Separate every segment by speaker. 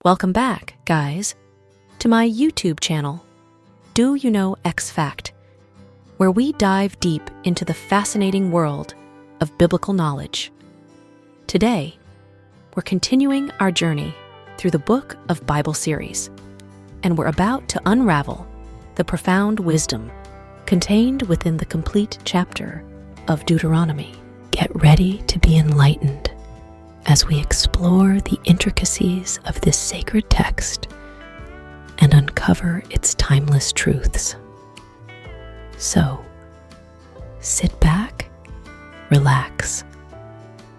Speaker 1: Welcome back, guys, to my YouTube channel, Do You Know X Fact, where we dive deep into the fascinating world of biblical knowledge. Today, we're continuing our journey through the Book of Bible series, and we're about to unravel the profound wisdom contained within the complete chapter of Deuteronomy. Get ready to be enlightened as we explore the intricacies of this sacred text and uncover its timeless truths. So, sit back, relax,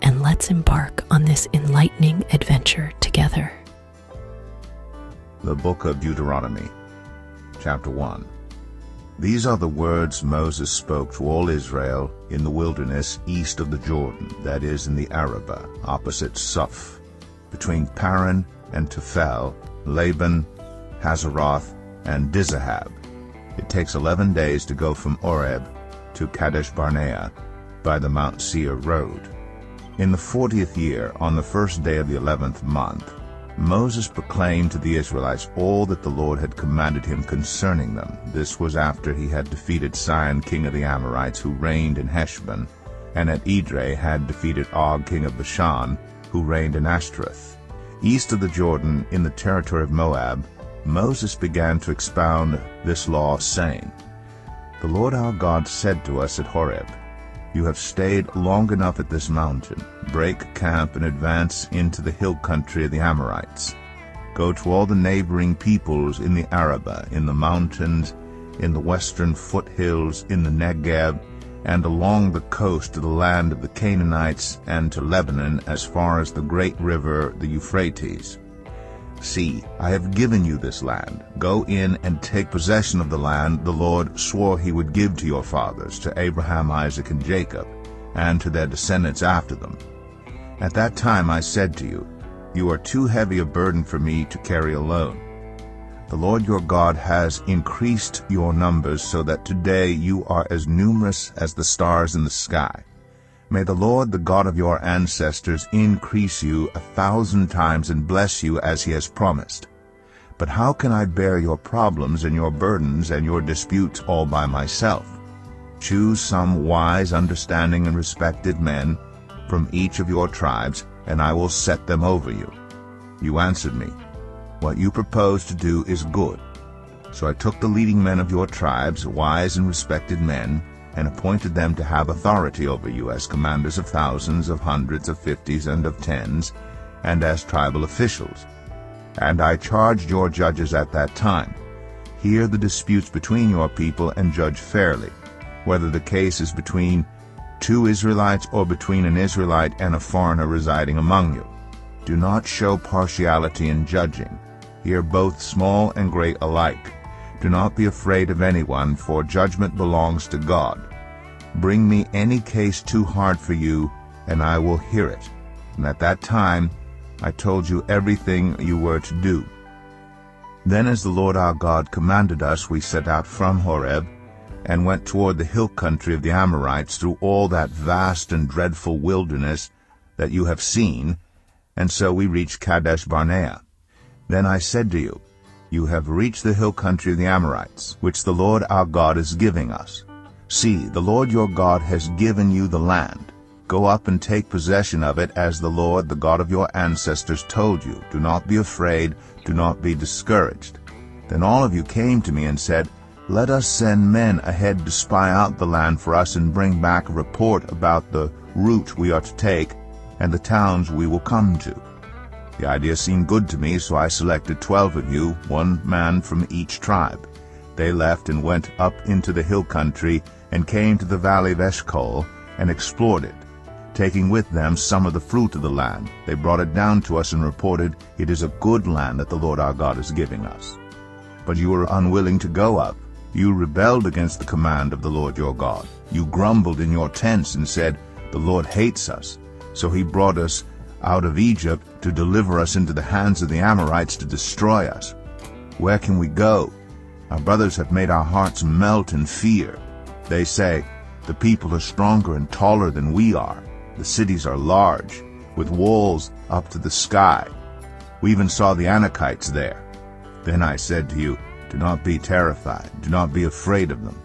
Speaker 1: and let's embark on this enlightening adventure together.
Speaker 2: The Book of Deuteronomy, Chapter 1. These are the words Moses spoke to all Israel in the wilderness east of the Jordan, that is, in the Arabah, opposite Suph, between Paran and Tophel, Laban, Hazeroth, and Dizahab. It takes 11 days to go from Oreb to Kadesh Barnea by the Mount Seir road. In the 40th year, on the first day of the 11th month, Moses proclaimed to the Israelites all that the Lord had commanded him concerning them. This was after he had defeated Sihon, king of the Amorites, who reigned in Heshbon, and at Edrei had defeated Og, king of Bashan, who reigned in Ashtaroth. East of the Jordan, in the territory of Moab, Moses began to expound this law, saying, "The Lord our God said to us at Horeb, You have stayed long enough at this mountain. Break camp and advance into the hill country of the Amorites. Go to all the neighboring peoples in the Arabah, in the mountains, in the western foothills, in the Negeb, and along the coast to the land of the Canaanites, and to Lebanon as far as the great river, the Euphrates. See, I have given you this land. Go in and take possession of the land the Lord swore he would give to your fathers, to Abraham, Isaac, and Jacob, and to their descendants after them. At that time I said to you, You are too heavy a burden for me to carry alone. The Lord your God has increased your numbers so that today you are as numerous as the stars in the sky. May the Lord, the God of your ancestors, increase you 1,000 times and bless you as he has promised. But how can I bear your problems and your burdens and your disputes all by myself? Choose some wise, understanding, and respected men from each of your tribes, and I will set them over you." You answered me, "What you propose to do is good." So I took the leading men of your tribes, wise and respected men, and appointed them to have authority over you as commanders of thousands, of hundreds, of fifties, and of tens, and as tribal officials. And I charged your judges at that time, Hear the disputes between your people and judge fairly, whether the case is between two Israelites or between an Israelite and a foreigner residing among you. Do not show partiality in judging. Hear both small and great alike. Do not be afraid of anyone, for judgment belongs to God. Bring me any case too hard for you, and I will hear it. And at that time I told you everything you were to do. Then as the Lord our God commanded us, we set out from Horeb, and went toward the hill country of the Amorites through all that vast and dreadful wilderness that you have seen, and so we reached Kadesh Barnea. Then I said to you, You have reached the hill country of the Amorites, which the Lord our God is giving us. See, the Lord your God has given you the land. Go up and take possession of it as the Lord, the God of your ancestors, told you. Do not be afraid, do not be discouraged. Then all of you came to me and said, Let us send men ahead to spy out the land for us and bring back a report about the route we are to take and the towns we will come to. The idea seemed good to me, so I selected 12 of you, one man from each tribe. They left and went up into the hill country and came to the valley of Eshcol and explored it. Taking with them some of the fruit of the land, they brought it down to us and reported, It is a good land that the Lord our God is giving us. But you were unwilling to go up. You rebelled against the command of the Lord your God. You grumbled in your tents and said, The Lord hates us. So he brought us out of Egypt to deliver us into the hands of the Amorites to destroy us. Where can we go? Our brothers have made our hearts melt in fear. They say, The people are stronger and taller than we are. The cities are large, with walls up to the sky. We even saw the Anakites there. Then I said to you, do not be terrified, do not be afraid of them.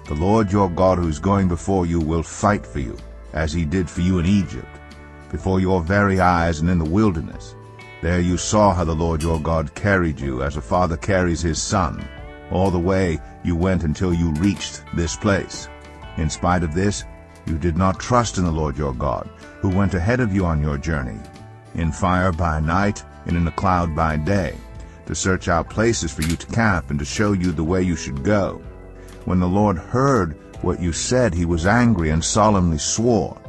Speaker 2: The Lord your God who is going before you will fight for you, as he did for you in Egypt, before your very eyes and in the wilderness. There you saw how the Lord your God carried you as a father carries his son. All the way you went until you reached this place. In spite of this, you did not trust in the Lord your God, who went ahead of you on your journey, in fire by night and in a cloud by day, to search out places for you to camp and to show you the way you should go. When the Lord heard what you said, he was angry and solemnly swore,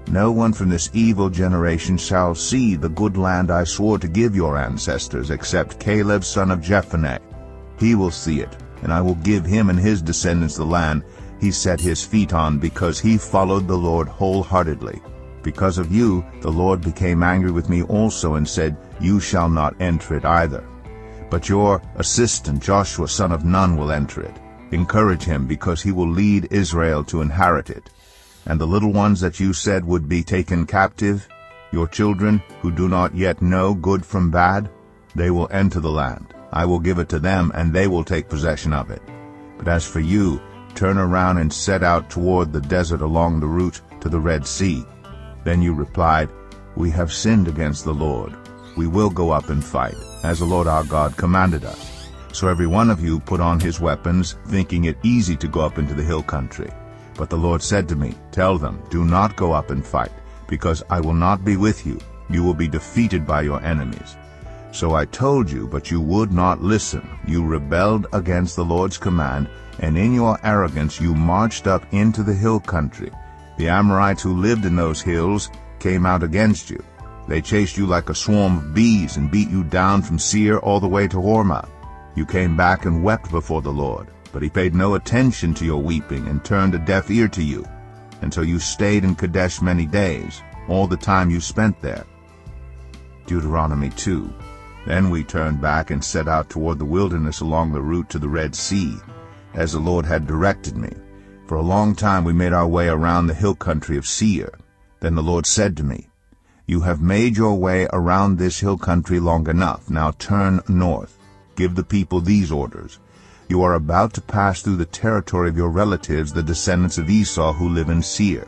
Speaker 2: no one from this evil generation shall see the good land I swore to give your ancestors, except Caleb son of Jephunneh. He will see it, and I will give him and his descendants the land he set his feet on, because he followed the Lord wholeheartedly. Because of you, the Lord became angry with me also and said, you shall not enter it either. But your assistant Joshua son of Nun will enter it. Encourage him, because he will lead Israel to inherit it. And the little ones that you said would be taken captive, your children who do not yet know good from bad, they will enter the land. I will give it to them, and they will take possession of it. But as for you, turn around and set out toward the desert along the route to the Red Sea. Then you replied, we have sinned against the Lord. We will go up and fight, as the Lord our God commanded us. So every one of you put on his weapons, thinking it easy to go up into the hill country. But the Lord said to me, tell them, do not go up and fight, because I will not be with you. You will be defeated by your enemies. So I told you, but you would not listen. You rebelled against the Lord's command, and in your arrogance you marched up into the hill country. The Amorites who lived in those hills came out against you. They chased you like a swarm of bees and beat you down from Seir all the way to Hormah. You came back and wept before the Lord, but he paid no attention to your weeping and turned a deaf ear to you. And so you stayed in Kadesh many days, all the time you spent there. Deuteronomy 2. Then we turned back and set out toward the wilderness along the route to the Red Sea, as the Lord had directed me. For a long time we made our way around the hill country of Seir. Then the Lord said to me, you have made your way around this hill country long enough. Now turn north. Give the people these orders. You are about to pass through the territory of your relatives, the descendants of Esau who live in Seir.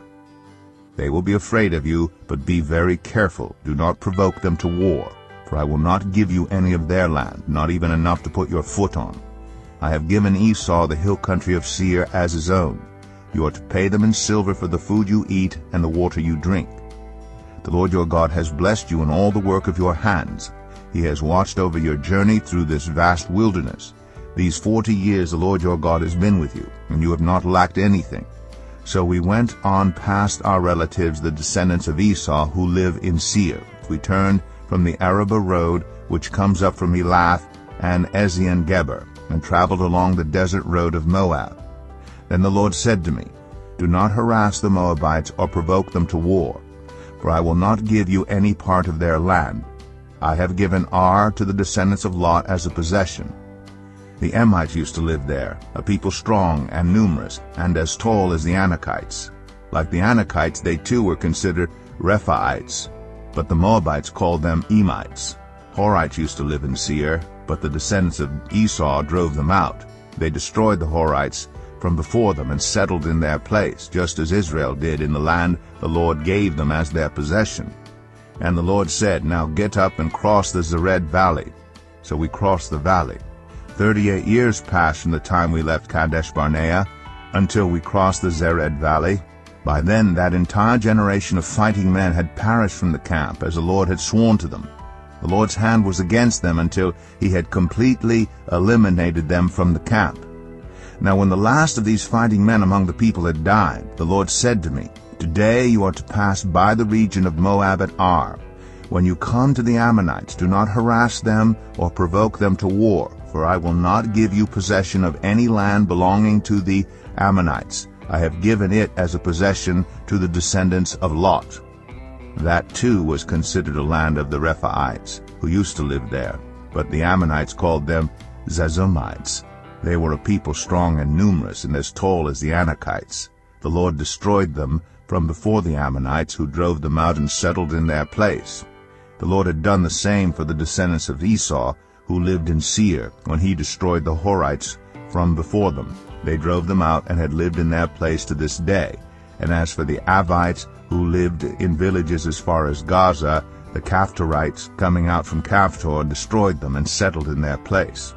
Speaker 2: They will be afraid of you, but be very careful. Do not provoke them to war, for I will not give you any of their land, not even enough to put your foot on. I have given Esau the hill country of Seir as his own. You are to pay them in silver for the food you eat and the water you drink. The Lord your God has blessed you in all the work of your hands. He has watched over your journey through this vast wilderness. These 40 years the Lord your God has been with you, and you have not lacked anything. So we went on past our relatives, the descendants of Esau, who live in Seir. We turned from the Arabah road, which comes up from Elath and Ezion-Geber, and traveled along the desert road of Moab. Then the Lord said to me, do not harass the Moabites or provoke them to war, for I will not give you any part of their land. I have given Ar to the descendants of Lot as a possession. The Emites used to live there, a people strong and numerous, and as tall as the Anakites. Like the Anakites, they too were considered Rephaites, but the Moabites called them Emites. Horites used to live in Seir, but the descendants of Esau drove them out. They destroyed the Horites from before them and settled in their place, just as Israel did in the land the Lord gave them as their possession. And the Lord said, now get up and cross the Zered valley. So we crossed the valley. 38 years passed from the time we left Kadesh Barnea until we crossed the Zered valley. By then that entire generation of fighting men had perished from the camp, as the Lord had sworn to them. The Lord's hand was against them until he had completely eliminated them from the camp. Now when the last of these fighting men among the people had died, the Lord said to me, today you are to pass by the region of Moab at Ar. When you come to the Ammonites, do not harass them or provoke them to war, for I will not give you possession of any land belonging to the Ammonites. I have given it as a possession to the descendants of Lot. That too was considered a land of the Rephaites, who used to live there, but the Ammonites called them Zazumites. They were a people strong and numerous and as tall as the Anakites. The Lord destroyed them from before the Ammonites, who drove them out and settled in their place. The Lord had done the same for the descendants of Esau, who lived in Seir, when he destroyed the Horites from before them. They drove them out and had lived in their place to this day. And as for the Avites, who lived in villages as far as Gaza, the Caphtorites, coming out from Caphtor, destroyed them and settled in their place.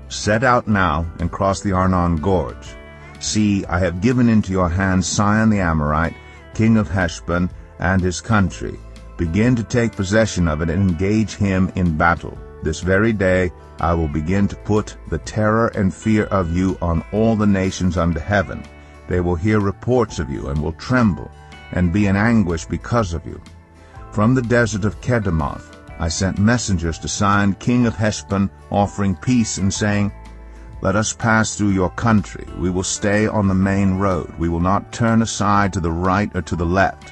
Speaker 2: Set out now and cross the Arnon Gorge. See, I have given into your hands Sihon the Amorite, king of Heshbon, and his country. Begin to take possession of it and engage him in battle. This very day I will begin to put the terror and fear of you on all the nations under heaven. They will hear reports of you and will tremble and be in anguish because of you. From the desert of Kedemoth I sent messengers to Sihon, king of Heshbon, offering peace and saying, Let us pass through your country. We will stay on the main road. We will not turn aside to the right or to the left.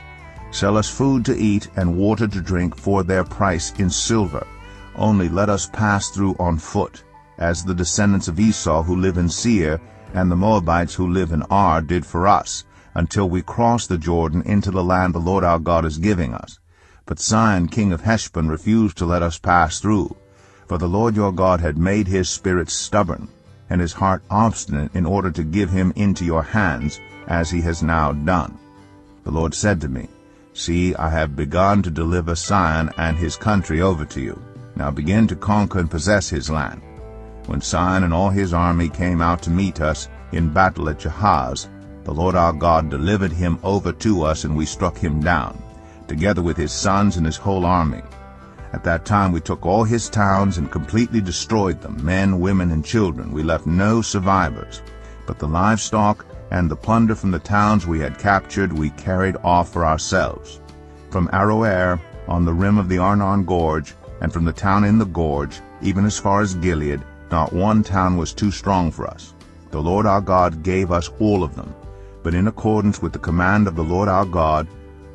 Speaker 2: Sell us food to eat and water to drink for their price in silver. Only let us pass through on foot, as the descendants of Esau who live in Seir and the Moabites who live in Ar did for us, until we cross the Jordan into the land the Lord our God is giving us. But Sihon, king of Heshbon, refused to let us pass through, for the Lord your God had made his spirit stubborn, and his heart obstinate, in order to give him into your hands, as he has now done. The Lord said to me, See, I have begun to deliver Sihon and his country over to you. Now begin to conquer and possess his land. When Sihon and all his army came out to meet us in battle at Jahaz, the Lord our God delivered him over to us, and we struck him down, together with his sons and his whole army. At that time we took all his towns and completely destroyed them, men, women, and children. We left no survivors. But the livestock and the plunder from the towns we had captured we carried off for ourselves. From Aroer on the rim of the Arnon Gorge, and from the town in the gorge, even as far as Gilead, not one town was too strong for us. The Lord our God gave us all of them. But in accordance with the command of the Lord our God,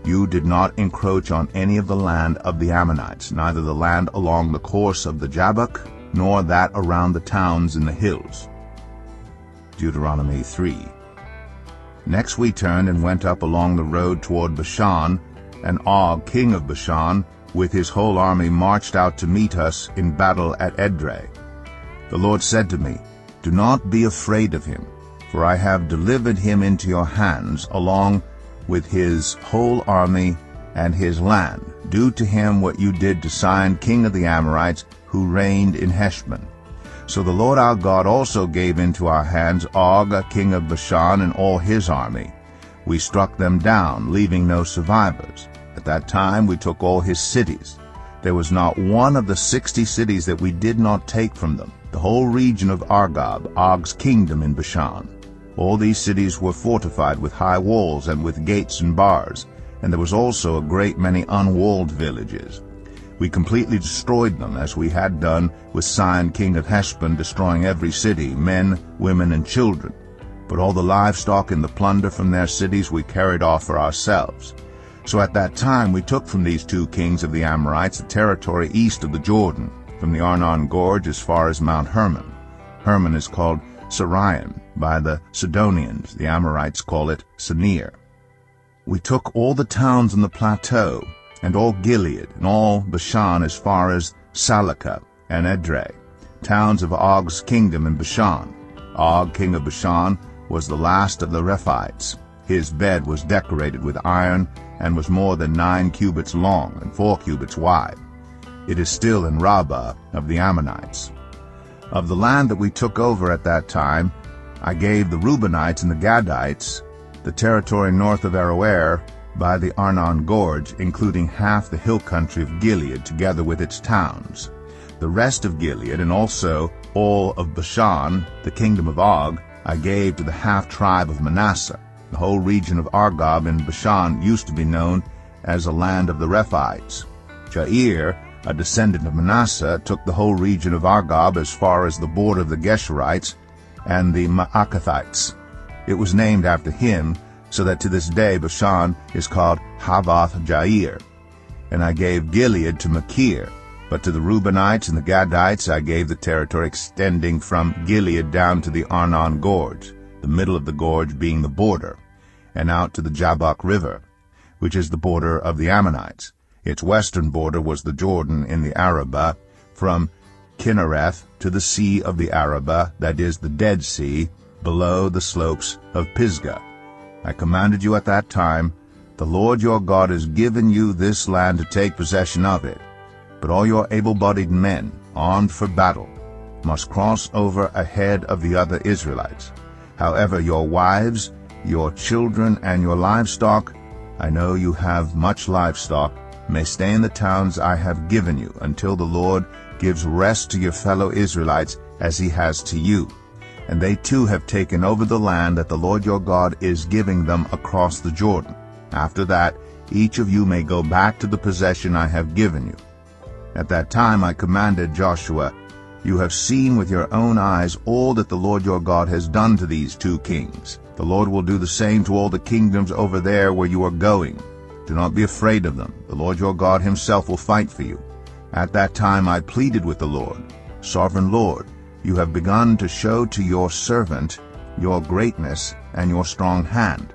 Speaker 2: you did not encroach on any of the land of the Ammonites, neither the land along the course of the Jabbok, nor that around the towns in the hills. Deuteronomy 3. Next we turned and went up along the road toward Bashan, and Og, king of Bashan, with his whole army marched out to meet us in battle at Edrei. The Lord said to me, Do not be afraid of him, for I have delivered him into your hands, along with his whole army and his land. Do to him what you did to Sihon, king of the Amorites, who reigned in Heshbon. So the Lord our God also gave into our hands Og, king of Bashan, and all his army. We struck them down, leaving no survivors. At that time we took all his cities. There was not one of the 60 cities that we did not take from them. The whole region of Argob, Og's kingdom in Bashan. All these cities were fortified with high walls and with gates and bars, and there was also a great many unwalled villages. We completely destroyed them, as we had done with Sihon, king of Heshbon, destroying every city, men, women, and children. But all the livestock and the plunder from their cities we carried off for ourselves. So at that time we took from these two kings of the Amorites the territory east of the Jordan, from the Arnon Gorge as far as Mount Hermon. Hermon is called Sirion by the Sidonians. The Amorites call it Senir. We took all the towns on the plateau, and all Gilead, and all Bashan as far as Salakah and Edrei, towns of Og's kingdom in Bashan. Og, king of Bashan, was the last of the Rephites. His bed was decorated with iron, and was more than 9 cubits long and 4 cubits wide. It is still in Rabbah of the Ammonites. Of the land that we took over at that time, I gave the Reubenites and the Gadites the territory north of Aroer by the Arnon Gorge, including half the hill country of Gilead, together with its towns. The rest of Gilead, and also all of Bashan, the kingdom of Og, I gave to the half-tribe of Manasseh. The whole region of Argob in Bashan used to be known as the land of the Rephites. Jair, a descendant of Manasseh, took the whole region of Argob as far as the border of the Geshurites and the Maacathites. It was named after him, so that to this day Bashan is called Havoth Jair. And I gave Gilead to Machir, but to the Reubenites and the Gadites I gave the territory extending from Gilead down to the Arnon Gorge, the middle of the gorge being the border, and out to the Jabbok River, which is the border of the Ammonites. Its western border was the Jordan in the Arabah, from Kinnereth to the Sea of the Arabah, that is, the Dead Sea, below the slopes of Pisgah. I commanded you at that time, the Lord your God has given you this land to take possession of it. But all your able-bodied men, armed for battle, must cross over ahead of the other Israelites. However, your wives, your children, and your livestock, I know you have much livestock, may stay in the towns I have given you until the Lord gives rest to your fellow Israelites as he has to you. And they too have taken over the land that the Lord your God is giving them across the Jordan. After that, each of you may go back to the possession I have given you. At that time I commanded Joshua, you have seen with your own eyes all that the Lord your God has done to these two kings. The Lord will do the same to all the kingdoms over there where you are going. Do not be afraid of them. The Lord your God himself will fight for you. At that time I pleaded with the Lord, Sovereign Lord, you have begun to show to your servant your greatness and your strong hand.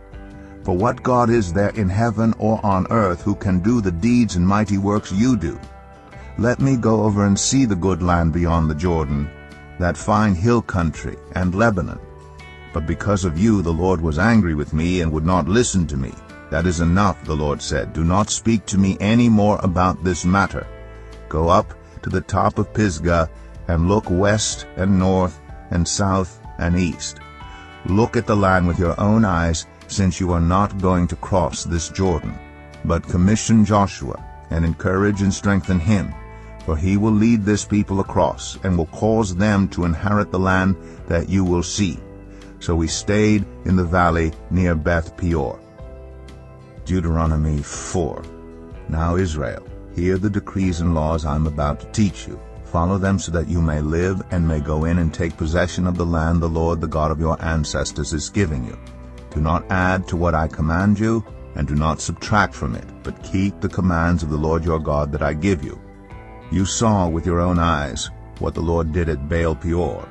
Speaker 2: For what God is there in heaven or on earth who can do the deeds and mighty works you do? Let me go over and see the good land beyond the Jordan, that fine hill country and Lebanon. But because of you the Lord was angry with me and would not listen to me. That is enough, the Lord said. Do not speak to me any more about this matter. Go up to the top of Pisgah and look west and north and south and east. Look at the land with your own eyes, since you are not going to cross this Jordan. But commission Joshua and encourage and strengthen him, for he will lead this people across and will cause them to inherit the land that you will see. So we stayed in the valley near Beth Peor. Deuteronomy 4. Now Israel, hear the decrees and laws I am about to teach you. Follow them so that you may live and may go in and take possession of the land the Lord, the God of your ancestors, is giving you. Do not add to what I command you, and do not subtract from it, but keep the commands of the Lord your God that I give you. You saw with your own eyes what the Lord did at Baal Peor.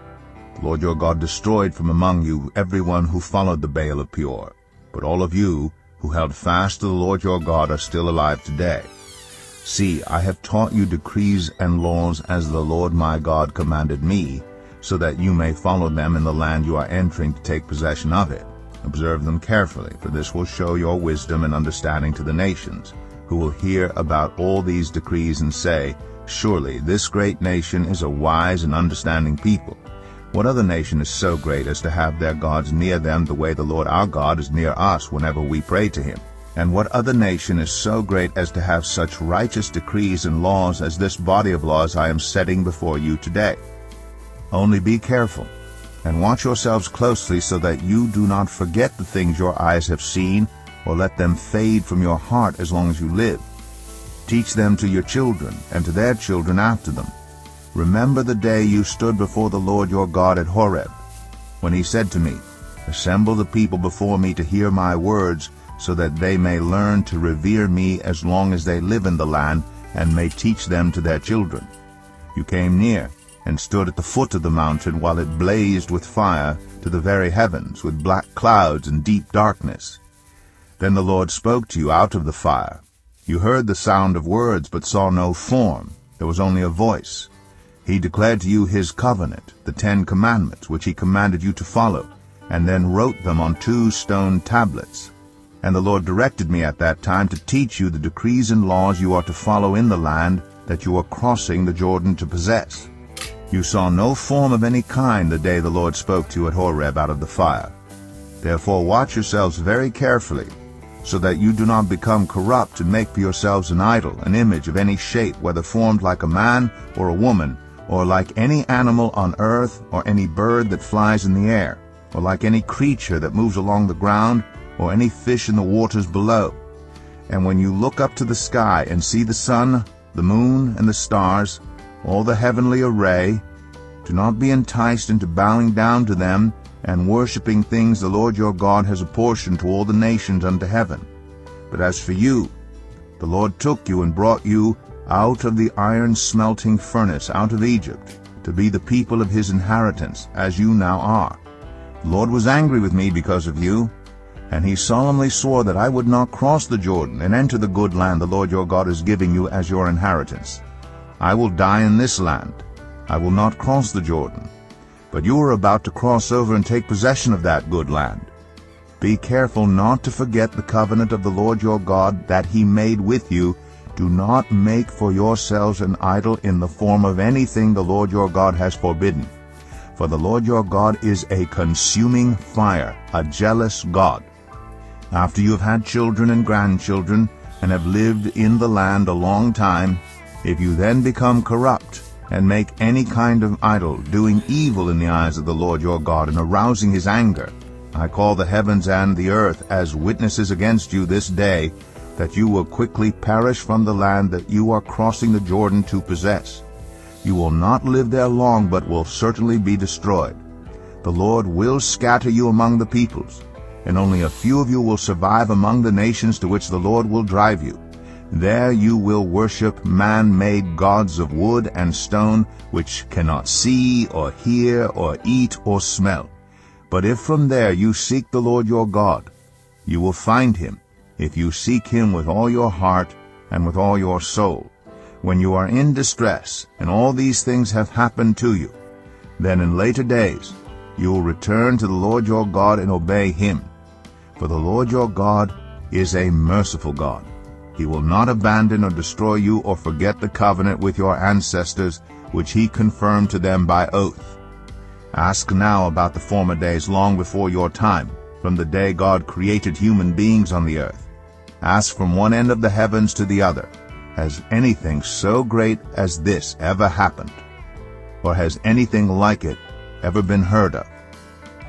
Speaker 2: The Lord your God destroyed from among you everyone who followed the Baal of Peor. But all of you who held fast to the Lord your God are still alive today. See, I have taught you decrees and laws as the Lord my God commanded me, so that you may follow them in the land you are entering to take possession of it. Observe them carefully, for this will show your wisdom and understanding to the nations, who will hear about all these decrees and say, surely this great nation is a wise and understanding people. What other nation is so great as to have their gods near them the way the Lord our God is near us whenever we pray to him? And what other nation is so great as to have such righteous decrees and laws as this body of laws I am setting before you today? Only be careful, and watch yourselves closely so that you do not forget the things your eyes have seen, or let them fade from your heart as long as you live. Teach them to your children, and to their children after them. Remember the day you stood before the Lord your God at Horeb, when he said to me, assemble the people before me to hear my words, so that they may learn to revere me as long as they live in the land, and may teach them to their children. You came near, and stood at the foot of the mountain while it blazed with fire to the very heavens, with black clouds and deep darkness. Then the Lord spoke to you out of the fire. You heard the sound of words, but saw no form. There was only a voice. He declared to you his covenant, the 10 Commandments, which he commanded you to follow, and then wrote them on 2 stone tablets. And the Lord directed me at that time to teach you the decrees and laws you are to follow in the land that you are crossing the Jordan to possess. You saw no form of any kind the day the Lord spoke to you at Horeb out of the fire. Therefore watch yourselves very carefully, so that you do not become corrupt and make for yourselves an idol, an image of any shape, whether formed like a man or a woman, or like any animal on earth, or any bird that flies in the air, or like any creature that moves along the ground, or any fish in the waters below. And when you look up to the sky and see the sun, the moon, and the stars, all the heavenly array, do not be enticed into bowing down to them and worshipping things the Lord your God has apportioned to all the nations under heaven. But as for you, the Lord took you and brought you out of the iron-smelting furnace, out of Egypt, to be the people of his inheritance, as you now are. The Lord was angry with me because of you, And he solemnly swore that I would not cross the Jordan and enter the good land the Lord your God is giving you as your inheritance. I will die in this land. I will not cross the Jordan. But you are about to cross over and take possession of that good land. Be careful not to forget the covenant of the Lord your God that he made with you. Do not make for yourselves an idol in the form of anything the Lord your God has forbidden. For the Lord your God is a consuming fire, a jealous God. After you have had children and grandchildren, and have lived in the land a long time, if you then become corrupt, and make any kind of idol, doing evil in the eyes of the Lord your God, and arousing his anger, I call the heavens and the earth as witnesses against you this day, that you will quickly perish from the land that you are crossing the Jordan to possess. You will not live there long, but will certainly be destroyed. The Lord will scatter you among the peoples, and only a few of you will survive among the nations to which the Lord will drive you. There you will worship man-made gods of wood and stone, which cannot see or hear or eat or smell. But if from there you seek the Lord your God, you will find him, if you seek him with all your heart and with all your soul. When you are in distress, and all these things have happened to you, then in later days you will return to the Lord your God and obey him. For the Lord your God is a merciful God. He will not abandon or destroy you or forget the covenant with your ancestors, which he confirmed to them by oath. Ask now about the former days long before your time, from the day God created human beings on the earth. Ask from one end of the heavens to the other, has anything so great as this ever happened? Or has anything like it ever been heard of?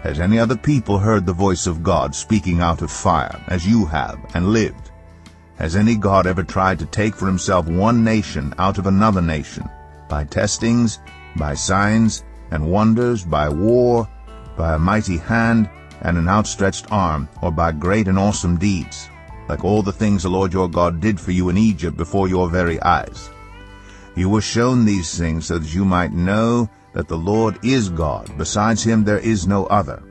Speaker 2: Has any other people heard the voice of God speaking out of fire, as you have, and lived? Has any God ever tried to take for himself one nation out of another nation, by testings, by signs and wonders, by war, by a mighty hand and an outstretched arm, or by great and awesome deeds, like all the things the Lord your God did for you in Egypt before your very eyes? You were shown these things so that you might know that the Lord is God. Besides him there is no other.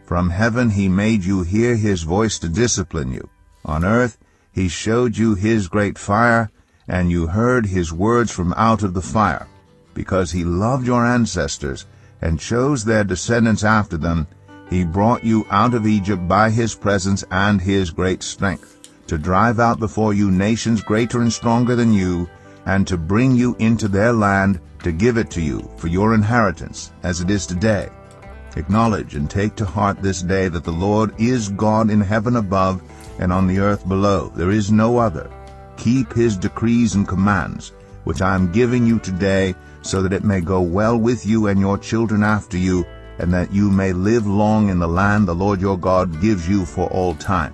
Speaker 2: From heaven he made you hear his voice to discipline you. On earth he showed you his great fire, and you heard his words from out of the fire. Because he loved your ancestors and chose their descendants after them, he brought you out of Egypt by his presence and his great strength, to drive out before you nations greater and stronger than you, and to bring you into their land, to give it to you for your inheritance, as it is today. Acknowledge and take to heart this day that the Lord is God in heaven above and on the earth below. There is no other. Keep his decrees and commands, which I am giving you today, so that it may go well with you and your children after you, and that you may live long in the land the Lord your God gives you for all time.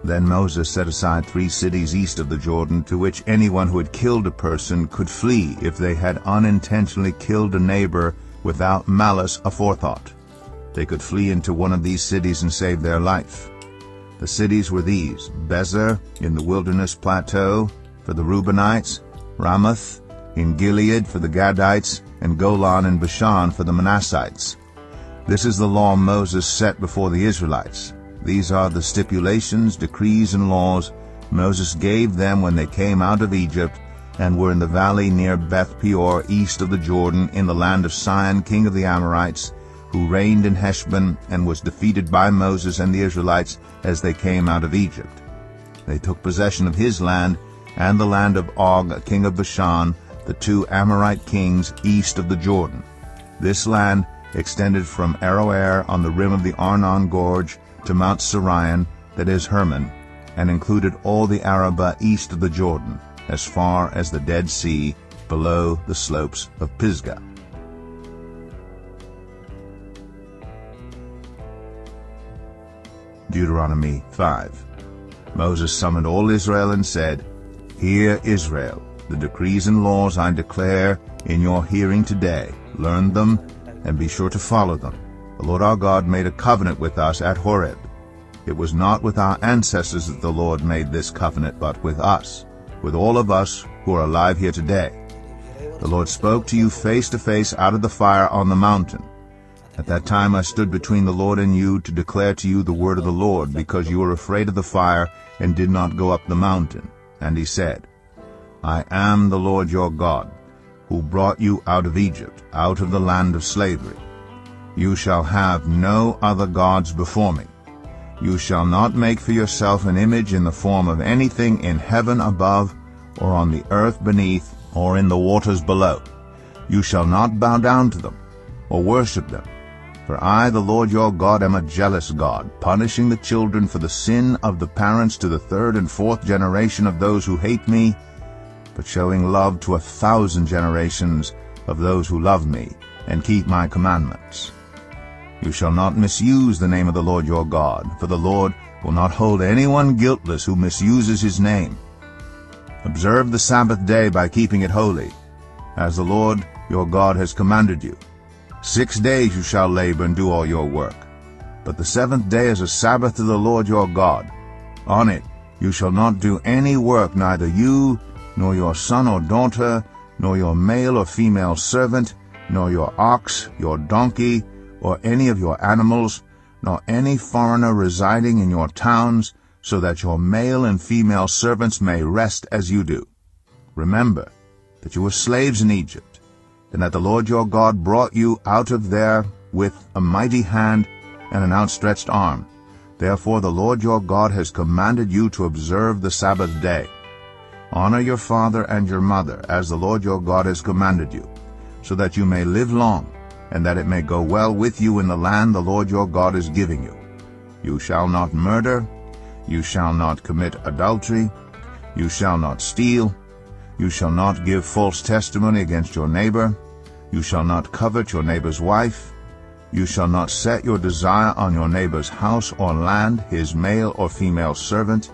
Speaker 2: Then Moses set aside 3 cities east of the Jordan, to which anyone who had killed a person could flee if they had unintentionally killed a neighbor without malice aforethought. They could flee into one of these cities and save their life. The cities were these: Bezer in the wilderness plateau for the Reubenites, Ramoth in Gilead for the Gadites, and Golan in Bashan for the Manassites. This is the law Moses set before the Israelites. These are the stipulations, decrees, and laws Moses gave them when they came out of Egypt and were in the valley near Beth Peor, east of the Jordan, in the land of Sihon, king of the Amorites, who reigned in Heshbon and was defeated by Moses and the Israelites as they came out of Egypt. They took possession of his land and the land of Og, king of Bashan, the 2 Amorite kings east of the Jordan. This land extended from Aroer on the rim of the Arnon Gorge to Mount Sirion, that is Hermon, and included all the Arabah east of the Jordan, as far as the Dead Sea, below the slopes of Pisgah. Deuteronomy 5. Moses summoned all Israel and said, Hear, Israel, the decrees and laws I declare in your hearing today. Learn them and be sure to follow them. The Lord our God made a covenant with us at Horeb. It was not with our ancestors that the Lord made this covenant, but with us, with all of us who are alive here today. The Lord spoke to you face to face out of the fire on the mountain. At that time I stood between the Lord and you to declare to you the word of the Lord, because you were afraid of the fire and did not go up the mountain. And he said, I am the Lord your God, who brought you out of Egypt, out of the land of slavery. You shall have no other gods before me. You shall not make for yourself an image in the form of anything in heaven above, or on the earth beneath, or in the waters below. You shall not bow down to them, or worship them. For I, the Lord your God, am a jealous God, punishing the children for the sin of the parents to the third and fourth generation of those who hate me, but showing love to 1,000 generations of those who love me and keep my commandments. You shall not misuse the name of the Lord your God, for the Lord will not hold anyone guiltless who misuses his name. Observe the Sabbath day by keeping it holy, as the Lord your God has commanded you. 6 days you shall labor and do all your work. But the seventh day is a Sabbath to the Lord your God. On it you shall not do any work, neither you, nor your son or daughter, nor your male or female servant, nor your ox, your donkey, or any of your animals, nor any foreigner residing in your towns, so that your male and female servants may rest as you do. Remember that you were slaves in Egypt, and that the Lord your God brought you out of there with a mighty hand and an outstretched arm. Therefore the Lord your God has commanded you to observe the Sabbath day. Honor your father and your mother, as the Lord your God has commanded you, so that you may live long, and that it may go well with you in the land the Lord your God is giving you. You shall not murder. You shall not commit adultery. You shall not steal. You shall not give false testimony against your neighbor. You shall not covet your neighbor's wife. You shall not set your desire on your neighbor's house or land, his male or female servant,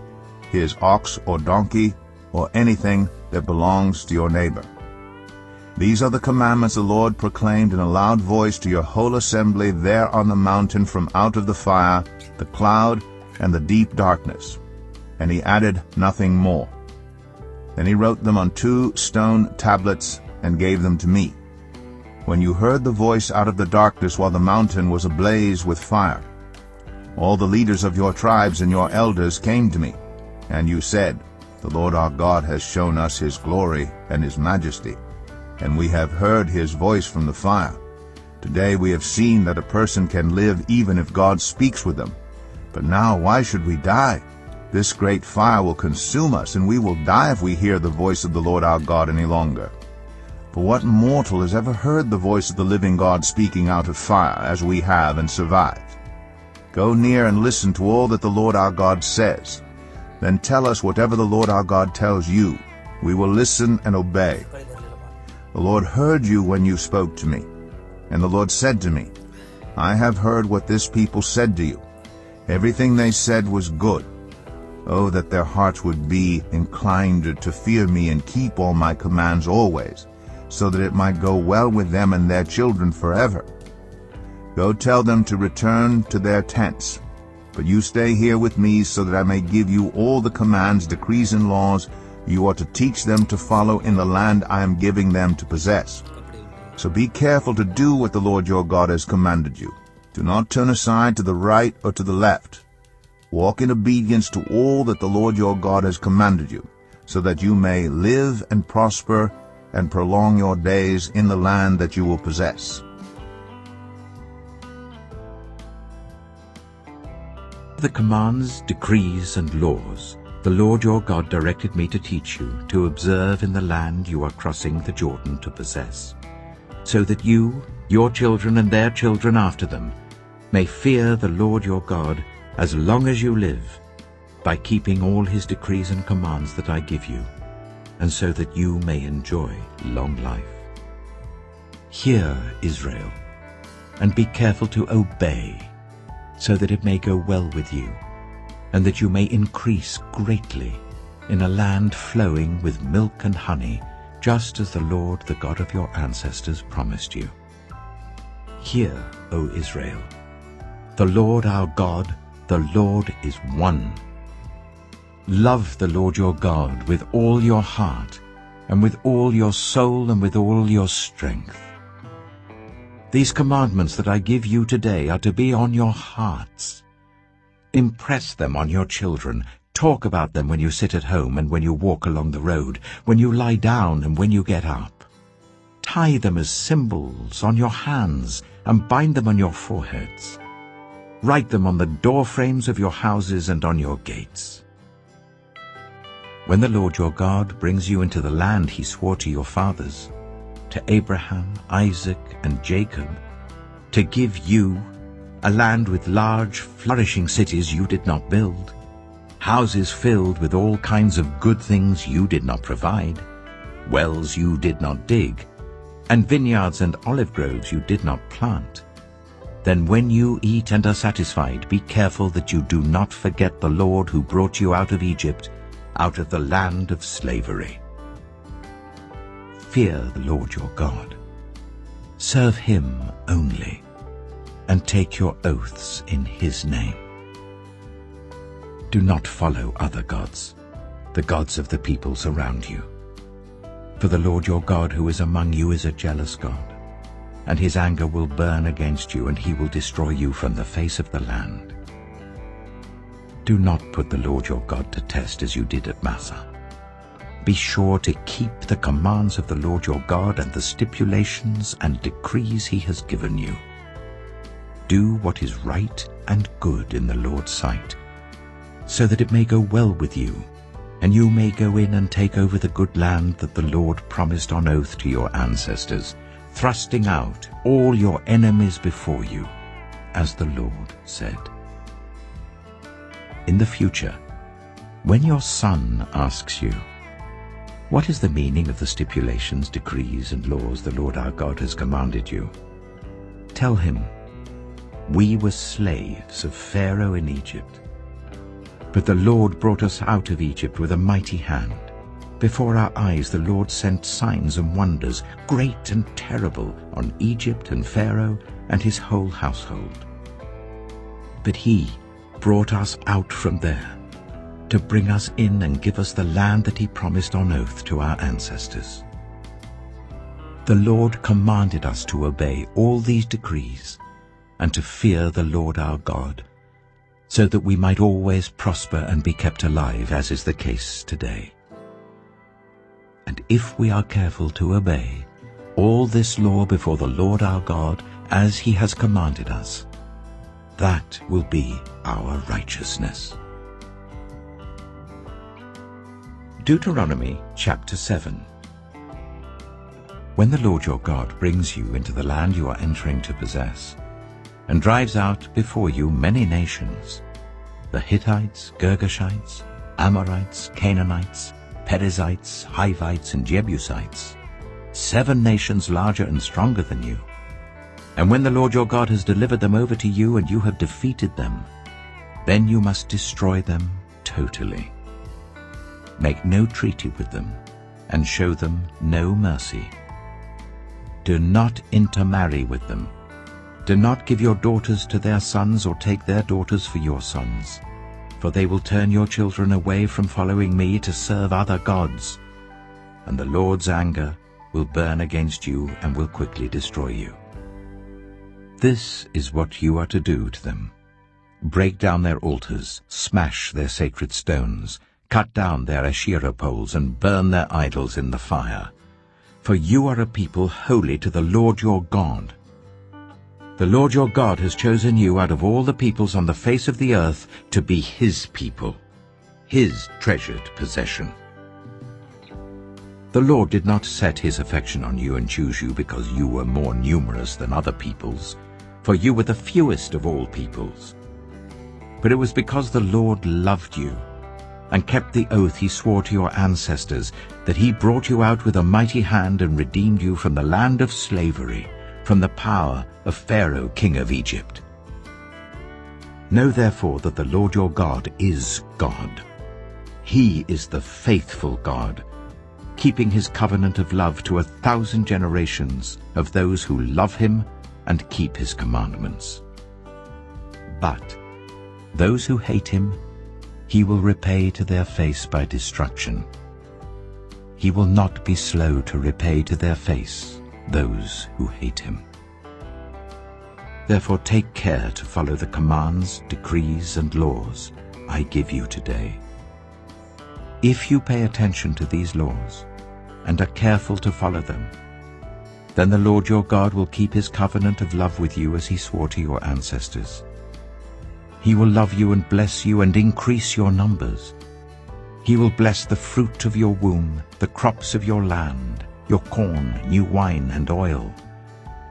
Speaker 2: his ox or donkey, or anything that belongs to your neighbor. These are the commandments the Lord proclaimed in a loud voice to your whole assembly there on the mountain from out of the fire, the cloud, and the deep darkness. And he added nothing more. Then he wrote them on 2 stone tablets and gave them to me. When you heard the voice out of the darkness while the mountain was ablaze with fire, all the leaders of your tribes and your elders came to me, and you said, The Lord our God has shown us his glory and his majesty, and we have heard his voice from the fire. Today we have seen that a person can live even if God speaks with them. But now why should we die? This great fire will consume us, and we will die if we hear the voice of the Lord our God any longer. For what mortal has ever heard the voice of the living God speaking out of fire, as we have, and survived? Go near and listen to all that the Lord our God says. Then tell us whatever the Lord our God tells you. We will listen and obey. The Lord heard you when you spoke to me. And the Lord said to me, I have heard what this people said to you. Everything they said was good. Oh, that their hearts would be inclined to fear me and keep all my commands always, so that it might go well with them and their children forever. Go tell them to return to their tents. But you stay here with me, so that I may give you all the commands, decrees, and laws you are to teach them to follow in the land I am giving them to possess. So be careful to do what the Lord your God has commanded you. Do not turn aside to the right or to the left. Walk in obedience to all that the Lord your God has commanded you, so that you may live and prosper and prolong your days in the land that you will possess.
Speaker 3: The commands, decrees, and laws the Lord your God directed me to teach you, to observe in the land you are crossing the Jordan to possess, so that you, your children, and their children after them may fear the Lord your God as long as you live, by keeping all his decrees and commands that I give you, and so that you may enjoy long life. Hear, Israel, and be careful to obey, so that it may go well with you, and that you may increase greatly in a land flowing with milk and honey, just as the Lord, the God of your ancestors, promised you. Hear, O Israel, the Lord our God, the Lord is one. Love the Lord your God with all your heart, and with all your soul, and with all your strength. These commandments that I give you today are to be on your hearts. Impress them on your children. Talk about them when you sit at home and when you walk along the road, when you lie down and when you get up. Tie them as symbols on your hands and bind them on your foreheads. Write them on the door frames of your houses and on your gates. When the Lord your God brings you into the land he swore to your fathers, to Abraham, Isaac, and Jacob, to give you a land with large, flourishing cities you did not build, houses filled with all kinds of good things you did not provide, wells you did not dig, and vineyards and olive groves you did not plant, then when you eat and are satisfied, be careful that you do not forget the Lord who brought you out of Egypt, out of the land of slavery. Fear the Lord your God. Serve him only, and take your oaths in his name. Do not follow other gods, the gods of the peoples around you. For the Lord your God who is among you is a jealous God, and his anger will burn against you, and he will destroy you from the face of the land. Do not put the Lord your God to test as you did at Massah. Be sure to keep the commands of the Lord your God and the stipulations and decrees he has given you. Do what is right and good in the Lord's sight, so that it may go well with you, and you may go in and take over the good land that the Lord promised on oath to your ancestors, thrusting out all your enemies before you, as the Lord said. In the future, when your son asks you, "What is the meaning of the stipulations, decrees, and laws the Lord our God has commanded you?" tell him, "We were slaves of Pharaoh in Egypt. But the Lord brought us out of Egypt with a mighty hand. Before our eyes the Lord sent signs and wonders, great and terrible, on Egypt and Pharaoh and his whole household. But he brought us out from there, to bring us in and give us the land that he promised on oath to our ancestors. The Lord commanded us to obey all these decrees and to fear the Lord our God, so that we might always prosper and be kept alive, as is the case today. And if we are careful to obey all this law before the Lord our God, as he has commanded us, that will be our righteousness." Deuteronomy chapter 7. When the Lord your God brings you into the land you are entering to possess, and drives out before you many nations, the Hittites, Girgashites, Amorites, Canaanites, Perizzites, Hivites, and Jebusites, 7 nations larger and stronger than you, and when the Lord your God has delivered them over to you and you have defeated them, then you must destroy them totally. Make no treaty with them, and show them no mercy. Do not intermarry with them. Do not give your daughters to their sons, or take their daughters for your sons, for they will turn your children away from following me to serve other gods, and the Lord's anger will burn against you and will quickly destroy you. This is what you are to do to them. Break down their altars, smash their sacred stones, cut down their Asherah poles, and burn their idols in the fire. For you are a people holy to the Lord your God. The Lord your God has chosen you out of all the peoples on the face of the earth to be his people, his treasured possession. The Lord did not set his affection on you and choose you because you were more numerous than other peoples, for you were the fewest of all peoples. But it was because the Lord loved you and kept the oath he swore to your ancestors, that he brought you out with a mighty hand and redeemed you from the land of slavery, from the power of Pharaoh, king of Egypt. Know therefore that the Lord your God is God. He is the faithful God, keeping his covenant of love to 1,000 generations of those who love him and keep his commandments. But those who hate him, he will repay to their face by destruction. He will not be slow to repay to their face those who hate him. Therefore take care to follow the commands, decrees, and laws I give you today. If you pay attention to these laws and are careful to follow them, then the Lord your God will keep his covenant of love with you as he swore to your ancestors. He will love you and bless you and increase your numbers. He will bless the fruit of your womb, the crops of your land, your corn, new wine, and oil,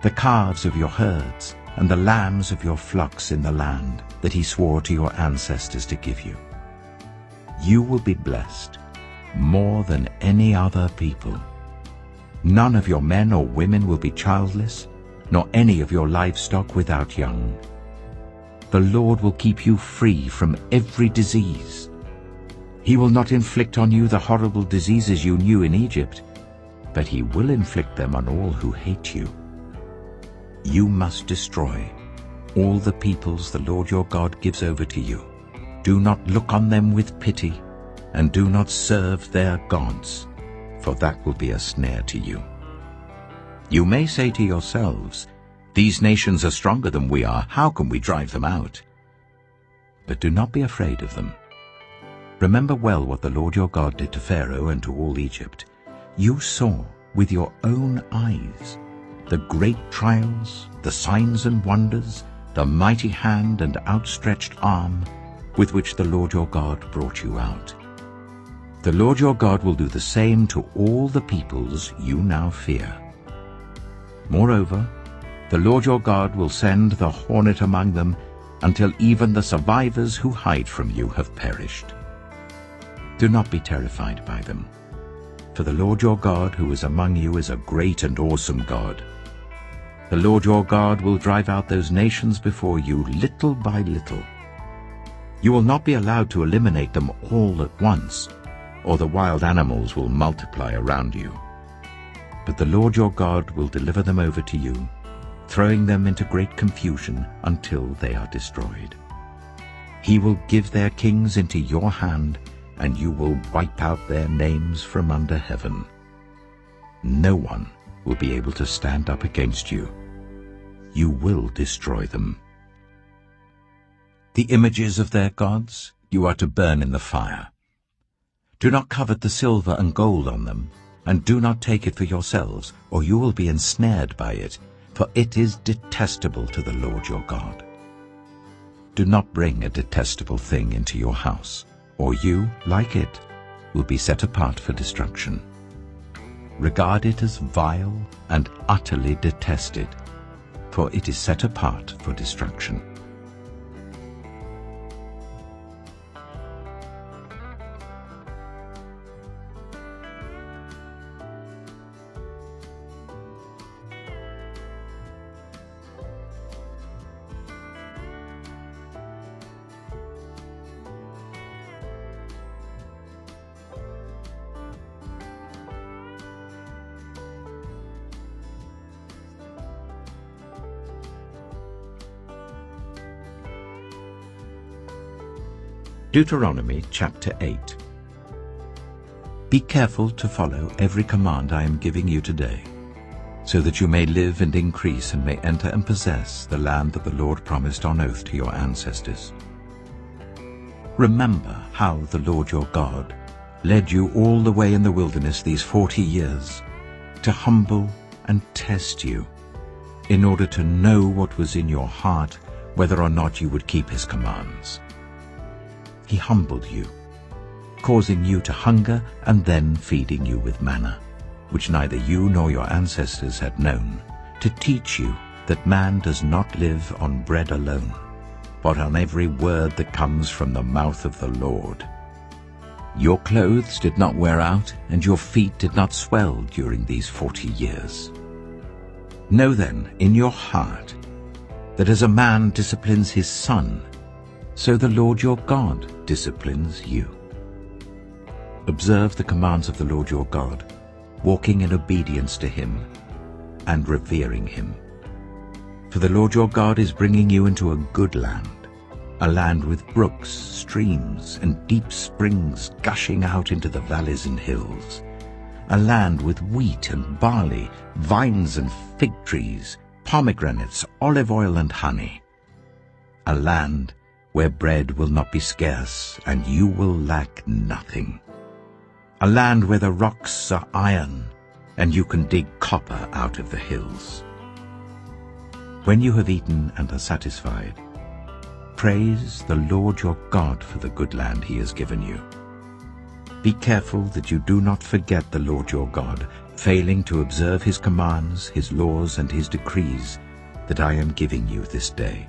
Speaker 3: the calves of your herds, and the lambs of your flocks in the land that he swore to your ancestors to give you. You will be blessed more than any other people. None of your men or women will be childless, nor any of your livestock without young. The Lord will keep you free from every disease. He will not inflict on you the horrible diseases you knew in Egypt, but he will inflict them on all who hate you. You must destroy all the peoples the Lord your God gives over to you. Do not look on them with pity, and do not serve their gods, for that will be a snare to you. You may say to yourselves, "These nations are stronger than we are. How can we drive them out?" But do not be afraid of them. Remember well what the Lord your God did to Pharaoh and to all Egypt. You saw with your own eyes the great trials, the signs and wonders, the mighty hand and outstretched arm with which the Lord your God brought you out. The Lord your God will do the same to all the peoples you now fear. Moreover, the Lord your God will send the hornet among them until even the survivors who hide from you have perished. Do not be terrified by them, for the Lord your God who is among you is a great and awesome God. The Lord your God will drive out those nations before you little by little. You will not be allowed to eliminate them all at once, or the wild animals will multiply around you. But the Lord your God will deliver them over to you, throwing them into great confusion until they are destroyed. He will give their kings into your hand, and you will wipe out their names from under heaven. No one will be able to stand up against you. You will destroy them. The images of their gods you are to burn in the fire. Do not covet the silver and gold on them, and do not take it for yourselves, or you will be ensnared by it, for it is detestable to the Lord your God. Do not bring a detestable thing into your house, or you, like it, will be set apart for destruction. Regard it as vile and utterly detest it, for it is set apart for destruction. Deuteronomy chapter 8. Be careful to follow every command I am giving you today, so that you may live and increase and may enter and possess the land that the Lord promised on oath to your ancestors. Remember how the Lord your God led you all the way in the wilderness these 40 years, to humble and test you, in order to know what was in your heart, whether or not you would keep his commands. He humbled you, causing you to hunger and then feeding you with manna, which neither you nor your ancestors had known, to teach you that man does not live on bread alone, but on every word that comes from the mouth of the Lord. Your clothes did not wear out, and your feet did not swell during these 40 years. Know then in your heart that as a man disciplines his son, so the Lord your God disciplines you. Observe the commands of the Lord your God, walking in obedience to him and revering him. For the Lord your God is bringing you into a good land, a land with brooks, streams, and deep springs gushing out into the valleys and hills, a land with wheat and barley, vines and fig trees, pomegranates, olive oil and honey. A land where bread will not be scarce, and you will lack nothing. A land where the rocks are iron, and you can dig copper out of the hills. When you have eaten and are satisfied, praise the Lord your God for the good land he has given you. Be careful that you do not forget the Lord your God, failing to observe his commands, his laws, and his decrees that I am giving you this day.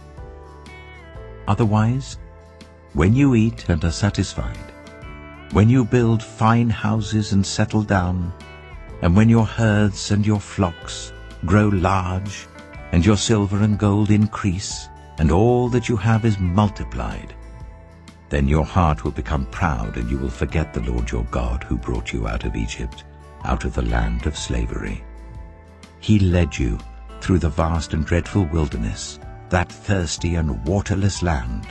Speaker 3: Otherwise, when you eat and are satisfied, when you build fine houses and settle down, and when your herds and your flocks grow large, and your silver and gold increase, and all that you have is multiplied, then your heart will become proud, and you will forget the Lord your God who brought you out of Egypt, out of the land of slavery. He led you through the vast and dreadful wilderness, that thirsty and waterless land,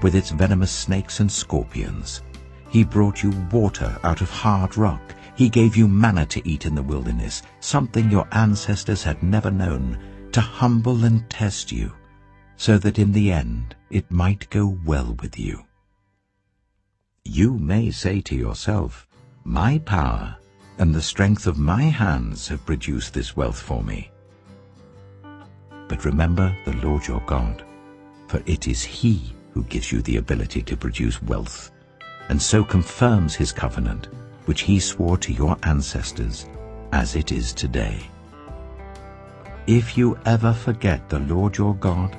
Speaker 3: with its venomous snakes and scorpions. He brought you water out of hard rock. He gave you manna to eat in the wilderness, something your ancestors had never known, to humble and test you, so that in the end it might go well with you. You may say to yourself, "My power and the strength of my hands have produced this wealth for me." But remember the Lord your God, for it is he who gives you the ability to produce wealth, and so confirms his covenant, which he swore to your ancestors, as it is today. If you ever forget the Lord your God,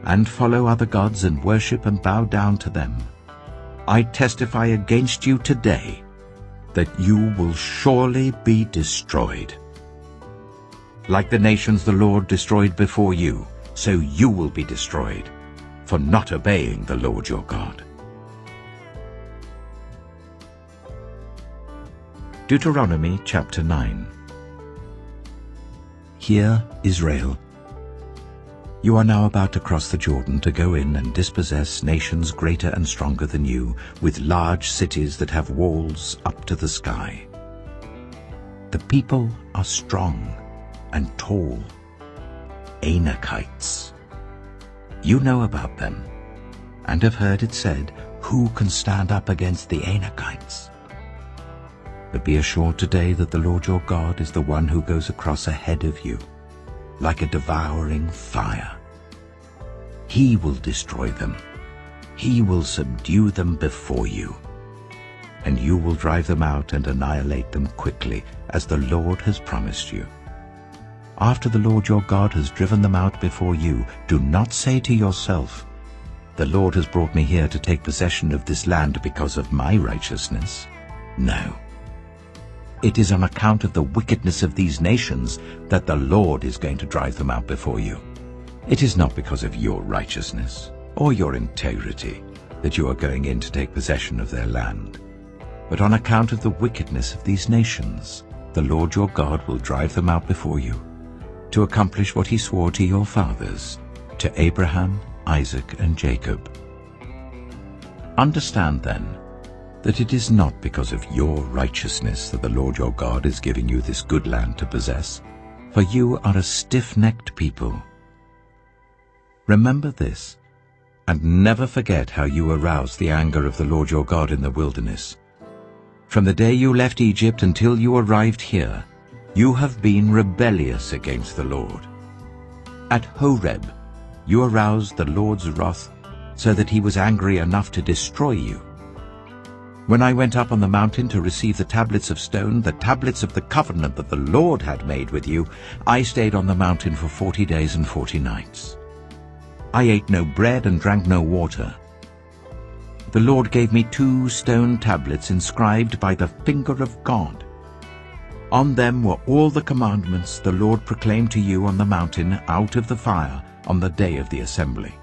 Speaker 3: and follow other gods and worship and bow down to them, I testify against you today that you will surely be destroyed. Like the nations the Lord destroyed before you, so you will be destroyed, for not obeying the Lord your God. Deuteronomy chapter 9. Hear, Israel, you are now about to cross the Jordan to go in and dispossess nations greater and stronger than you, with large cities that have walls up to the sky. The people are strong and tall, Anakites. You know about them, and have heard it said, "Who can stand up against the Anakites?" But be assured today that the Lord your God is the one who goes across ahead of you, like a devouring fire. He will destroy them. He will subdue them before you, and you will drive them out and annihilate them quickly, as the Lord has promised you. After the Lord your God has driven them out before you, do not say to yourself, "The Lord has brought me here to take possession of this land because of my righteousness." No. It is on account of the wickedness of these nations that the Lord is going to drive them out before you. It is not because of your righteousness or your integrity that you are going in to take possession of their land, but on account of the wickedness of these nations, the Lord your God will drive them out before you, to accomplish what he swore to your fathers, to Abraham, Isaac, and Jacob. Understand then that it is not because of your righteousness that the Lord your God is giving you this good land to possess, for you are a stiff-necked people. Remember this, and never forget how you aroused the anger of the Lord your God in the wilderness. From the day you left Egypt until you arrived here, you have been rebellious against the Lord. At Horeb, you aroused the Lord's wrath so that he was angry enough to destroy you. When I went up on the mountain to receive the tablets of stone, the tablets of the covenant that the Lord had made with you, I stayed on the mountain for 40 days and 40 nights. I ate no bread and drank no water. The Lord gave me 2 stone tablets inscribed by the finger of God. On them were all the commandments the Lord proclaimed to you on the mountain out of the fire on the day of the assembly.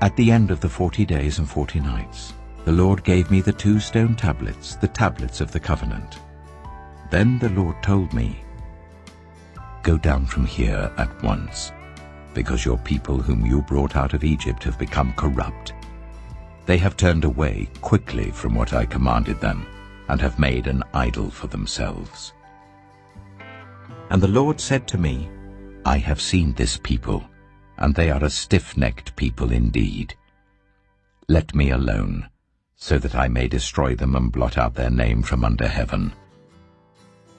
Speaker 3: At the end of the 40 days and 40 nights, the Lord gave me the 2 stone tablets, the tablets of the covenant. Then the Lord told me, "Go down from here at once, because your people whom you brought out of Egypt have become corrupt. They have turned away quickly from what I commanded them, and have made an idol for themselves." And the Lord said to me, I have seen this people, and they are a stiff-necked people indeed. Let me alone, so that I may destroy them and blot out their name from under heaven.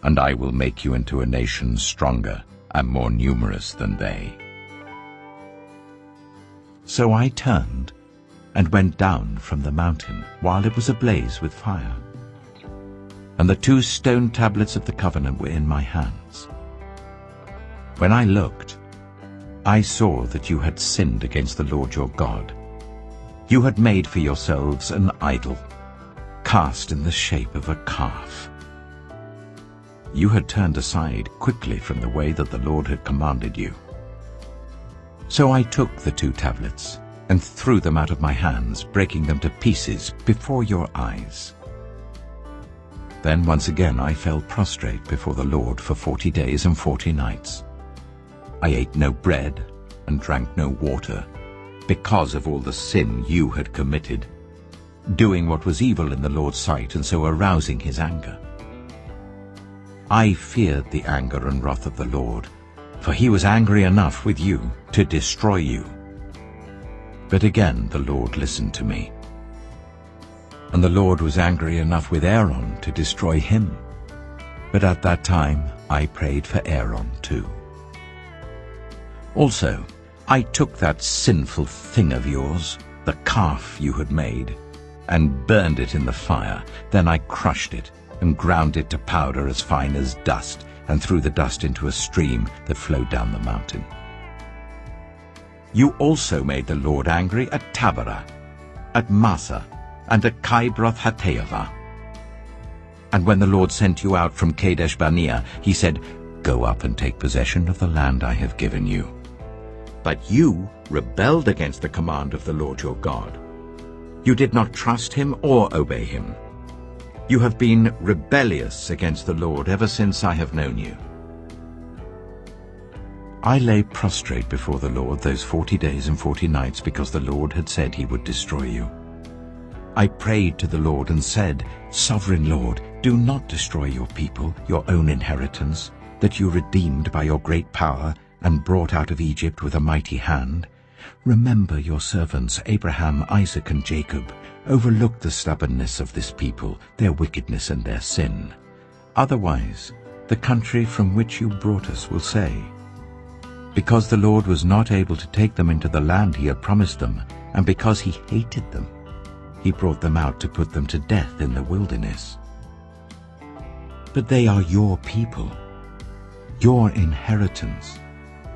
Speaker 3: And I will make you into a nation stronger and more numerous than they." So I turned and went down from the mountain while it was ablaze with fire. And the 2 stone tablets of the covenant were in my hands. When I looked, I saw that you had sinned against the Lord your God. You had made for yourselves an idol, cast in the shape of a calf. You had turned aside quickly from the way that the Lord had commanded you. So I took the 2 tablets and threw them out of my hands, breaking them to pieces before your eyes. Then once again I fell prostrate before the Lord for 40 days and 40 nights. I ate no bread and drank no water, because of all the sin you had committed, doing what was evil in the Lord's sight and so arousing his anger. I feared the anger and wrath of the Lord, for he was angry enough with you to destroy you. But again the Lord listened to me. And the Lord was angry enough with Aaron to destroy him. But at that time I prayed for Aaron too. Also, I took that sinful thing of yours, the calf you had made, and burned it in the fire. Then I crushed it and ground it to powder as fine as dust, and threw the dust into a stream that flowed down the mountain. You also made the Lord angry at Taberah, at Massa, and at Kibroth-Hattaavah. And when the Lord sent you out from Kadesh-Barnea, he said, "Go up and take possession of the land I have given you." But you rebelled against the command of the Lord your God. You did not trust him or obey him. You have been rebellious against the Lord ever since I have known you. I lay prostrate before the Lord those 40 days and 40 nights because the Lord had said he would destroy you. I prayed to the Lord and said, "Sovereign Lord, do not destroy your people, your own inheritance, that you redeemed by your great power and brought out of Egypt with a mighty hand. Remember your servants Abraham, Isaac, and Jacob. Overlook the stubbornness of this people, their wickedness and their sin. Otherwise, the country from which you brought us will say, because the Lord was not able to take them into the land he had promised them, and because he hated them, he brought them out to put them to death in the wilderness. But they are your people, your inheritance,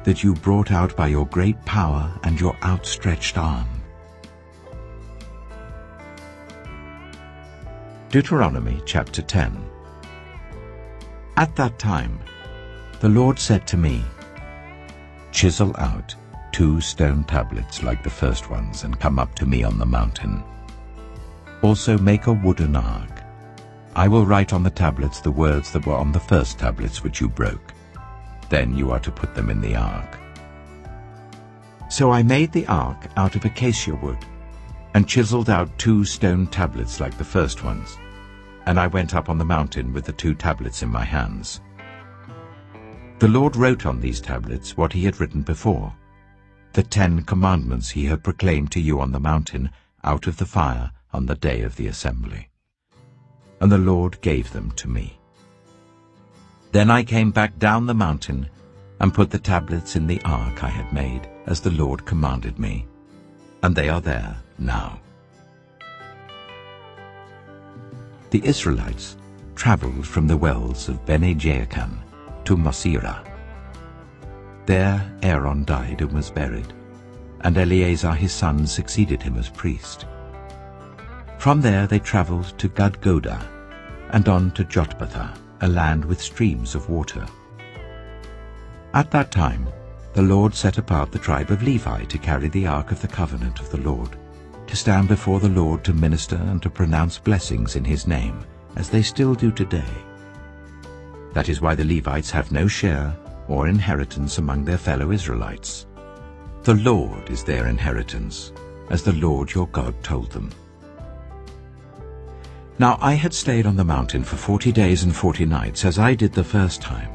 Speaker 3: that you brought out by your great power and your outstretched arm." Deuteronomy chapter 10. At that time, the Lord said to me, "Chisel out 2 stone tablets like the first ones and come up to me on the mountain. Also make a wooden ark. I will write on the tablets the words that were on the first tablets which you broke. Then you are to put them in the ark." So I made the ark out of acacia wood and chiseled out 2 stone tablets like the first ones, and I went up on the mountain with the 2 tablets in my hands. The Lord wrote on these tablets what he had written before, the 10 commandments he had proclaimed to you on the mountain out of the fire on the day of the assembly. And the Lord gave them to me. Then I came back down the mountain and put the tablets in the ark I had made, as the Lord commanded me, and they are there now. The Israelites traveled from the wells of Bene-Jaakan to Mosera. There Aaron died and was buried, and Eleazar his son succeeded him as priest. From there they traveled to Gudgodah and on to Jotbathah, a land with streams of water. At that time the Lord set apart the tribe of Levi to carry the ark of the covenant of the Lord, to stand before the Lord to minister and to pronounce blessings in his name, as they still do today. That is why the Levites have no share or inheritance among their fellow Israelites. The Lord is their inheritance, as the Lord your God told them. Now I had stayed on the mountain for 40 days and 40 nights, as I did the first time,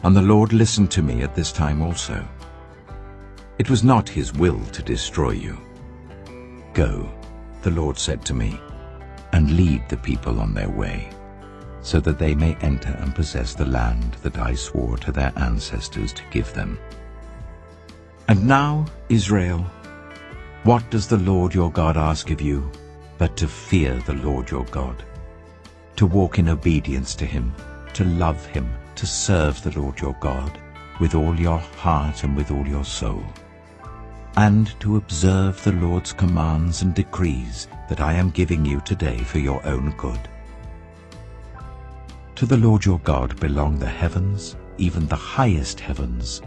Speaker 3: and the Lord listened to me at this time also. It was not his will to destroy you. Go, the Lord said to me, and lead the people on their way, so that they may enter and possess the land that I swore to their ancestors to give them. And now, Israel, what does the Lord your God ask of you but to fear the Lord your God, to walk in obedience to him, to love him, to serve the Lord your God with all your heart and with all your soul, and to observe the Lord's commands and decrees that I am giving you today for your own good. To the Lord your God belong the heavens, even the highest heavens,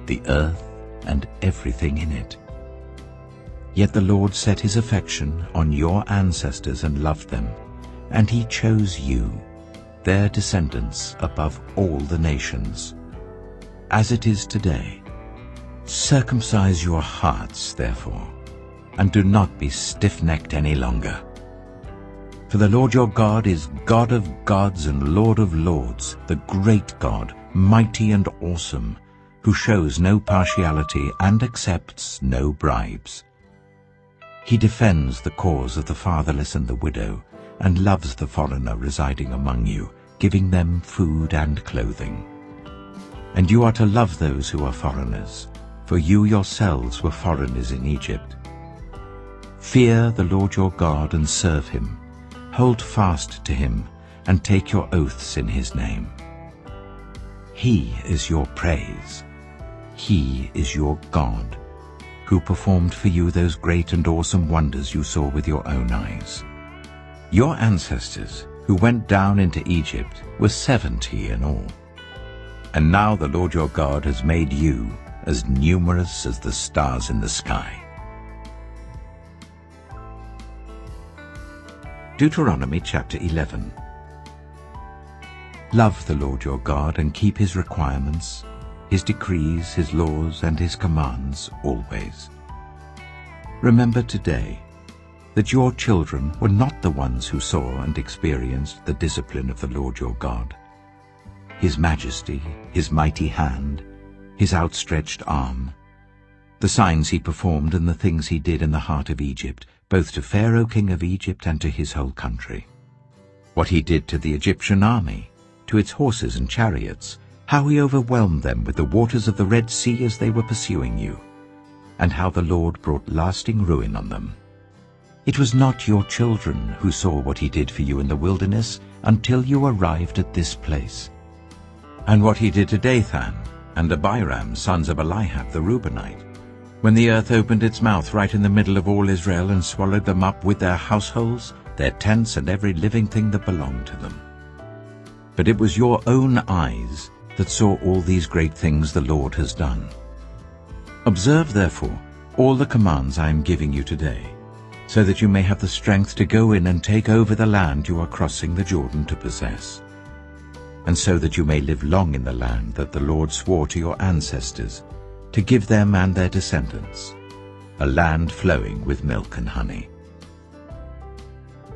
Speaker 3: the earth, and everything in it. Yet the Lord set his affection on your ancestors and loved them, and he chose you, their descendants, above all the nations. As it is today, circumcise your hearts, therefore, and do not be stiff-necked any longer. For the Lord your God is God of gods and Lord of lords, the great God, mighty and awesome, who shows no partiality and accepts no bribes. He defends the cause of the fatherless and the widow, and loves the foreigner residing among you, giving them food and clothing. And you are to love those who are foreigners, for you yourselves were foreigners in Egypt. Fear the Lord your God and serve him. Hold fast to him, and take your oaths in his name. He is your praise. He is your God, who performed for you those great and awesome wonders you saw with your own eyes. Your ancestors, who went down into Egypt, were 70 in all. And now the Lord your God has made you as numerous as the stars in the sky. Deuteronomy chapter 11. Love the Lord your God and keep his requirements, his decrees, his laws, and his commands always. Remember today that your children were not the ones who saw and experienced the discipline of the Lord your God, his majesty, his mighty hand, his outstretched arm, the signs he performed and the things he did in the heart of Egypt, both to Pharaoh king of Egypt and to his whole country. What he did to the Egyptian army, to its horses and chariots, how he overwhelmed them with the waters of the Red Sea as they were pursuing you, and how the Lord brought lasting ruin on them. It was not your children who saw what he did for you in the wilderness until you arrived at this place, and what he did to Dathan and Abiram, sons of Eliab the Reubenite, when the earth opened its mouth right in the middle of all Israel and swallowed them up with their households, their tents, and every living thing that belonged to them. But it was your own eyes that saw all these great things the Lord has done. Observe, therefore, all the commands I am giving you today, so that you may have the strength to go in and take over the land you are crossing the Jordan to possess, and so that you may live long in the land that the Lord swore to your ancestors, to give them and their descendants, a land flowing with milk and honey.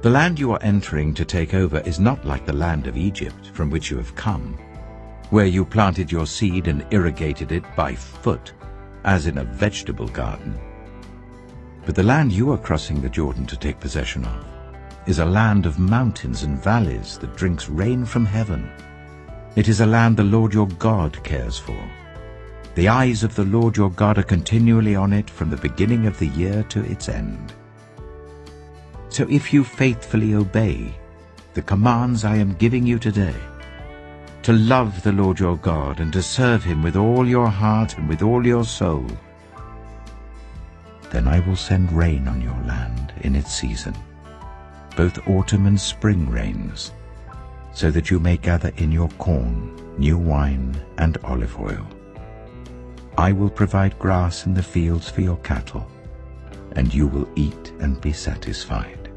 Speaker 3: The land you are entering to take over is not like the land of Egypt from which you have come, where you planted your seed and irrigated it by foot, as in a vegetable garden. But the land you are crossing the Jordan to take possession of is a land of mountains and valleys that drinks rain from heaven. It is a land the Lord your God cares for. The eyes of the Lord your God are continually on it from the beginning of the year to its end. So if you faithfully obey the commands I am giving you today, to love the Lord your God and to serve him with all your heart and with all your soul, then I will send rain on your land in its season, both autumn and spring rains, so that you may gather in your corn, new wine, and olive oil. I will provide grass in the fields for your cattle, and you will eat and be satisfied.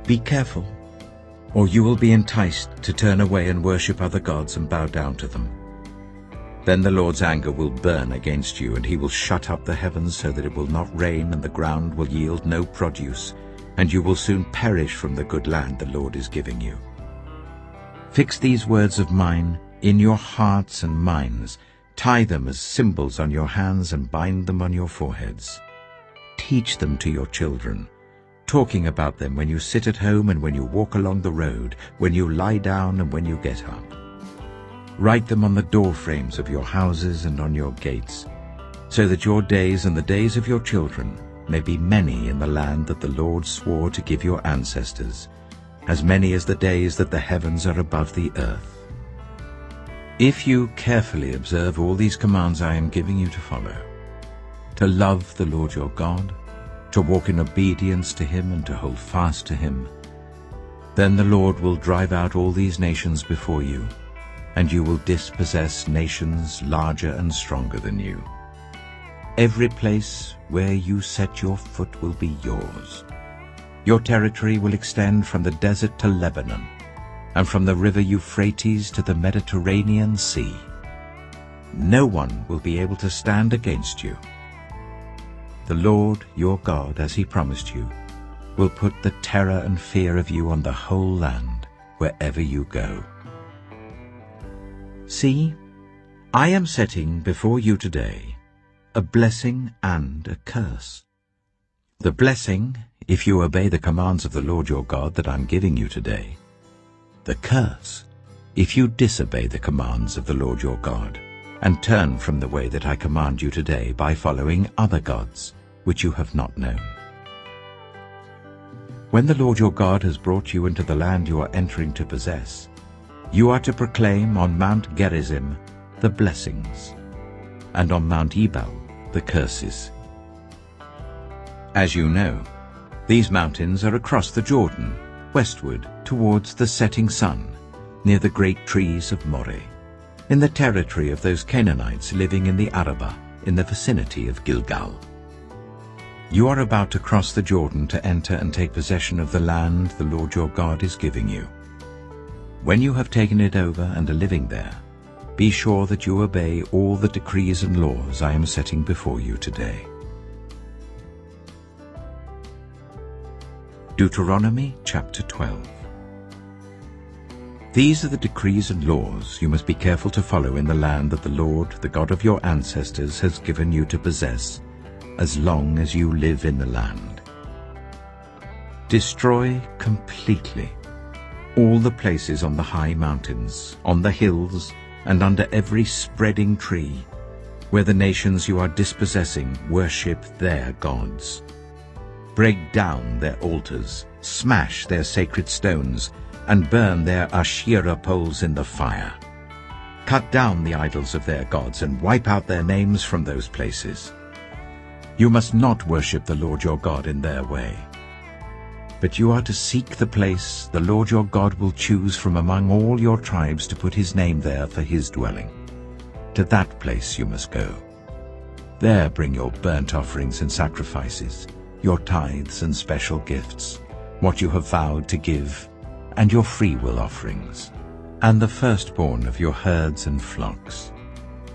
Speaker 3: Be careful, or you will be enticed to turn away and worship other gods and bow down to them. Then the Lord's anger will burn against you, and he will shut up the heavens so that it will not rain, and the ground will yield no produce, and you will soon perish from the good land the Lord is giving you. Fix these words of mine in your hearts and minds. Tie them as symbols on your hands and bind them on your foreheads. Teach them to your children, talking about them when you sit at home and when you walk along the road, when you lie down and when you get up. Write them on the door frames of your houses and on your gates, so that your days and the days of your children may be many in the land that the Lord swore to give your ancestors, as many as the days that the heavens are above the earth. If you carefully observe all these commands I am giving you to follow, to love the Lord your God, to walk in obedience to him and to hold fast to him, then the Lord will drive out all these nations before you, and you will dispossess nations larger and stronger than you. Every place where you set your foot will be yours. Your territory will extend from the desert to Lebanon, and from the river Euphrates to the Mediterranean Sea. No one will be able to stand against you. The Lord your God, as he promised you, will put the terror and fear of you on the whole land wherever you go. See, I am setting before you today a blessing and a curse. The blessing, if you obey the commands of the Lord your God that I'm giving you today. The curse, if you disobey the commands of the Lord your God, and turn from the way that I command you today by following other gods, which you have not known. When the Lord your God has brought you into the land you are entering to possess, you are to proclaim on Mount Gerizim the blessings, and on Mount Ebal the curses. As you know, these mountains are across the Jordan, westward towards the setting sun, near the great trees of Moreh, in the territory of those Canaanites living in the Arabah, in the vicinity of Gilgal. You are about to cross the Jordan to enter and take possession of the land the Lord your God is giving you. When you have taken it over and are living there, be sure that you obey all the decrees and laws I am setting before you today. Deuteronomy chapter 12. These are the decrees and laws you must be careful to follow in the land that the Lord, the God of your ancestors, has given you to possess, as long as you live in the land. Destroy completely all the places on the high mountains, on the hills, and under every spreading tree, where the nations you are dispossessing worship their gods. Break down their altars, smash their sacred stones, and burn their Asherah poles in the fire. Cut down the idols of their gods and wipe out their names from those places. You must not worship the Lord your God in their way. But you are to seek the place the Lord your God will choose from among all your tribes to put his name there for his dwelling. To that place you must go. There bring your burnt offerings and sacrifices, your tithes and special gifts, what you have vowed to give, and your freewill offerings, and the firstborn of your herds and flocks.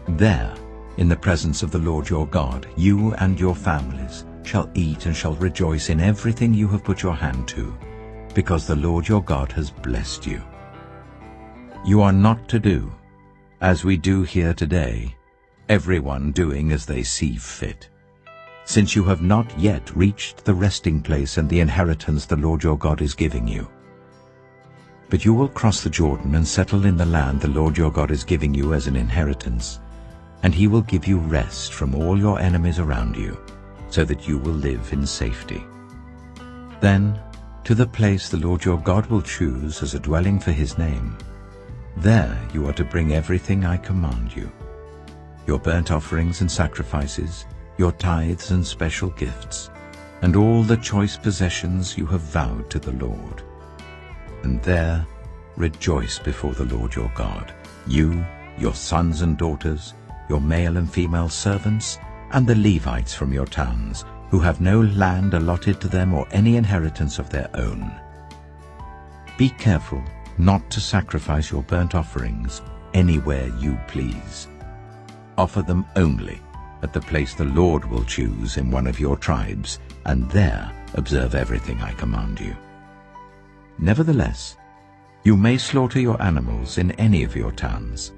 Speaker 3: There, in the presence of the Lord your God, you and your families shall eat and shall rejoice in everything you have put your hand to, because the Lord your God has blessed you. You are not to do, as we do here today, everyone doing as they see fit, since you have not yet reached the resting place and the inheritance the Lord your God is giving you. But you will cross the Jordan and settle in the land the Lord your God is giving you as an inheritance, and he will give you rest from all your enemies around you, so that you will live in safety. Then, to the place the Lord your God will choose as a dwelling for his name, there you are to bring everything I command you, your burnt offerings and sacrifices, your tithes and special gifts, and all the choice possessions you have vowed to the Lord. And there rejoice before the Lord your God, you, your sons and daughters, your male and female servants, and the Levites from your towns, who have no land allotted to them or any inheritance of their own. Be careful not to sacrifice your burnt offerings anywhere you please. Offer them only at the place the Lord will choose in one of your tribes, and there observe everything I command you. Nevertheless, you may slaughter your animals in any of your towns,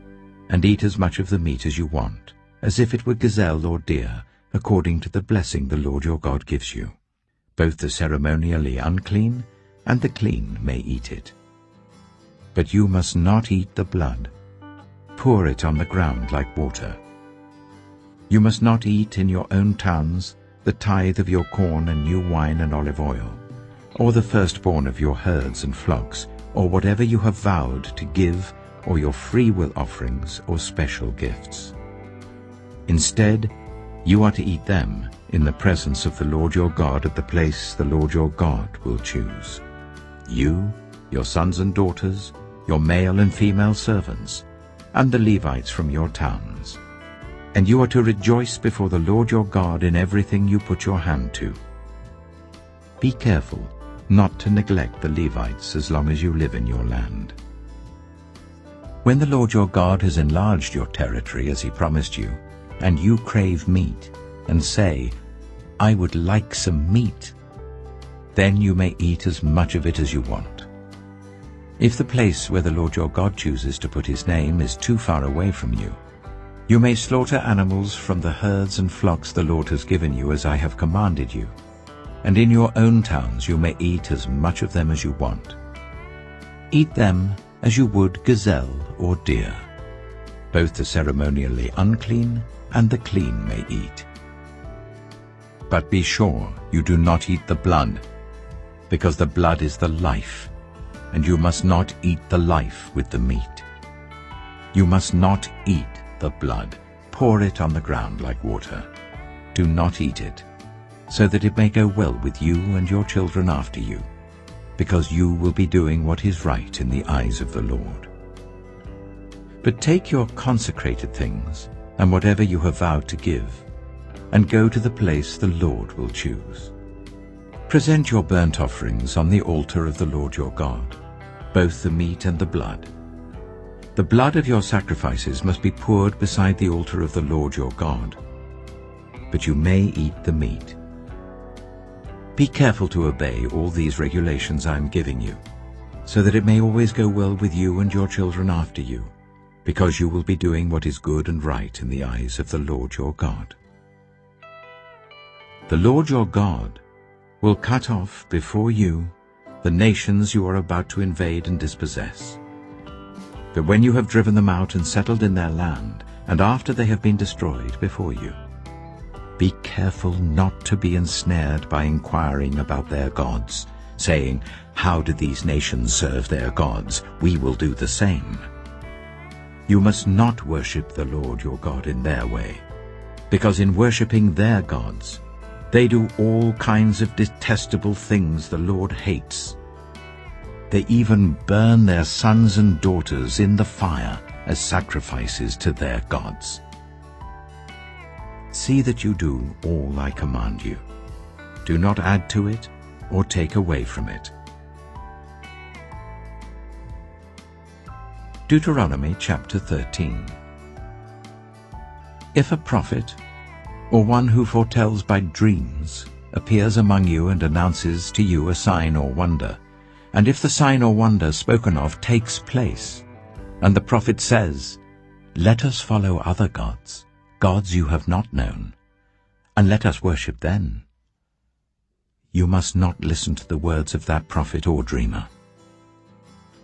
Speaker 3: and eat as much of the meat as you want, as if it were gazelle or deer, according to the blessing the Lord your God gives you. Both the ceremonially unclean and the clean may eat it. But you must not eat the blood. Pour it on the ground like water. You must not eat in your own towns the tithe of your corn and new wine and olive oil, or the firstborn of your herds and flocks, or whatever you have vowed to give, or your free will offerings or special gifts. Instead, you are to eat them in the presence of the Lord your God at the place the Lord your God will choose. You, your sons and daughters, your male and female servants, and the Levites from your towns. And you are to rejoice before the Lord your God in everything you put your hand to. Be careful not to neglect the Levites as long as you live in your land. When the Lord your God has enlarged your territory as he promised you, and you crave meat, and say, I would like some meat, then you may eat as much of it as you want. If the place where the Lord your God chooses to put his name is too far away from you, you may slaughter animals from the herds and flocks the Lord has given you as I have commanded you, and in your own towns you may eat as much of them as you want. Eat them as you would gazelle or deer. Both the ceremonially unclean and the clean may eat. But be sure you do not eat the blood, because the blood is the life, and you must not eat the life with the meat. You must not eat the blood. Pour it on the ground like water. Do not eat it, so that it may go well with you and your children after you, because you will be doing what is right in the eyes of the Lord. But take your consecrated things, and whatever you have vowed to give, and go to the place the Lord will choose. Present your burnt offerings on the altar of the Lord your God, both the meat and the blood. The blood of your sacrifices must be poured beside the altar of the Lord your God, but you may eat the meat. Be careful to obey all these regulations I am giving you, so that it may always go well with you and your children after you, because you will be doing what is good and right in the eyes of the Lord your God. The Lord your God will cut off before you the nations you are about to invade and dispossess. But when you have driven them out and settled in their land, and after they have been destroyed before you, be careful not to be ensnared by inquiring about their gods, saying, How did these nations serve their gods? We will do the same. You must not worship the Lord your God in their way, because in worshipping their gods, they do all kinds of detestable things the Lord hates. They even burn their sons and daughters in the fire as sacrifices to their gods. See that you do all I command you. Do not add to it or take away from it. Deuteronomy chapter 13. If a prophet, or one who foretells by dreams, appears among you and announces to you a sign or wonder, and if the sign or wonder spoken of takes place, and the prophet says, Let us follow other gods, gods you have not known, and let us worship them, you must not listen to the words of that prophet or dreamer.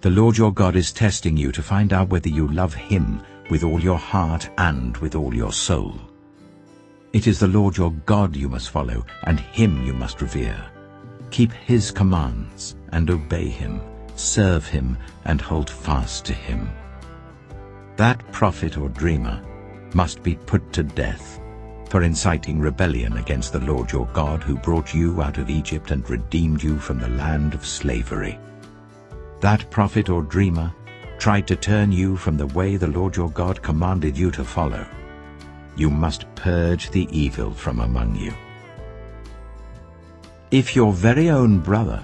Speaker 3: The Lord your God is testing you to find out whether you love him with all your heart and with all your soul. It is the Lord your God you must follow, and him you must revere. Keep his commands and obey him, serve him and hold fast to him. That prophet or dreamer must be put to death for inciting rebellion against the Lord your God, who brought you out of Egypt and redeemed you from the land of slavery. That prophet or dreamer tried to turn you from the way the Lord your God commanded you to follow. You must purge the evil from among you. If your very own brother,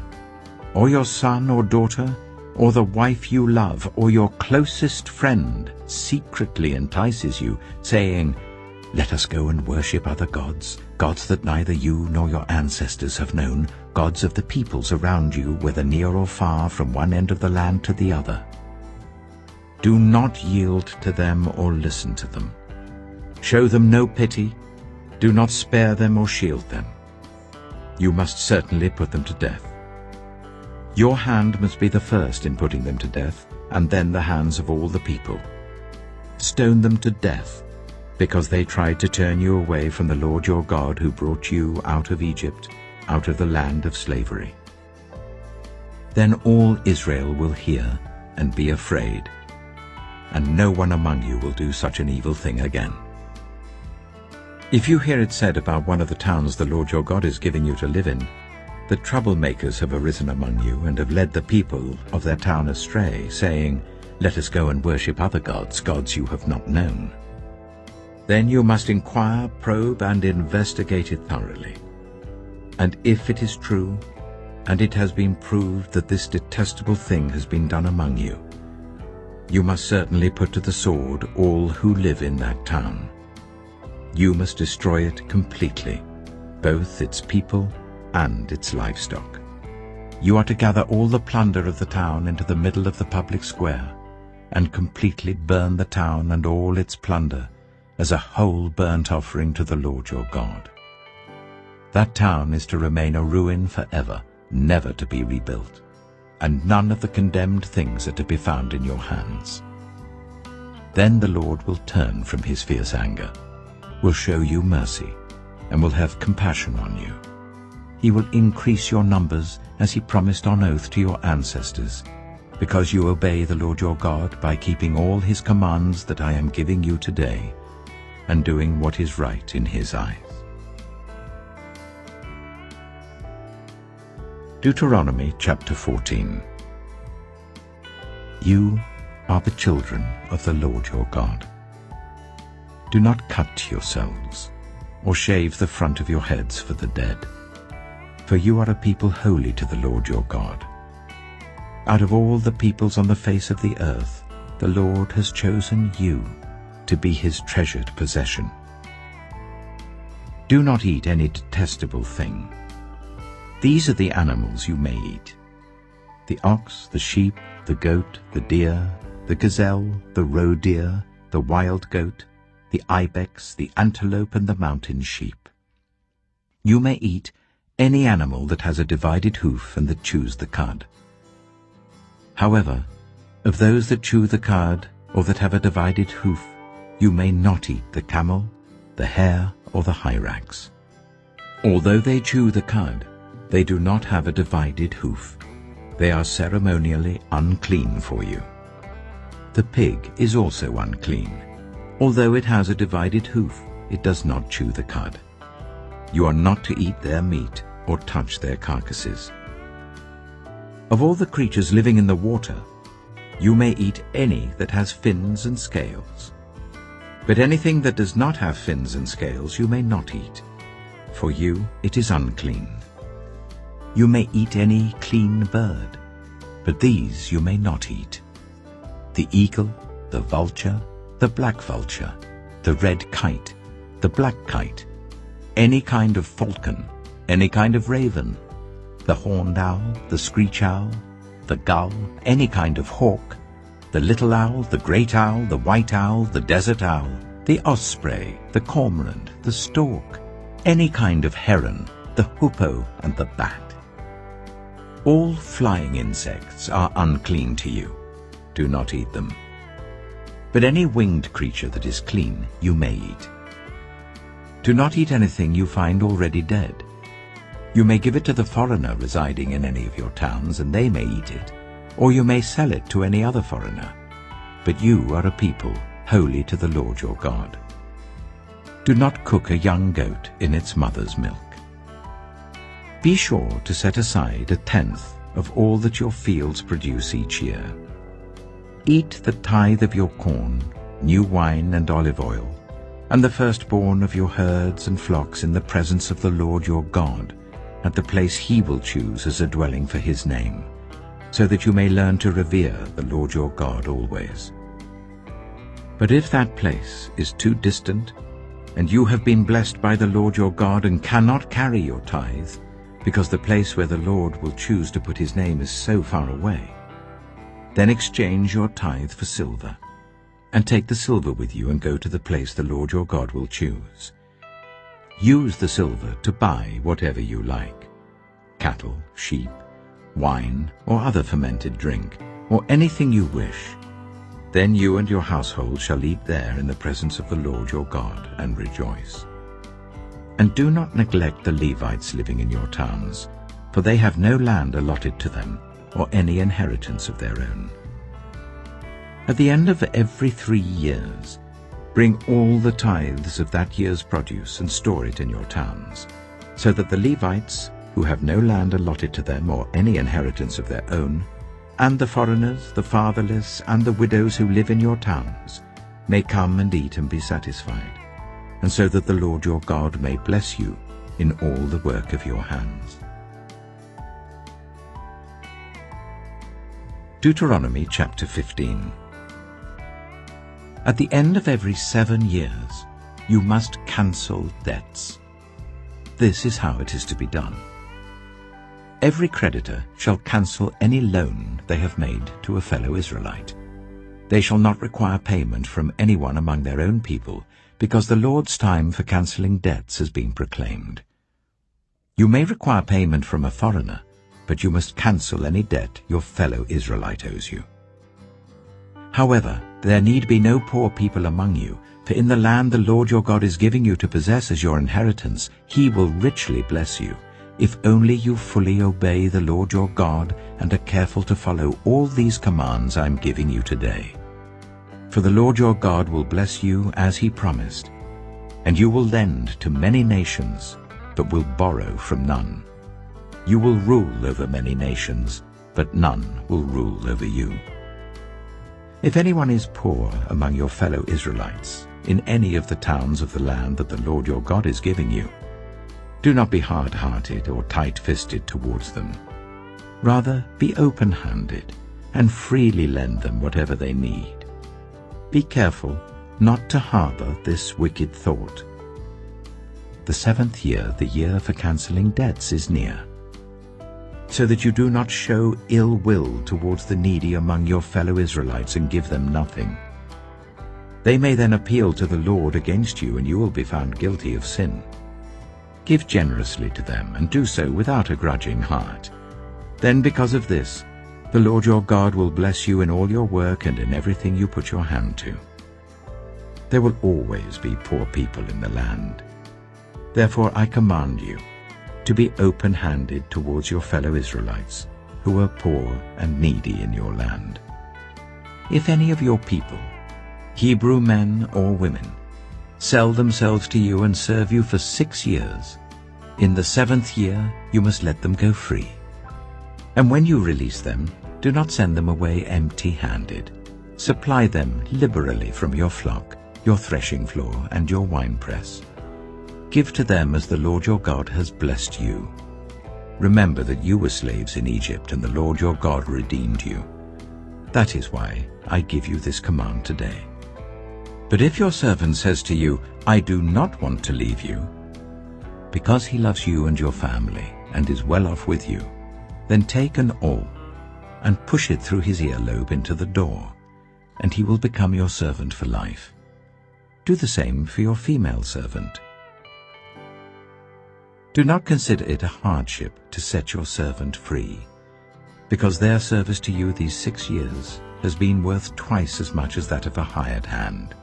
Speaker 3: or your son or daughter, or the wife you love, or your closest friend secretly entices you, saying, Let us go and worship other gods, gods that neither you nor your ancestors have known, gods of the peoples around you, whether near or far, from one end of the land to the other. Do not yield to them or listen to them. Show them no pity. Do not spare them or shield them. You must certainly put them to death. Your hand must be the first in putting them to death, and then the hands of all the people. Stone them to death, because they tried to turn you away from the Lord your God who brought you out of Egypt, out of the land of slavery. Then all Israel will hear and be afraid, and no one among you will do such an evil thing again. If you hear it said about one of the towns the Lord your God is giving you to live in, that troublemakers have arisen among you and have led the people of their town astray, saying, "Let us go and worship other gods, gods you have not known," then you must inquire, probe, and investigate it thoroughly. And if it is true, and it has been proved that this detestable thing has been done among you, you must certainly put to the sword all who live in that town. You must destroy it completely, both its people and its livestock. You are to gather all the plunder of the town into the middle of the public square, and completely burn the town and all its plunder as a whole burnt offering to the Lord your God. That town is to remain a ruin forever, never to be rebuilt, and none of the condemned things are to be found in your hands. Then the Lord will turn from his fierce anger, will show you mercy, and will have compassion on you. He will increase your numbers as he promised on oath to your ancestors, because you obey the Lord your God by keeping all his commands that I am giving you today, and doing what is right in his eyes. Deuteronomy chapter 14. You are the children of the Lord your God. Do not cut yourselves, or shave the front of your heads for the dead, for you are a people holy to the Lord your God. Out of all the peoples on the face of the earth, the Lord has chosen you to be his treasured possession. Do not eat any detestable thing. These are the animals you may eat: the ox, the sheep, the goat, the deer, the gazelle, the roe deer, the wild goat, the ibex, the antelope, and the mountain sheep. You may eat any animal that has a divided hoof and that chews the cud. However, of those that chew the cud or that have a divided hoof, you may not eat the camel, the hare, or the hyrax. Although they chew the cud, they do not have a divided hoof. They are ceremonially unclean for you. The pig is also unclean. Although it has a divided hoof, it does not chew the cud. You are not to eat their meat or touch their carcasses. Of all the creatures living in the water, you may eat any that has fins and scales. But anything that does not have fins and scales you may not eat. For you it is unclean. You may eat any clean bird, but these you may not eat: the eagle, the vulture, the black vulture, the red kite, the black kite, any kind of falcon, any kind of raven, the horned owl, the screech owl, the gull, any kind of hawk, the little owl, the great owl, the white owl, the desert owl, the osprey, the cormorant, the stork, any kind of heron, the hoopoe, and the bat. All flying insects are unclean to you. Do not eat them. But any winged creature that is clean you may eat. Do not eat anything you find already dead. You may give it to the foreigner residing in any of your towns, and they may eat it, or you may sell it to any other foreigner. But you are a people holy to the Lord your God. Do not cook a young goat in its mother's milk. Be sure to set aside 1/10 of all that your fields produce each year. Eat the tithe of your corn, new wine and olive oil, and the firstborn of your herds and flocks in the presence of the Lord your God, at the place he will choose as a dwelling for his name, so that you may learn to revere the Lord your God always. But if that place is too distant, and you have been blessed by the Lord your God and cannot carry your tithe, because the place where the Lord will choose to put his name is so far away, Then exchange your tithe for silver, and take the silver with you and go to the place the Lord your God will choose. Use the silver to buy whatever you like, cattle, sheep, wine, or other fermented drink, or anything you wish. Then you and your household shall eat there in the presence of the Lord your God and rejoice. And do not neglect the Levites living in your towns, for they have no land allotted to them, or any inheritance of their own. At the end of every 3 years, bring all the tithes of that year's produce and store it in your towns, so that the Levites, who have no land allotted to them or any inheritance of their own, and the foreigners, the fatherless, and the widows who live in your towns, may come and eat and be satisfied, and so that the Lord your God may bless you in all the work of your hands. Deuteronomy chapter 15. At the end of every 7 years, you must cancel debts. This is how it is to be done. Every creditor shall cancel any loan they have made to a fellow Israelite. They shall not require payment from anyone among their own people, because the Lord's time for cancelling debts has been proclaimed. You may require payment from a foreigner, but you must cancel any debt your fellow Israelite owes you. However, there need be no poor people among you, for in the land the Lord your God is giving you to possess as your inheritance, he will richly bless you, if only you fully obey the Lord your God and are careful to follow all these commands I am giving you today. For the Lord your God will bless you as he promised, and you will lend to many nations, but will borrow from none. You will rule over many nations, but none will rule over you. If anyone is poor among your fellow Israelites, in any of the towns of the land that the Lord your God is giving you, do not be hard-hearted or tight-fisted towards them. Rather, be open-handed and freely lend them whatever they need. Be careful not to harbor this wicked thought. The 7th year, the year for cancelling debts, is near, so that you do not show ill will towards the needy among your fellow Israelites and give them nothing. They may then appeal to the Lord against you, and you will be found guilty of sin. Give generously to them, and do so without a grudging heart. Then because of this, the Lord your God will bless you in all your work and in everything you put your hand to. There will always be poor people in the land. Therefore I command you to be open-handed towards your fellow Israelites, who are poor and needy in your land. If any of your people, Hebrew men or women, sell themselves to you and serve you for 6 years, in the 7th year you must let them go free. And when you release them, do not send them away empty-handed. Supply them liberally from your flock, your threshing floor, and your winepress. Give to them as the Lord your God has blessed you. Remember that you were slaves in Egypt, and the Lord your God redeemed you. That is why I give you this command today. But if your servant says to you, I do not want to leave you, because he loves you and your family, and is well off with you, then take an awl and push it through his earlobe into the door, and he will become your servant for life. Do the same for your female servant. Do not consider it a hardship to set your servant free, because their service to you these 6 years has been worth twice as much as that of a hired hand.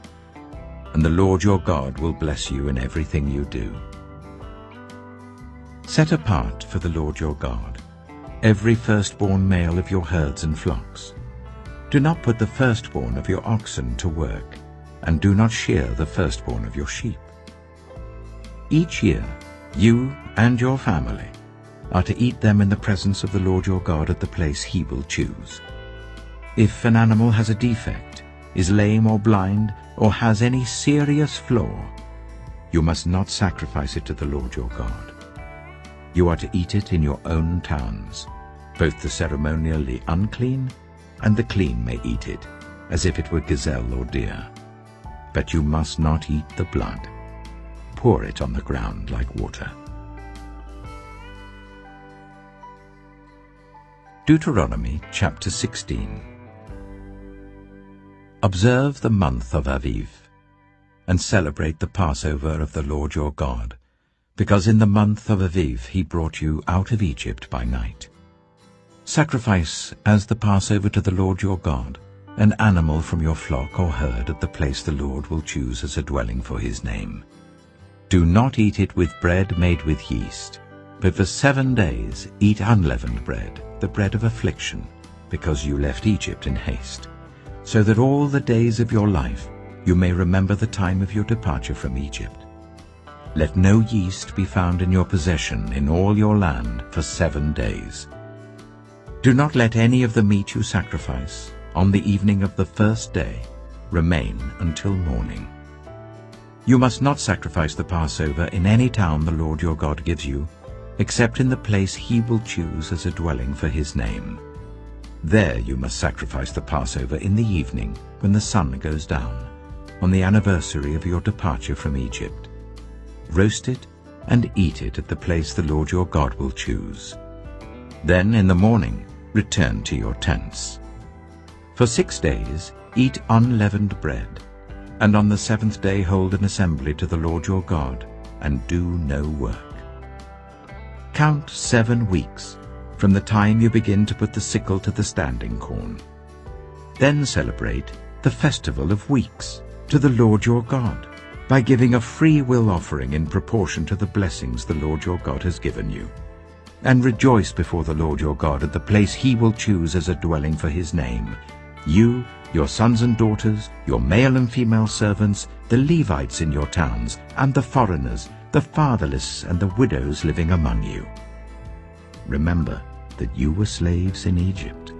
Speaker 3: And the Lord your God will bless you in everything you do. Set apart for the Lord your God every firstborn male of your herds and flocks. Do not put the firstborn of your oxen to work, and do not shear the firstborn of your sheep. Each year you and your family are to eat them in the presence of the Lord your God at the place he will choose. If an animal has a defect, is lame or blind, or has any serious flaw, you must not sacrifice it to the Lord your God. You are to eat it in your own towns. Both the ceremonially unclean and the clean may eat it, as if it were gazelle or deer. But you must not eat the blood. Pour it on the ground like water. Deuteronomy chapter 16. Observe the month of Aviv, and celebrate the Passover of the Lord your God, because in the month of Aviv he brought you out of Egypt by night. Sacrifice as the Passover to the Lord your God an animal from your flock or herd at the place the Lord will choose as a dwelling for his name. Do not eat it with bread made with yeast, but for 7 days eat unleavened bread, the bread of affliction, because you left Egypt in haste, so that all the days of your life you may remember the time of your departure from Egypt. Let no yeast be found in your possession in all your land for 7 days. Do not let any of the meat you sacrifice on the evening of the first day remain until morning. You must not sacrifice the Passover in any town the Lord your God gives you, except in the place he will choose as a dwelling for his name. There you must sacrifice the Passover in the evening when the sun goes down, on the anniversary of your departure from Egypt. Roast it and eat it at the place the Lord your God will choose. Then in the morning return to your tents. For 6 days eat unleavened bread, and on the 7th day hold an assembly to the Lord your God, and do no work. Count 7 weeks from the time you begin to put the sickle to the standing corn. Then celebrate the festival of weeks to the Lord your God, by giving a free will offering in proportion to the blessings the Lord your God has given you. And rejoice before the Lord your God at the place he will choose as a dwelling for his name. You, your sons and daughters, your male and female servants, the Levites in your towns, and the foreigners, the fatherless and the widows living among you. Remember that you were slaves in Egypt,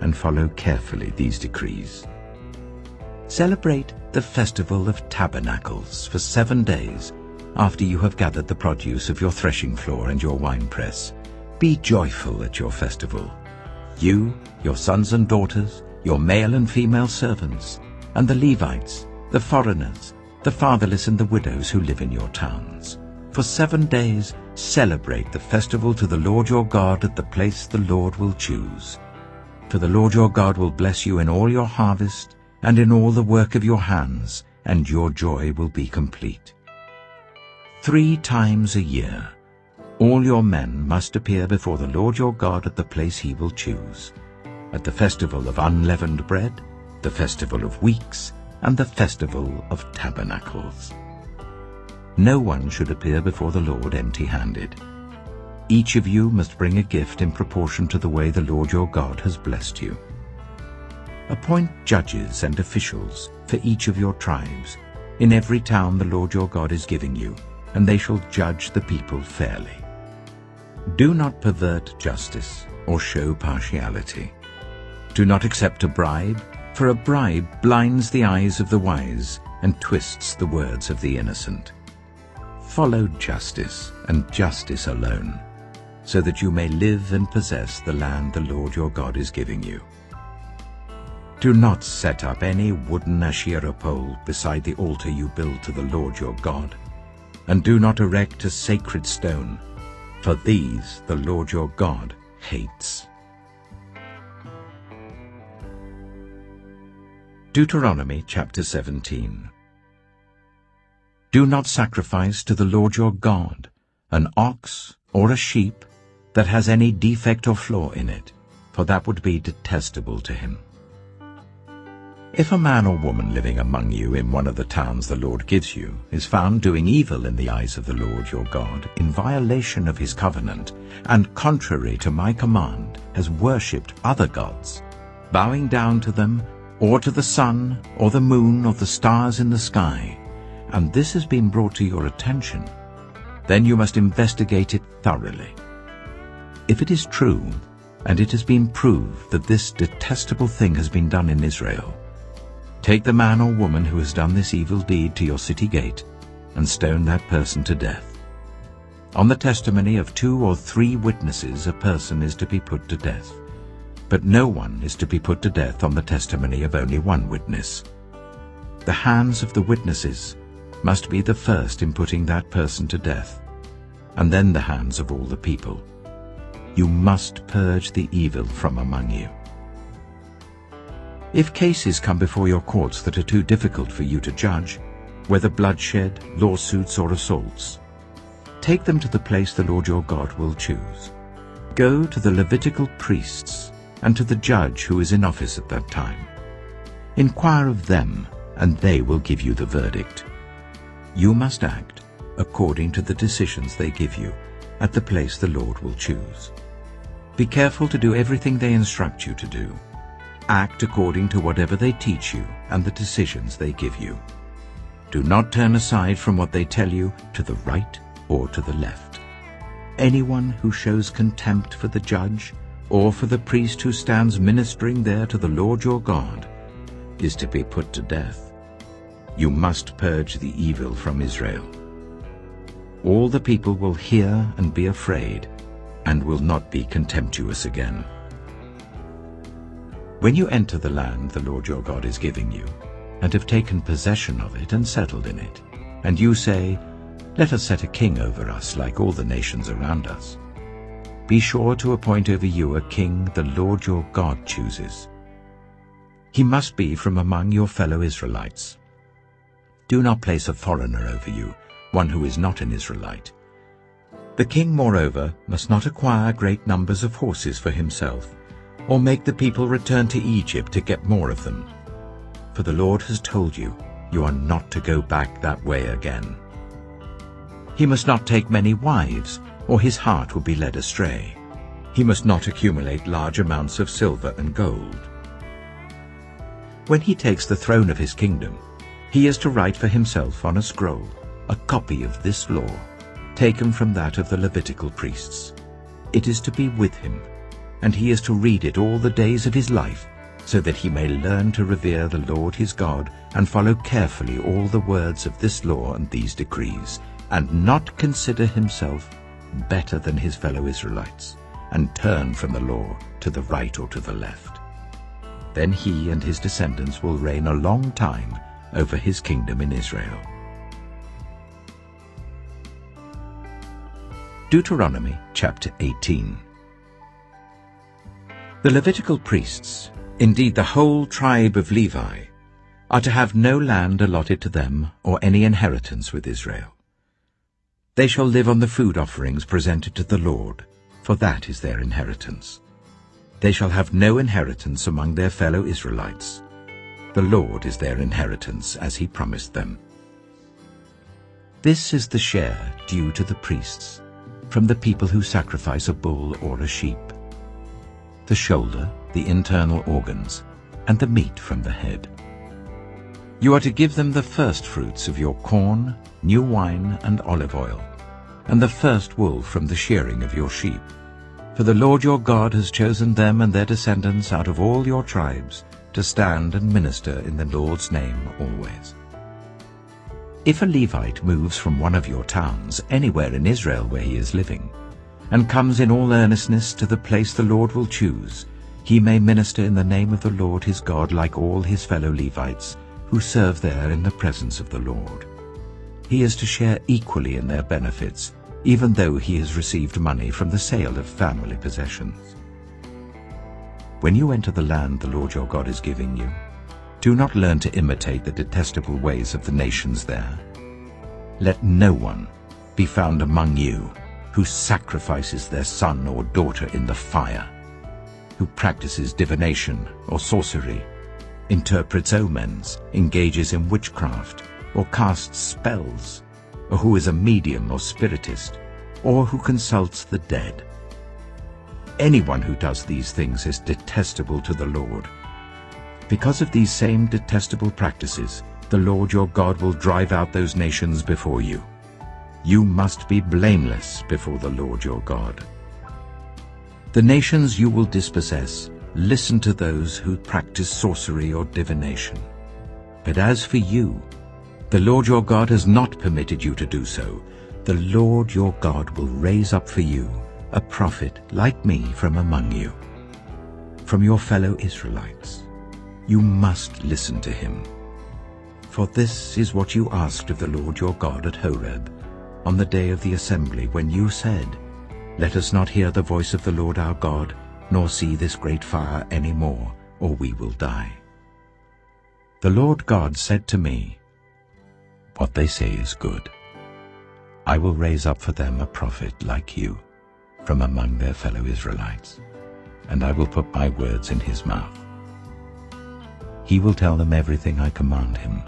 Speaker 3: and follow carefully these decrees. Celebrate the festival of tabernacles for 7 days after you have gathered the produce of your threshing floor and your winepress. Be joyful at your festival, you, your sons and daughters, your male and female servants, and the Levites, the foreigners, the fatherless and the widows who live in your towns. For 7 days celebrate the festival to the Lord your God at the place the Lord will choose. For the Lord your God will bless you in all your harvest and in all the work of your hands, and your joy will be complete. 3 times a year all your men must appear before the Lord your God at the place he will choose, at the festival of unleavened bread, the festival of weeks, and the festival of tabernacles. No one should appear before the Lord empty-handed. Each of you must bring a gift in proportion to the way the Lord your God has blessed you. Appoint judges and officials for each of your tribes in every town the Lord your God is giving you, and they shall judge the people fairly. Do not pervert justice or show partiality. Do not accept a bribe, for a bribe blinds the eyes of the wise and twists the words of the innocent. Follow justice and justice alone, so that you may live and possess the land the Lord your God is giving you. Do not set up any wooden Asherah pole beside the altar you build to the Lord your God, and do not erect a sacred stone, for these the Lord your God hates. Deuteronomy chapter 17. Do not sacrifice to the Lord your God an ox or a sheep that has any defect or flaw in it, for that would be detestable to him. If a man or woman living among you in one of the towns the Lord gives you is found doing evil in the eyes of the Lord your God, in violation of his covenant, and contrary to my command, has worshipped other gods, bowing down to them, or to the sun, or the moon, or the stars in the sky, and this has been brought to your attention, then you must investigate it thoroughly. If it is true, and it has been proved that this detestable thing has been done in Israel, take the man or woman who has done this evil deed to your city gate, and stone that person to death. On the testimony of 2 or 3 witnesses a person is to be put to death, but no one is to be put to death on the testimony of only 1 witness. The hands of the witnesses must be the first in putting that person to death, and then the hands of all the people. You must purge the evil from among you. If cases come before your courts that are too difficult for you to judge, whether bloodshed, lawsuits, or assaults, take them to the place the Lord your God will choose. Go to the Levitical priests and to the judge who is in office at that time. Inquire of them, and they will give you the verdict. You must act according to the decisions they give you at the place the Lord will choose. Be careful to do everything they instruct you to do. Act according to whatever they teach you and the decisions they give you. Do not turn aside from what they tell you to the right or to the left. Anyone who shows contempt for the judge or for the priest who stands ministering there to the Lord your God is to be put to death. You must purge the evil from Israel. All the people will hear and be afraid, and will not be contemptuous again. When you enter the land the Lord your God is giving you, and have taken possession of it and settled in it, and you say, "Let us set a king over us like all the nations around us," be sure to appoint over you a king the Lord your God chooses. He must be from among your fellow Israelites. Do not place a foreigner over you, one who is not an Israelite. The king, moreover, must not acquire great numbers of horses for himself, or make the people return to Egypt to get more of them. For the Lord has told you, you are not to go back that way again. He must not take many wives, or his heart will be led astray. He must not accumulate large amounts of silver and gold. When he takes the throne of his kingdom, he is to write for himself on a scroll a copy of this law, taken from that of the Levitical priests. It is to be with him, and he is to read it all the days of his life, so that he may learn to revere the Lord his God and follow carefully all the words of this law and these decrees, and not consider himself better than his fellow Israelites, and turn from the law to the right or to the left. Then he and his descendants will reign a long time over his kingdom in Israel. Deuteronomy chapter 18. The Levitical priests, indeed the whole tribe of Levi, are to have no land allotted to them or any inheritance with Israel. They shall live on the food offerings presented to the Lord, for that is their inheritance. They shall have no inheritance among their fellow Israelites. The Lord is their inheritance, as he promised them. This is the share due to the priests from the people who sacrifice a bull or a sheep: the shoulder, the internal organs, and the meat from the head. You are to give them the first fruits of your corn, new wine, and olive oil, and the first wool from the shearing of your sheep. For the Lord your God has chosen them and their descendants out of all your tribes to stand and minister in the Lord's name always. If a Levite moves from one of your towns anywhere in Israel where he is living, and comes in all earnestness to the place the Lord will choose, he may minister in the name of the Lord his God like all his fellow Levites, who serve there in the presence of the Lord. He is to share equally in their benefits, even though he has received money from the sale of family possessions. When you enter the land the Lord your God is giving you, do not learn to imitate the detestable ways of the nations there. Let no one be found among you who sacrifices their son or daughter in the fire, who practices divination or sorcery, interprets omens, engages in witchcraft, or casts spells, or who is a medium or spiritist, or who consults the dead. Anyone who does these things is detestable to the Lord. Because of these same detestable practices, the Lord your God will drive out those nations before you. You must be blameless before the Lord your God. The nations you will dispossess listen to those who practice sorcery or divination. But as for you, the Lord your God has not permitted you to do so. The Lord your God will raise up for you a prophet like me from among you, from your fellow Israelites. You must listen to him. For this is what you asked of the Lord your God at Horeb, on the day of the assembly, when you said, "Let us not hear the voice of the Lord our God, nor see this great fire any more, or we will die." The Lord God said to me, "What they say is good. I will raise up for them a prophet like you from among their fellow Israelites, and I will put my words in his mouth. He will tell them everything I command him.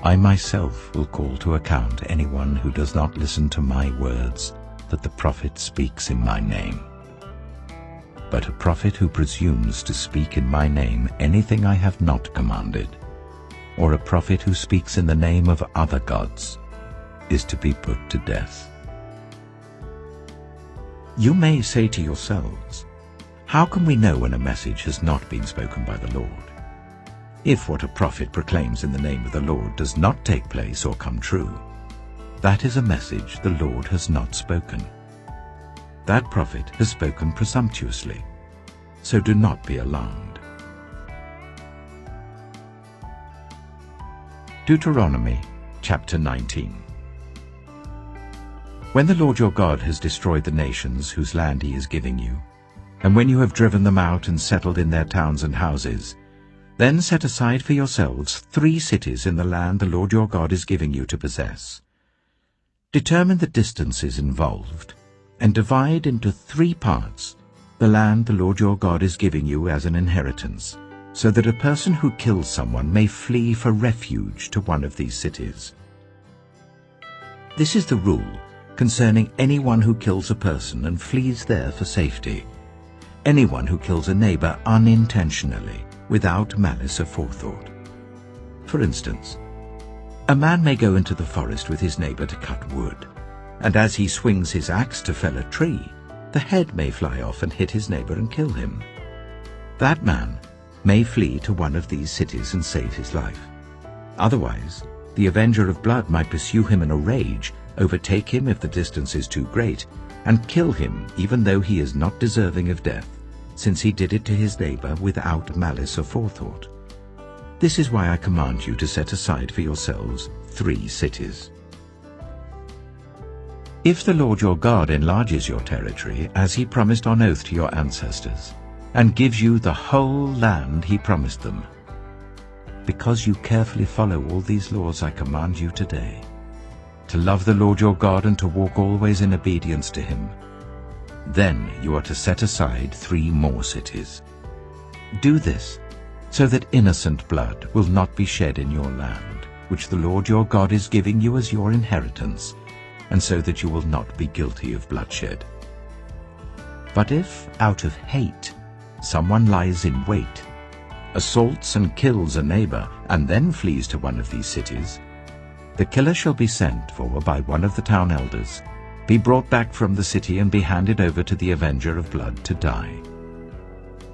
Speaker 3: I myself will call to account anyone who does not listen to my words that the prophet speaks in my name. But a prophet who presumes to speak in my name anything I have not commanded, or a prophet who speaks in the name of other gods, is to be put to death." You may say to yourselves, "How can we know when a message has not been spoken by the Lord? If what a prophet proclaims in the name of the Lord does not take place or come true, that is a message the Lord has not spoken. That prophet has spoken presumptuously, so do not be alarmed." Deuteronomy chapter 19. When the Lord your God has destroyed the nations whose land he is giving you, and when you have driven them out and settled in their towns and houses, then set aside for yourselves 3 cities in the land the Lord your God is giving you to possess. Determine the distances involved, and divide into 3 parts the land the Lord your God is giving you as an inheritance, so that a person who kills someone may flee for refuge to one of these cities. This is the rule concerning anyone who kills a person and flees there for safety. Anyone who kills a neighbor unintentionally, without malice aforethought. For instance, a man may go into the forest with his neighbor to cut wood, and as he swings his axe to fell a tree, the head may fly off and hit his neighbor and kill him. That man may flee to one of these cities and save his life. Otherwise, the avenger of blood might pursue him in a rage, overtake him if the distance is too great, and kill him even though he is not deserving of death, since he did it to his neighbor without malice aforethought. This is why I command you to set aside for yourselves 3 cities. If the Lord your God enlarges your territory, as he promised on oath to your ancestors, and gives you the whole land he promised them, because you carefully follow all these laws I command you today, to love the Lord your God and to walk always in obedience to him, then you are to set aside 3 more cities. Do this so that innocent blood will not be shed in your land, which the Lord your God is giving you as your inheritance, and so that you will not be guilty of bloodshed. But if, out of hate, someone lies in wait, assaults and kills a neighbor, and then flees to one of these cities, the killer shall be sent for by one of the town elders, be brought back from the city, and be handed over to the avenger of blood to die.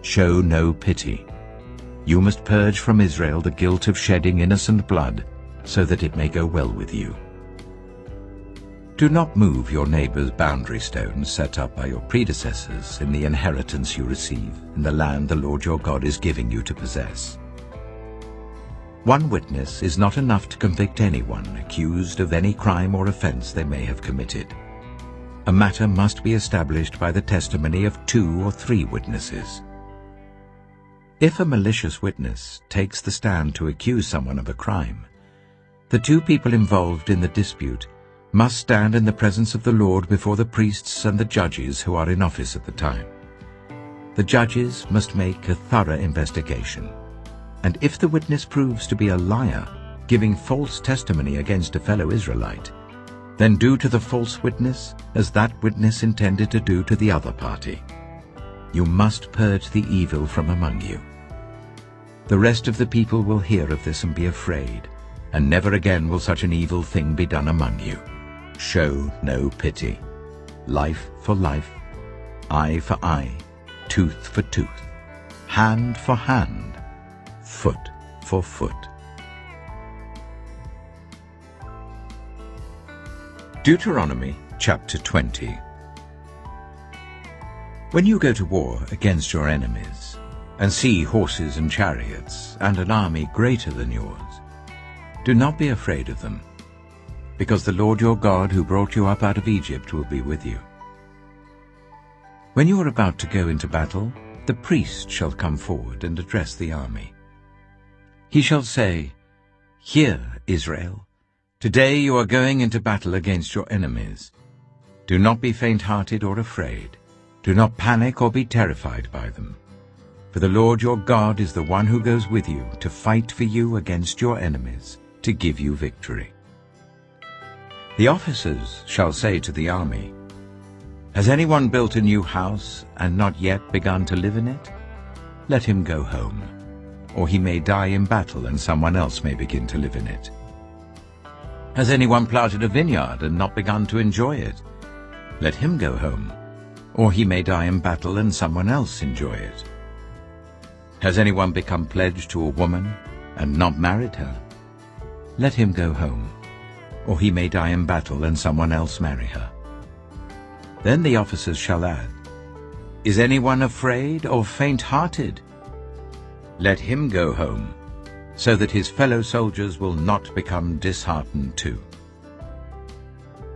Speaker 3: Show no pity. You must purge from Israel the guilt of shedding innocent blood, so that it may go well with you. Do not move your neighbor's boundary stones set up by your predecessors in the inheritance you receive in the land the Lord your God is giving you to possess. One witness is not enough to convict anyone accused of any crime or offense they may have committed. A matter must be established by the testimony of 2 or 3 witnesses. If a malicious witness takes the stand to accuse someone of a crime, the 2 people involved in the dispute must stand in the presence of the Lord before the priests and the judges who are in office at the time. The judges must make a thorough investigation, and if the witness proves to be a liar, giving false testimony against a fellow Israelite, then do to the false witness as that witness intended to do to the other party. You must purge the evil from among you. The rest of the people will hear of this and be afraid, and never again will such an evil thing be done among you. Show no pity. Life for life, eye for eye, tooth for tooth, hand for hand, foot for foot. Deuteronomy chapter 20. When you go to war against your enemies, and see horses and chariots, and an army greater than yours, do not be afraid of them, because the Lord your God who brought you up out of Egypt will be with you. When you are about to go into battle, the priest shall come forward and address the army. He shall say, Hear, Israel, today you are going into battle against your enemies. Do not be faint-hearted or afraid. Do not panic or be terrified by them. For the Lord your God is the one who goes with you to fight for you against your enemies, to give you victory. The officers shall say to the army, Has anyone built a new house and not yet begun to live in it? Let him go home, or he may die in battle and someone else may begin to live in it. Has anyone planted a vineyard and not begun to enjoy it? Let him go home, or he may die in battle and someone else enjoy it. Has anyone become pledged to a woman and not married her? Let him go home, or he may die in battle and someone else marry her. Then the officers shall add, Is anyone afraid or faint-hearted? Let him go home, so that his fellow soldiers will not become disheartened too.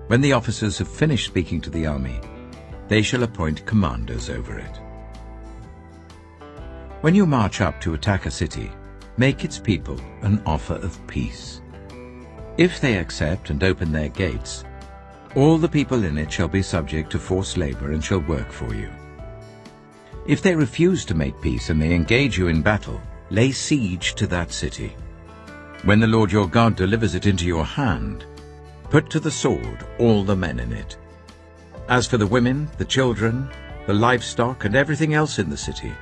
Speaker 3: When the officers have finished speaking to the army, they shall appoint commanders over it. When you march up to attack a city, make its people an offer of peace. If they accept and open their gates, all the people in it shall be subject to forced labor and shall work for you. If they refuse to make peace and they engage you in battle, lay siege to that city. When the Lord your God delivers it into your hand, put to the sword all the men in it. As for the women, the children, the livestock, and everything else in the city,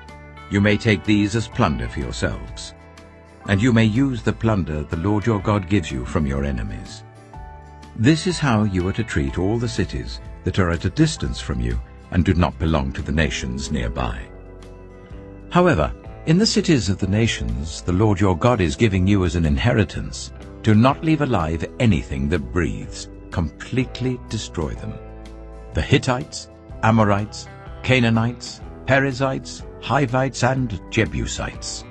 Speaker 3: you may take these as plunder for yourselves, and you may use the plunder the Lord your God gives you from your enemies. This is how you are to treat all the cities that are at a distance from you and do not belong to the nations nearby. However, in the cities of the nations the Lord your God is giving you as an inheritance, do not leave alive anything that breathes. Completely destroy them. The Hittites, Amorites, Canaanites, Perizzites, Hivites, and Jebusites,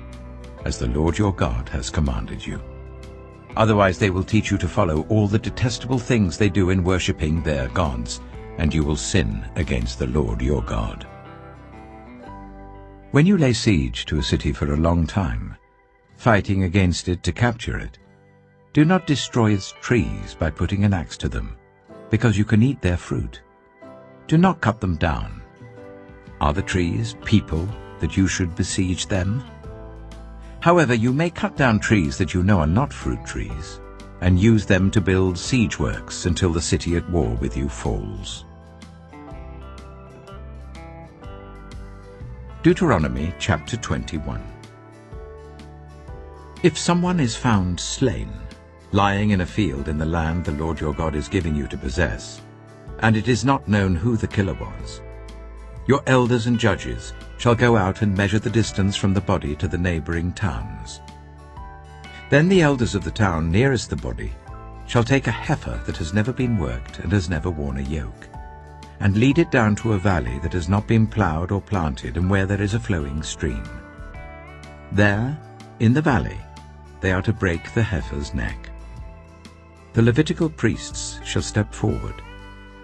Speaker 3: as the Lord your God has commanded you. Otherwise they will teach you to follow all the detestable things they do in worshipping their gods, and you will sin against the Lord your God. When you lay siege to a city for a long time, fighting against it to capture it, do not destroy its trees by putting an axe to them, because you can eat their fruit. Do not cut them down. Are the trees people that you should besiege them? However, you may cut down trees that you know are not fruit trees, and use them to build siege works until the city at war with you falls. Deuteronomy chapter 21. If someone is found slain, lying in a field in the land the Lord your God is giving you to possess, and it is not known who the killer was, your elders and judges shall go out and measure the distance from the body to the neighboring towns. Then the elders of the town nearest the body shall take a heifer that has never been worked and has never worn a yoke, and lead it down to a valley that has not been plowed or planted and where there is a flowing stream. There, in the valley, they are to break the heifer's neck. The Levitical priests shall step forward,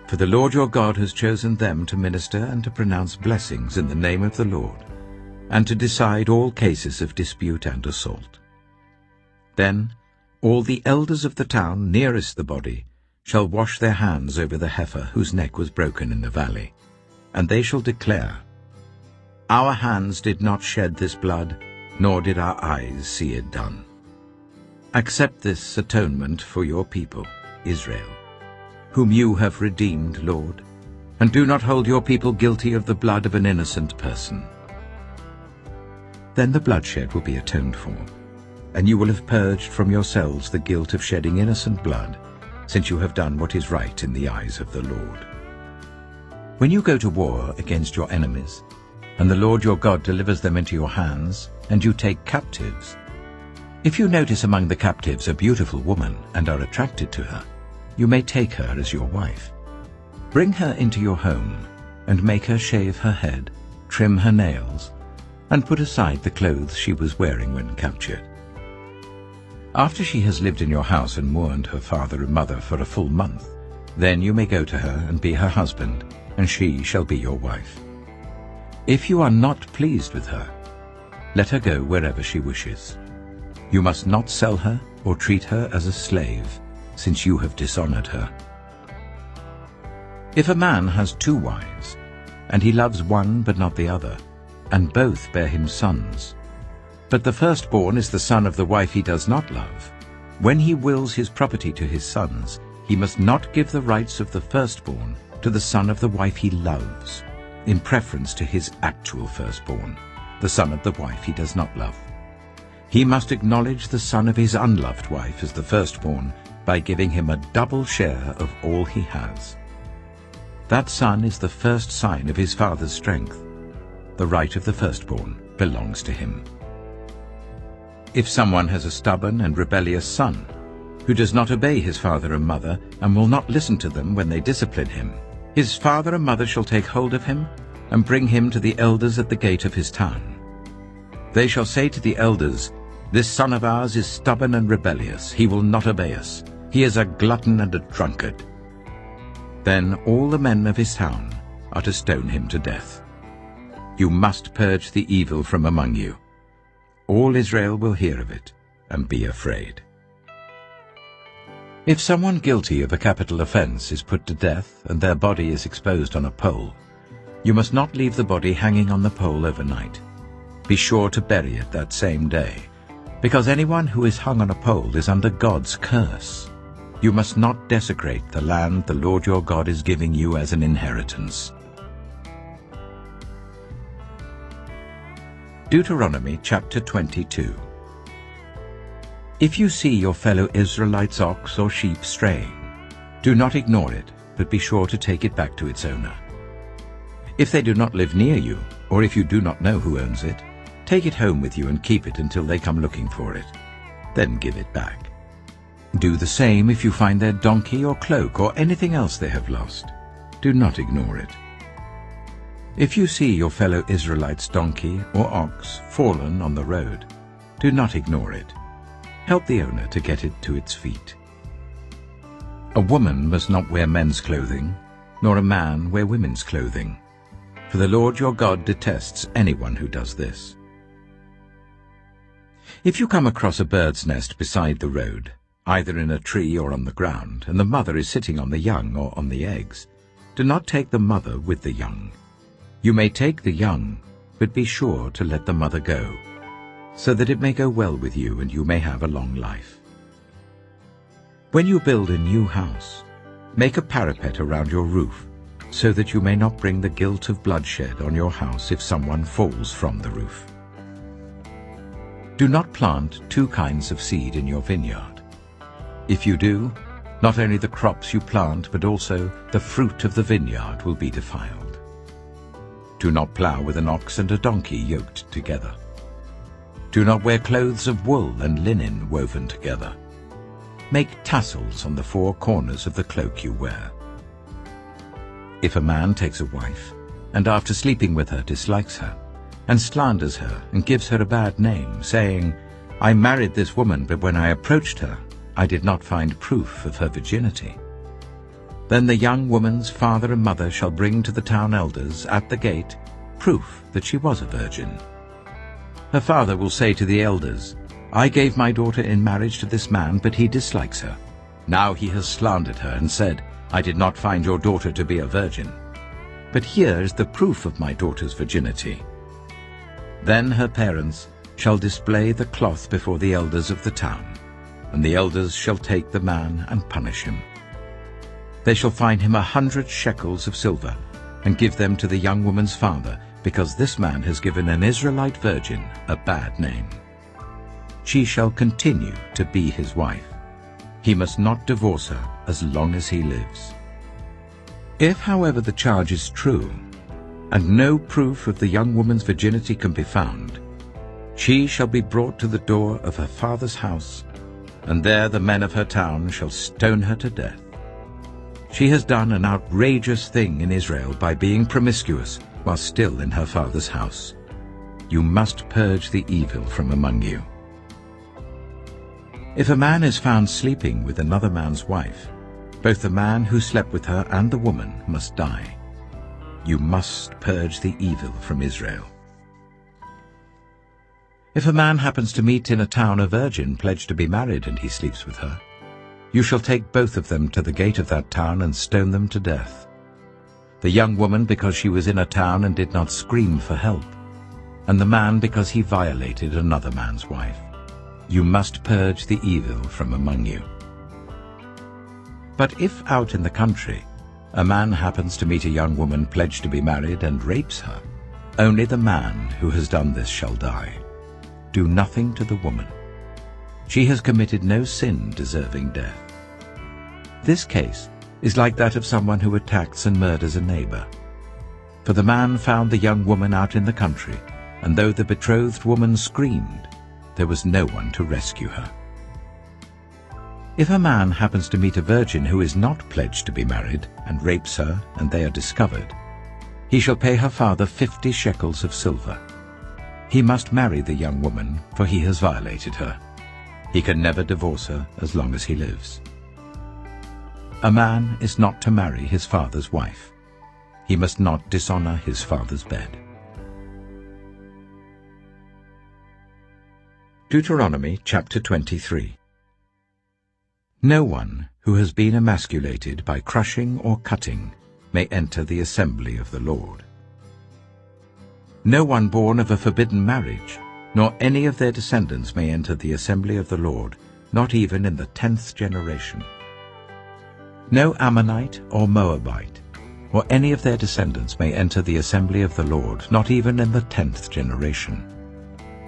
Speaker 3: for the Lord your God has chosen them to minister and to pronounce blessings in the name of the Lord, and to decide all cases of dispute and assault. Then all the elders of the town nearest the body shall wash their hands over the heifer whose neck was broken in the valley, and they shall declare, Our hands did not shed this blood, nor did our eyes see it done. Accept this atonement for your people, Israel, whom you have redeemed, Lord, and do not hold your people guilty of the blood of an innocent person. Then the bloodshed will be atoned for, and you will have purged from yourselves the guilt of shedding innocent blood, since you have done what is right in the eyes of the Lord. When you go to war against your enemies, and the Lord your God delivers them into your hands, and you take captives, if you notice among the captives a beautiful woman and are attracted to her, you may take her as your wife. Bring her into your home, and make her shave her head, trim her nails, and put aside the clothes she was wearing when captured. After she has lived in your house and mourned her father and mother for a full month, then you may go to her and be her husband, and she shall be your wife. If you are not pleased with her, let her go wherever she wishes. You must not sell her or treat her as a slave, since you have dishonored her. If a man has 2 wives, and he loves one but not the other, and both bear him sons, but the firstborn is the son of the wife he does not love, when he wills his property to his sons, he must not give the rights of the firstborn to the son of the wife he loves, in preference to his actual firstborn, the son of the wife he does not love. He must acknowledge the son of his unloved wife as the firstborn by giving him a double share of all he has. That son is the first sign of his father's strength. The right of the firstborn belongs to him. If someone has a stubborn and rebellious son, who does not obey his father and mother and will not listen to them when they discipline him, his father and mother shall take hold of him and bring him to the elders at the gate of his town. They shall say to the elders, "This son of ours is stubborn and rebellious. He will not obey us. He is a glutton and a drunkard." Then all the men of his town are to stone him to death. You must purge the evil from among you. All Israel will hear of it and be afraid. If someone guilty of a capital offense is put to death and their body is exposed on a pole, you must not leave the body hanging on the pole overnight. Be sure to bury it that same day, because anyone who is hung on a pole is under God's curse. You must not desecrate the land the Lord your God is giving you as an inheritance. Deuteronomy chapter 22. If you see your fellow Israelites' ox or sheep straying, do not ignore it, but be sure to take it back to its owner. If they do not live near you, or if you do not know who owns it, take it home with you and keep it until they come looking for it. Then give it back. Do the same if you find their donkey or cloak or anything else they have lost. Do not ignore it. If you see your fellow Israelites' donkey or ox fallen on the road, do not ignore it. Help the owner to get it to its feet. A woman must not wear men's clothing, nor a man wear women's clothing, for the Lord your God detests anyone who does this. If you come across a bird's nest beside the road, either in a tree or on the ground, and the mother is sitting on the young or on the eggs, do not take the mother with the young. You may take the young, but be sure to let the mother go, so that it may go well with you and you may have a long life. When you build a new house, make a parapet around your roof, so that you may not bring the guilt of bloodshed on your house if someone falls from the roof. Do not plant 2 kinds of seed in your vineyard. If you do, not only the crops you plant, but also the fruit of the vineyard will be defiled. Do not plow with an ox and a donkey yoked together. Do not wear clothes of wool and linen woven together. Make tassels on the 4 corners of the cloak you wear. If a man takes a wife, and after sleeping with her dislikes her, and slanders her and gives her a bad name, saying, "I married this woman, but when I approached her, I did not find proof of her virginity," then the young woman's father and mother shall bring to the town elders at the gate proof that she was a virgin. Her father will say to the elders, "I gave my daughter in marriage to this man, but he dislikes her. Now he has slandered her and said, 'I did not find your daughter to be a virgin.' But here is the proof of my daughter's virginity." Then her parents shall display the cloth before the elders of the town, and the elders shall take the man and punish him. They shall fine him 100 shekels of silver, and give them to the young woman's father, because this man has given an Israelite virgin a bad name. She shall continue to be his wife. He must not divorce her as long as he lives. If, however, the charge is true, and no proof of the young woman's virginity can be found, she shall be brought to the door of her father's house, and there the men of her town shall stone her to death. She has done an outrageous thing in Israel by being promiscuous while still in her father's house. You must purge the evil from among you. If a man is found sleeping with another man's wife, both the man who slept with her and the woman must die. You must purge the evil from Israel. If a man happens to meet in a town a virgin pledged to be married and he sleeps with her, you shall take both of them to the gate of that town and stone them to death. The young woman because she was in a town and did not scream for help, and the man because he violated another man's wife. You must purge the evil from among you. But if out in the country a man happens to meet a young woman pledged to be married and rapes her, only the man who has done this shall die. Do nothing to the woman. She has committed no sin deserving death. This case is like that of someone who attacks and murders a neighbor. For the man found the young woman out in the country, and though the betrothed woman screamed, there was no one to rescue her. If a man happens to meet a virgin who is not pledged to be married and rapes her and they are discovered, he shall pay her father 50 shekels of silver. He must marry the young woman, for he has violated her. He can never divorce her as long as he lives. A man is not to marry his father's wife. He must not dishonor his father's bed. Deuteronomy chapter 23. No one who has been emasculated by crushing or cutting may enter the assembly of the Lord. No one born of a forbidden marriage, nor any of their descendants may enter the assembly of the Lord, not even in the 10th generation. No Ammonite or Moabite, or any of their descendants may enter the assembly of the Lord, not even in the 10th generation.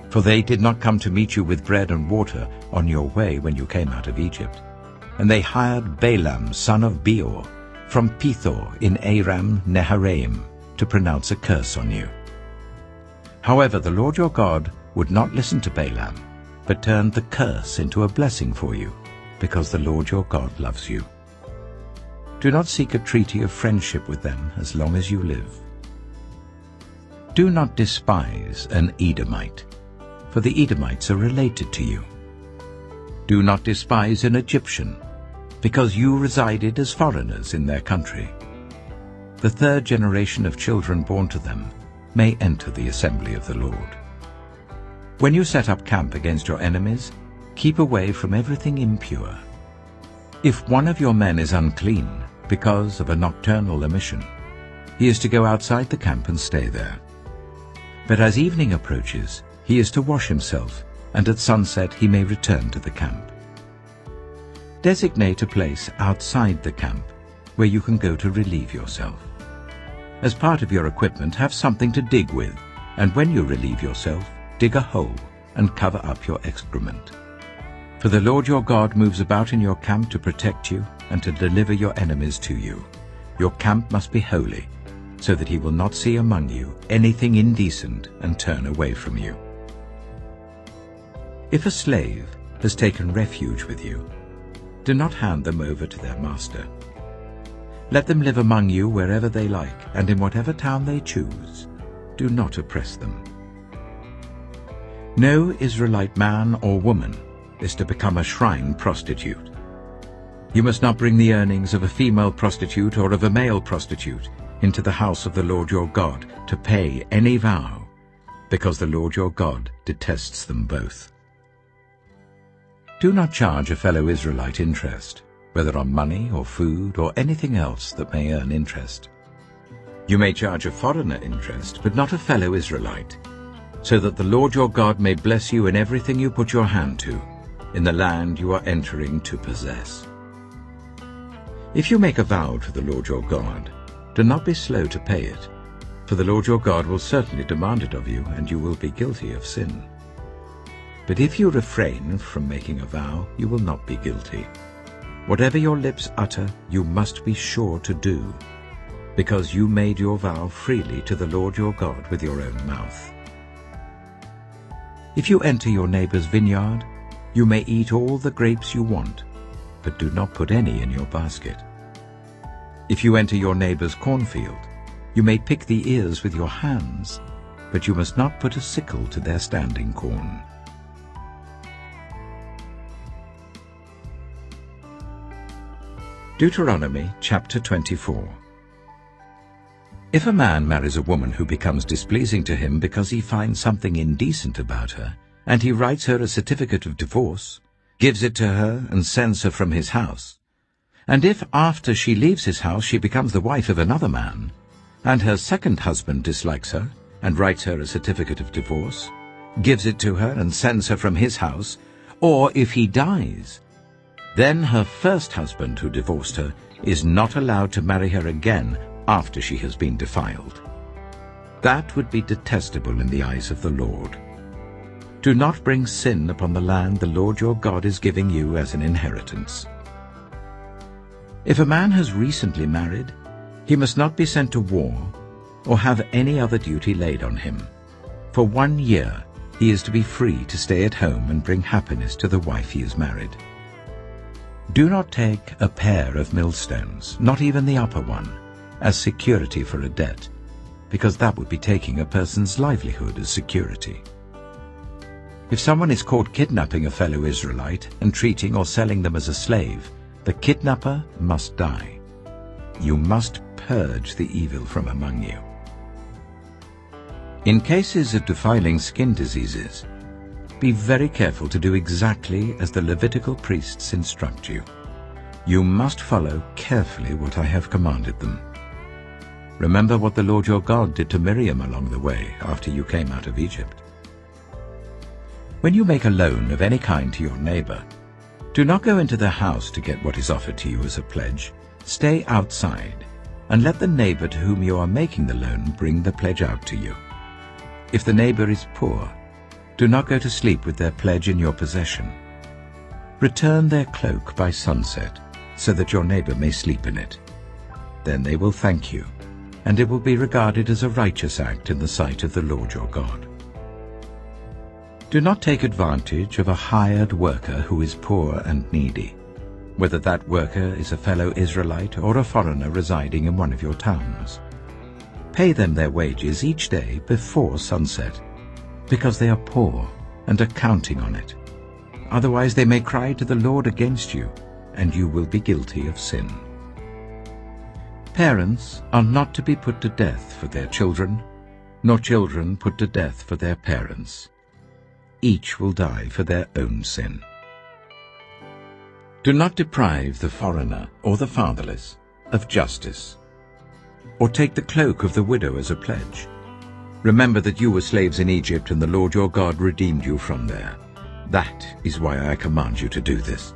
Speaker 3: For they did not come to meet you with bread and water on your way when you came out of Egypt. And they hired Balaam son of Beor from Pethor in Aram Naharaim to pronounce a curse on you. However, the Lord your God would not listen to Balaam, but turned the curse into a blessing for you, because the Lord your God loves you. Do not seek a treaty of friendship with them as long as you live. Do not despise an Edomite, for the Edomites are related to you. Do not despise an Egyptian, because you resided as foreigners in their country. The 3rd generation of children born to them may enter the assembly of the Lord. When you set up camp against your enemies, keep away from everything impure. If one of your men is unclean because of a nocturnal emission, he is to go outside the camp and stay there. But as evening approaches, he is to wash himself, and at sunset he may return to the camp. Designate a place outside the camp where you can go to relieve yourself. As part of your equipment, have something to dig with, and when you relieve yourself, dig a hole and cover up your excrement. For the Lord your God moves about in your camp to protect you and to deliver your enemies to you. Your camp must be holy, so that he will not see among you anything indecent and turn away from you. If a slave has taken refuge with you, do not hand them over to their master. Let them live among you wherever they like, and in whatever town they choose. Do not oppress them. No Israelite man or woman is to become a shrine prostitute. You must not bring the earnings of a female prostitute or of a male prostitute into the house of the Lord your God to pay any vow, because the Lord your God detests them both. Do not charge a fellow Israelite interest, whether on money or food or anything else that may earn interest. You may charge a foreigner interest, but not a fellow Israelite, so that the Lord your God may bless you in everything you put your hand to, in the land you are entering to possess. If you make a vow to the Lord your God, do not be slow to pay it, for the Lord your God will certainly demand it of you, and you will be guilty of sin. But if you refrain from making a vow, you will not be guilty. Whatever your lips utter, you must be sure to do, because you made your vow freely to the Lord your God with your own mouth. If you enter your neighbor's vineyard, you may eat all the grapes you want, but do not put any in your basket. If you enter your neighbor's cornfield, you may pick the ears with your hands, but you must not put a sickle to their standing corn. Deuteronomy chapter 24. If a man marries a woman who becomes displeasing to him because he finds something indecent about her, and he writes her a certificate of divorce, gives it to her, and sends her from his house, and if after she leaves his house she becomes the wife of another man, and her second husband dislikes her, and writes her a certificate of divorce, gives it to her, and sends her from his house, or if he dies, then her first husband who divorced her is not allowed to marry her again after she has been defiled. That would be detestable in the eyes of the Lord. Do not bring sin upon the land the Lord your God is giving you as an inheritance. If a man has recently married, he must not be sent to war or have any other duty laid on him. For 1 year he is to be free to stay at home and bring happiness to the wife he has married. Do not take a pair of millstones, not even the upper one, as security for a debt, because that would be taking a person's livelihood as security. If someone is caught kidnapping a fellow Israelite and treating or selling them as a slave, the kidnapper must die. You must purge the evil from among you. In cases of defiling skin diseases, be very careful to do exactly as the Levitical priests instruct you. You must follow carefully what I have commanded them. Remember what the Lord your God did to Miriam along the way after you came out of Egypt. When you make a loan of any kind to your neighbor, do not go into their house to get what is offered to you as a pledge. Stay outside, and let the neighbor to whom you are making the loan bring the pledge out to you. If the neighbor is poor, do not go to sleep with their pledge in your possession. Return their cloak by sunset, so that your neighbor may sleep in it. Then they will thank you, and it will be regarded as a righteous act in the sight of the Lord your God. Do not take advantage of a hired worker who is poor and needy, whether that worker is a fellow Israelite or a foreigner residing in one of your towns. Pay them their wages each day before sunset, because they are poor and are counting on it. Otherwise they may cry to the Lord against you, and you will be guilty of sin. Parents are not to be put to death for their children, nor children put to death for their parents. Each will die for their own sin. Do not deprive the foreigner or the fatherless of justice, or take the cloak of the widow as a pledge. Remember that you were slaves in Egypt, and the Lord your God redeemed you from there. That is why I command you to do this.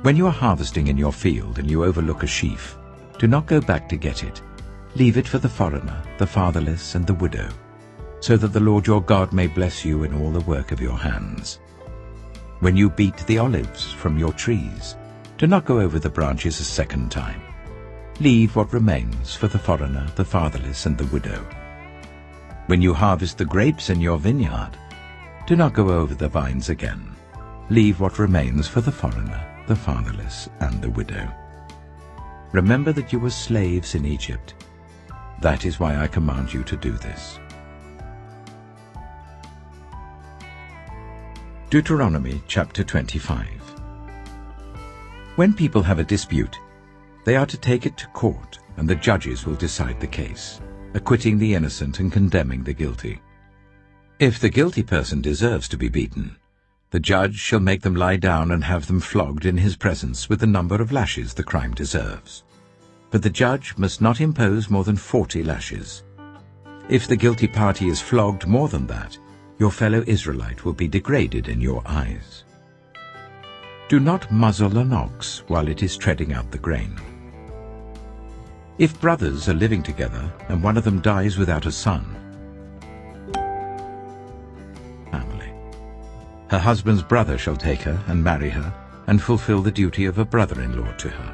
Speaker 3: When you are harvesting in your field and you overlook a sheaf, do not go back to get it. Leave it for the foreigner, the fatherless, and the widow, so that the Lord your God may bless you in all the work of your hands. When you beat the olives from your trees, do not go over the branches a second time. Leave what remains for the foreigner, the fatherless, and the widow. When you harvest the grapes in your vineyard, do not go over the vines again. Leave what remains for the foreigner, the fatherless, and the widow. Remember that you were slaves in Egypt. That is why I command you to do this. Deuteronomy chapter 25. When people have a dispute, they are to take it to court, and the judges will decide the case, acquitting the innocent and condemning the guilty. If the guilty person deserves to be beaten, the judge shall make them lie down and have them flogged in his presence with the number of lashes the crime deserves. But the judge must not impose more than 40 lashes. If the guilty party is flogged more than that, your fellow Israelite will be degraded in your eyes. Do not muzzle an ox while it is treading out the grain. If brothers are living together and one of them dies without a son, family, her husband's brother shall take her and marry her and fulfill the duty of a brother-in-law to her.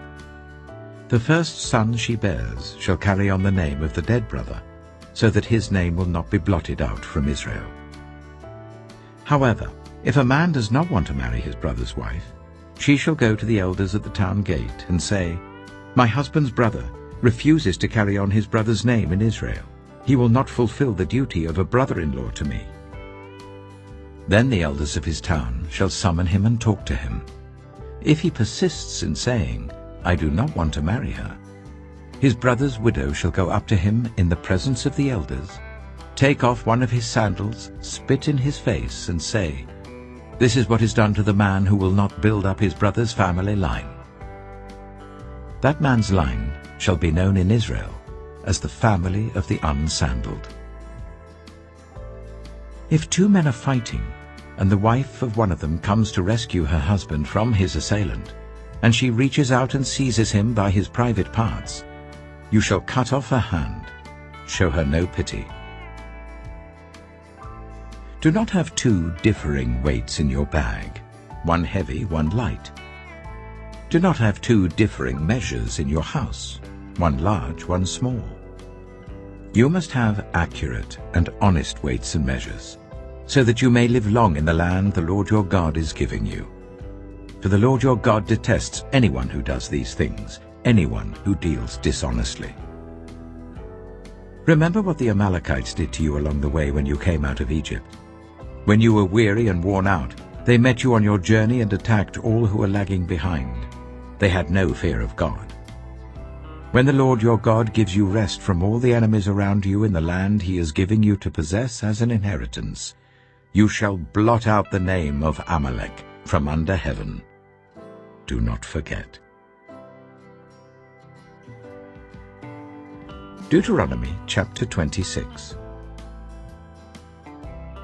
Speaker 3: The first son she bears shall carry on the name of the dead brother, so that his name will not be blotted out from Israel. However, if a man does not want to marry his brother's wife, she shall go to the elders at the town gate and say, "My husband's brother refuses to carry on his brother's name in Israel. He will not fulfill the duty of a brother-in-law to me." Then the elders of his town shall summon him and talk to him. If he persists in saying, "I do not want to marry her," his brother's widow shall go up to him in the presence of the elders, take off one of his sandals, spit in his face, and say, "This is what is done to the man who will not build up his brother's family line." That man's line shall be known in Israel as the family of the unsandaled. If two men are fighting, and the wife of one of them comes to rescue her husband from his assailant, and she reaches out and seizes him by his private parts, you shall cut off her hand, show her no pity. Do not have two differing weights in your bag, one heavy, one light. Do not have two differing measures in your house, one large, one small. You must have accurate and honest weights and measures, so that you may live long in the land the Lord your God is giving you. For the Lord your God detests anyone who does these things, anyone who deals dishonestly. Remember what the Amalekites did to you along the way when you came out of Egypt. When you were weary and worn out, they met you on your journey and attacked all who were lagging behind. They had no fear of God. When the Lord your God gives you rest from all the enemies around you in the land he is giving you to possess as an inheritance, you shall blot out the name of Amalek from under heaven. Do not forget. Deuteronomy chapter 26.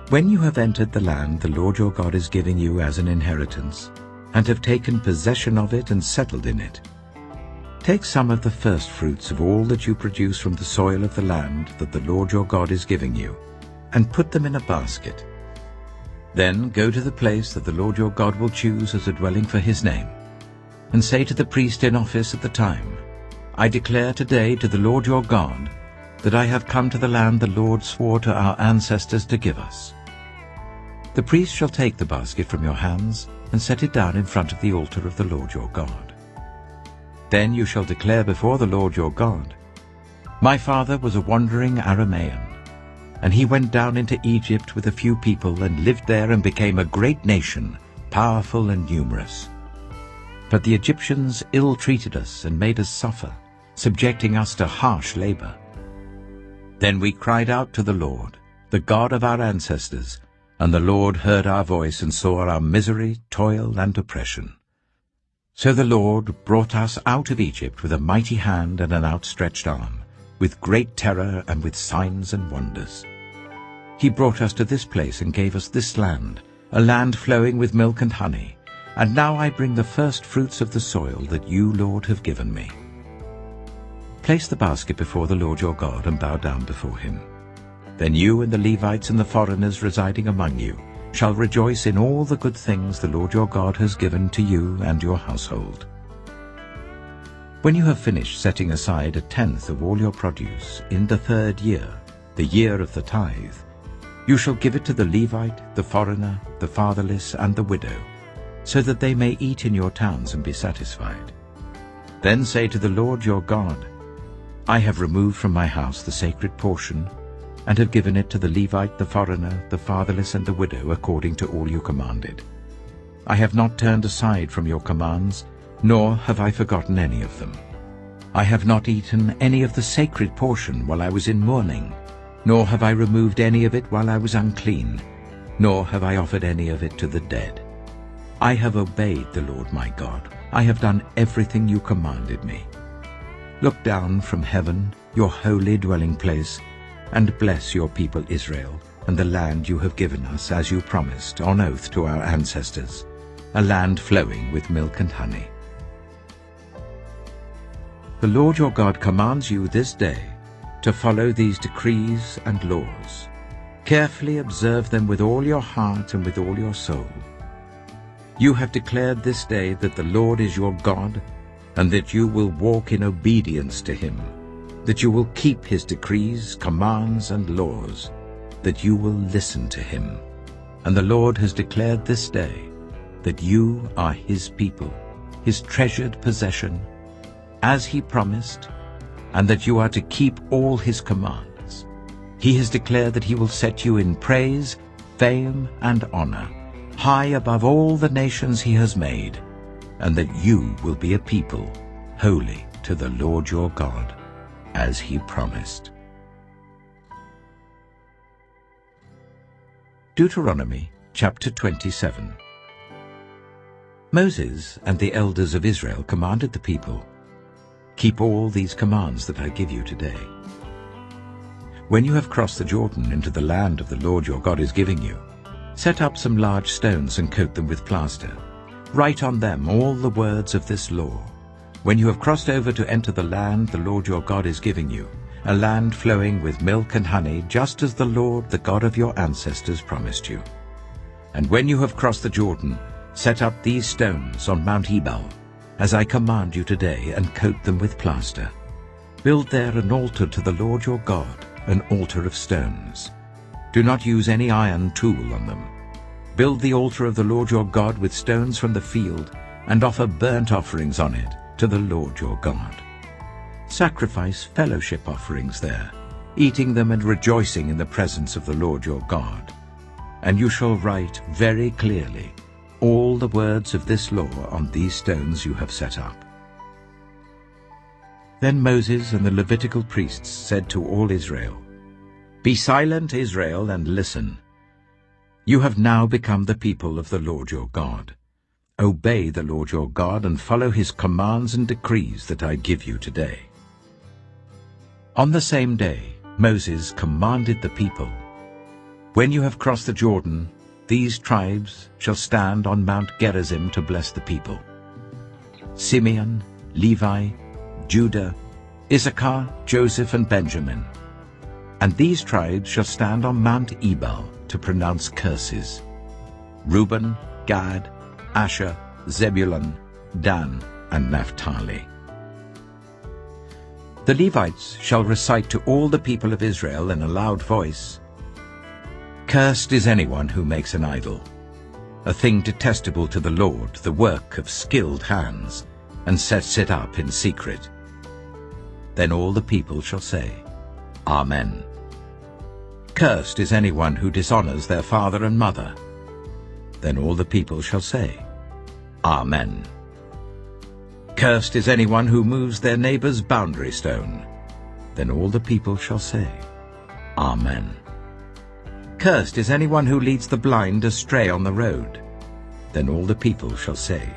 Speaker 3: When you have entered the land the Lord your God is giving you as an inheritance, and have taken possession of it and settled in it, take some of the first fruits of all that you produce from the soil of the land that the Lord your God is giving you, and put them in a basket. Then go to the place that the Lord your God will choose as a dwelling for his name, and say to the priest in office at the time, "I declare today to the Lord your God that I have come to the land the Lord swore to our ancestors to give us." The priest shall take the basket from your hands and set it down in front of the altar of the Lord your God. Then you shall declare before the Lord your God, "My father was a wandering Aramean, and he went down into Egypt with a few people and lived there and became a great nation, powerful and numerous. But the Egyptians ill-treated us and made us suffer, subjecting us to harsh labor. Then we cried out to the Lord, the God of our ancestors, and the Lord heard our voice and saw our misery, toil, and oppression. So the Lord brought us out of Egypt with a mighty hand and an outstretched arm, with great terror and with signs and wonders. He brought us to this place and gave us this land, a land flowing with milk and honey. And now I bring the first fruits of the soil that you, Lord, have given me." Place the basket before the Lord your God and bow down before him. Then you and the Levites and the foreigners residing among you shall rejoice in all the good things the Lord your God has given to you and your household. When you have finished setting aside 1/10 of all your produce in the 3rd year, the year of the tithe, you shall give it to the Levite, the foreigner, the fatherless, and the widow, so that they may eat in your towns and be satisfied. Then say to the Lord your God, "I have removed from my house the sacred portion, and have given it to the Levite, the foreigner, the fatherless, and the widow, according to all you commanded. I have not turned aside from your commands, nor have I forgotten any of them. I have not eaten any of the sacred portion while I was in mourning, nor have I removed any of it while I was unclean, nor have I offered any of it to the dead. I have obeyed the Lord my God. I have done everything you commanded me. Look down from heaven, your holy dwelling place, and bless your people Israel and the land you have given us, as you promised on oath to our ancestors, a land flowing with milk and honey." The Lord your God commands you this day to follow these decrees and laws. Carefully observe them with all your heart and with all your soul. You have declared this day that the Lord is your God, and that you will walk in obedience to him, that you will keep his decrees, commands, and laws, that you will listen to him. And the Lord has declared this day that you are his people, his treasured possession, as he promised, and that you are to keep all his commands. He has declared that he will set you in praise, fame, and honor, high above all the nations he has made, and that you will be a people holy to the Lord your God, as he promised. Deuteronomy chapter 27. Moses and the elders of Israel commanded the people, "Keep all these commands that I give you today. When you have crossed the Jordan into the land of the Lord your God is giving you, set up some large stones and coat them with plaster. Write on them all the words of this law. When you have crossed over to enter the land the Lord your God is giving you, a land flowing with milk and honey, just as the Lord, the God of your ancestors, promised you. And when you have crossed the Jordan, set up these stones on Mount Ebal, as I command you today, and coat them with plaster. Build there an altar to the Lord your God, an altar of stones. Do not use any iron tool on them. Build the altar of the Lord your God with stones from the field, and offer burnt offerings on it to the Lord your God. Sacrifice fellowship offerings there, eating them and rejoicing in the presence of the Lord your God. And you shall write very clearly all the words of this law on these stones you have set up." Then Moses and the Levitical priests said to all Israel, "Be silent, Israel, and listen. You have now become the people of the Lord your God. Obey the Lord your God and follow his commands and decrees that I give you today." On the same day, Moses commanded the people, "When you have crossed the Jordan, these tribes shall stand on Mount Gerizim to bless the people: Simeon, Levi, Judah, Issachar, Joseph, and Benjamin. And these tribes shall stand on Mount Ebal to pronounce curses: Reuben, Gad, Asher, Zebulun, Dan, and Naphtali. The Levites shall recite to all the people of Israel in a loud voice, "Cursed is anyone who makes an idol, a thing detestable to the Lord, the work of skilled hands, and sets it up in secret." Then all the people shall say, "Amen." "Cursed is anyone who dishonors their father and mother." Then all the people shall say, "Amen." "Cursed is anyone who moves their neighbor's boundary stone." Then all the people shall say, "Amen." "Cursed is anyone who leads the blind astray on the road." Then all the people shall say,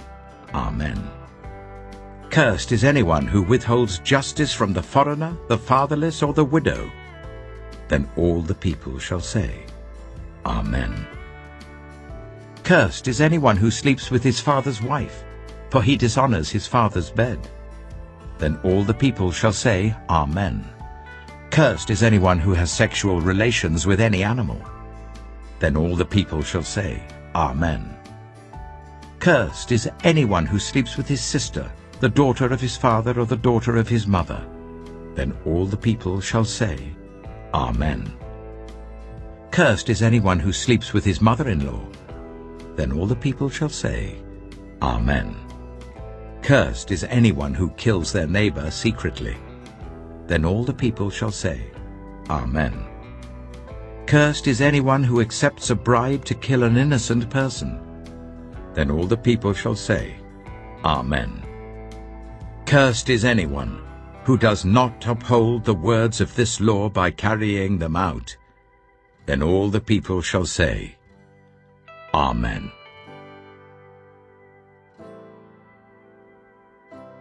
Speaker 3: "Amen." "Cursed is anyone who withholds justice from the foreigner, the fatherless, or the widow." Then all the people shall say, "Amen." "Cursed is anyone who sleeps with his father's wife, for he dishonors his father's bed." Then all the people shall say, "Amen." "Cursed is anyone who has sexual relations with any animal." Then all the people shall say, "Amen." "Cursed is anyone who sleeps with his sister, the daughter of his father or the daughter of his mother." Then all the people shall say, "Amen." "Cursed is anyone who sleeps with his mother-in-law." Then all the people shall say, "Amen." "Cursed is anyone who kills their neighbor secretly." Then all the people shall say, "Amen." "Cursed is anyone who accepts a bribe to kill an innocent person." Then all the people shall say, "Amen." "Cursed is anyone who does not uphold the words of this law by carrying them out." Then all the people shall say, "Amen."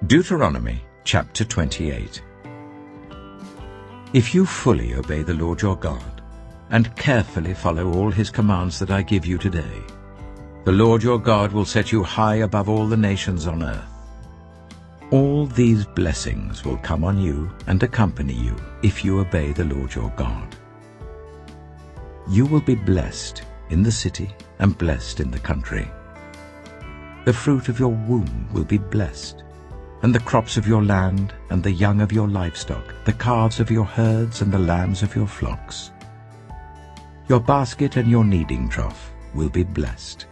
Speaker 3: Deuteronomy chapter 28. If you fully obey the Lord your God, and carefully follow all his commands that I give you today, the Lord your God will set you high above all the nations on earth. All these blessings will come on you and accompany you if you obey the Lord your God. You will be blessed in the city and blessed in the country. The fruit of your womb will be blessed, and the crops of your land and the young of your livestock, the calves of your herds and the lambs of your flocks. Your basket and your kneading trough will be blessed.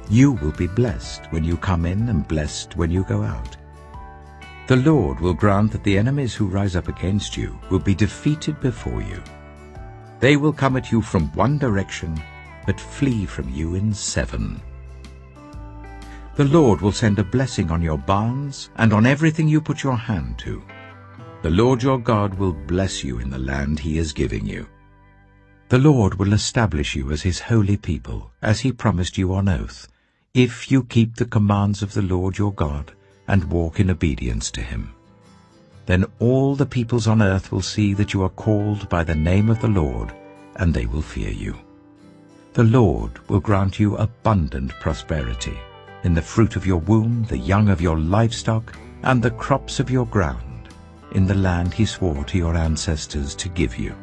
Speaker 3: You will be blessed when you come in and blessed when you go out. The Lord will grant that the enemies who rise up against you will be defeated before you. They will come at you from one direction, but flee from you in 7. The Lord will send a blessing on your barns and on everything you put your hand to. The Lord your God will bless you in the land he is giving you. The Lord will establish you as his holy people, as he promised you on oath, if you keep the commands of the Lord your God and walk in obedience to him. Then all the peoples on earth will see that you are called by the name of the Lord, and they will fear you. The Lord will grant you abundant prosperity in the fruit of your womb, the young of your livestock, and the crops of your ground, in the land he swore to your ancestors to give you.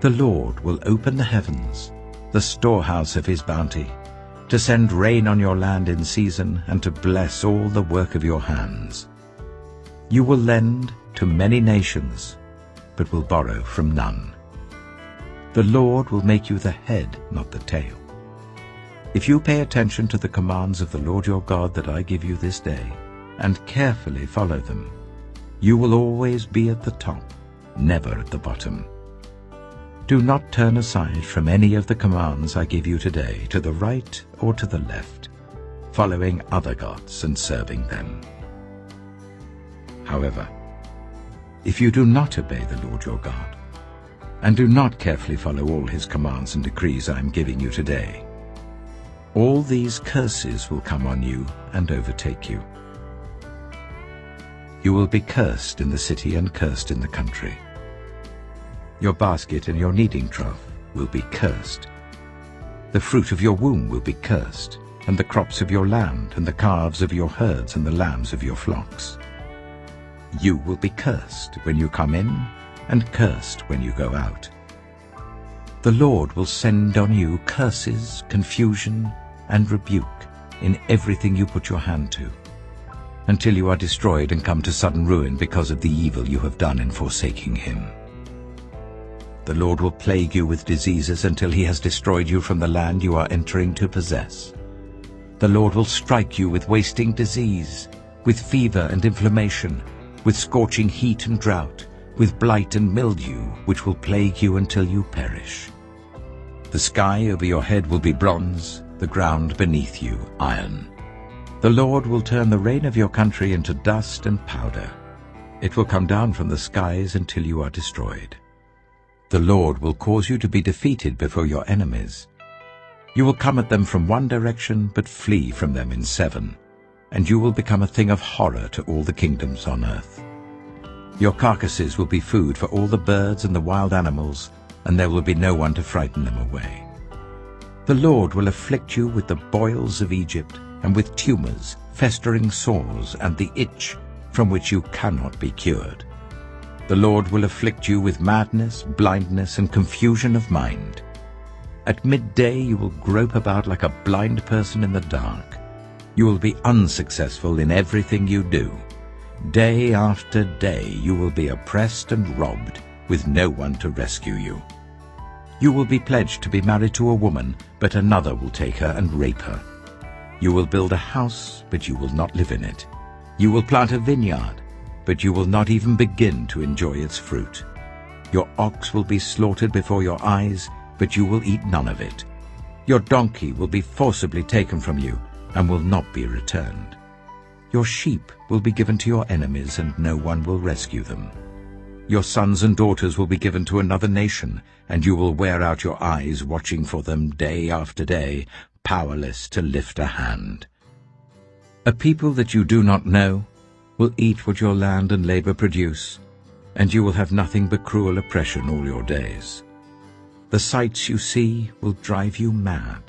Speaker 3: The Lord will open the heavens, the storehouse of his bounty, to send rain on your land in season and to bless all the work of your hands. You will lend to many nations, but will borrow from none. The Lord will make you the head, not the tail. If you pay attention to the commands of the Lord your God that I give you this day, and carefully follow them, you will always be at the top, never at the bottom. Do not turn aside from any of the commands I give you today, to the right or to the left, following other gods and serving them. However, if you do not obey the Lord your God, and do not carefully follow all his commands and decrees I am giving you today, all these curses will come on you and overtake you. You will be cursed in the city and cursed in the country. Your basket and your kneading trough will be cursed. The fruit of your womb will be cursed, and the crops of your land, and the calves of your herds, and the lambs of your flocks. You will be cursed when you come in, and cursed when you go out. The Lord will send on you curses, confusion, and rebuke in everything you put your hand to, until you are destroyed and come to sudden ruin because of the evil you have done in forsaking him. The Lord will plague you with diseases until he has destroyed you from the land you are entering to possess. The Lord will strike you with wasting disease, with fever and inflammation, with scorching heat and drought, with blight and mildew, which will plague you until you perish. The sky over your head will be bronze, the ground beneath you iron. The Lord will turn the rain of your country into dust and powder. It will come down from the skies until you are destroyed. The Lord will cause you to be defeated before your enemies. You will come at them from one direction, but flee from them in 7, and you will become a thing of horror to all the kingdoms on earth. Your carcasses will be food for all the birds and the wild animals, and there will be no one to frighten them away. The Lord will afflict you with the boils of Egypt, and with tumors, festering sores, and the itch from which you cannot be cured. The Lord will afflict you with madness, blindness, and confusion of mind. At midday you will grope about like a blind person in the dark. You will be unsuccessful in everything you do. Day after day you will be oppressed and robbed, with no one to rescue you. You will be pledged to be married to a woman, but another will take her and rape her. You will build a house, but you will not live in it. You will plant a vineyard, but you will not even begin to enjoy its fruit. Your ox will be slaughtered before your eyes, but you will eat none of it. Your donkey will be forcibly taken from you, and will not be returned. Your sheep will be given to your enemies, and no one will rescue them. Your sons and daughters will be given to another nation, and you will wear out your eyes watching for them day after day, powerless to lift a hand. A people that you do not know will eat what your land and labor produce, and you will have nothing but cruel oppression all your days. The sights you see will drive you mad.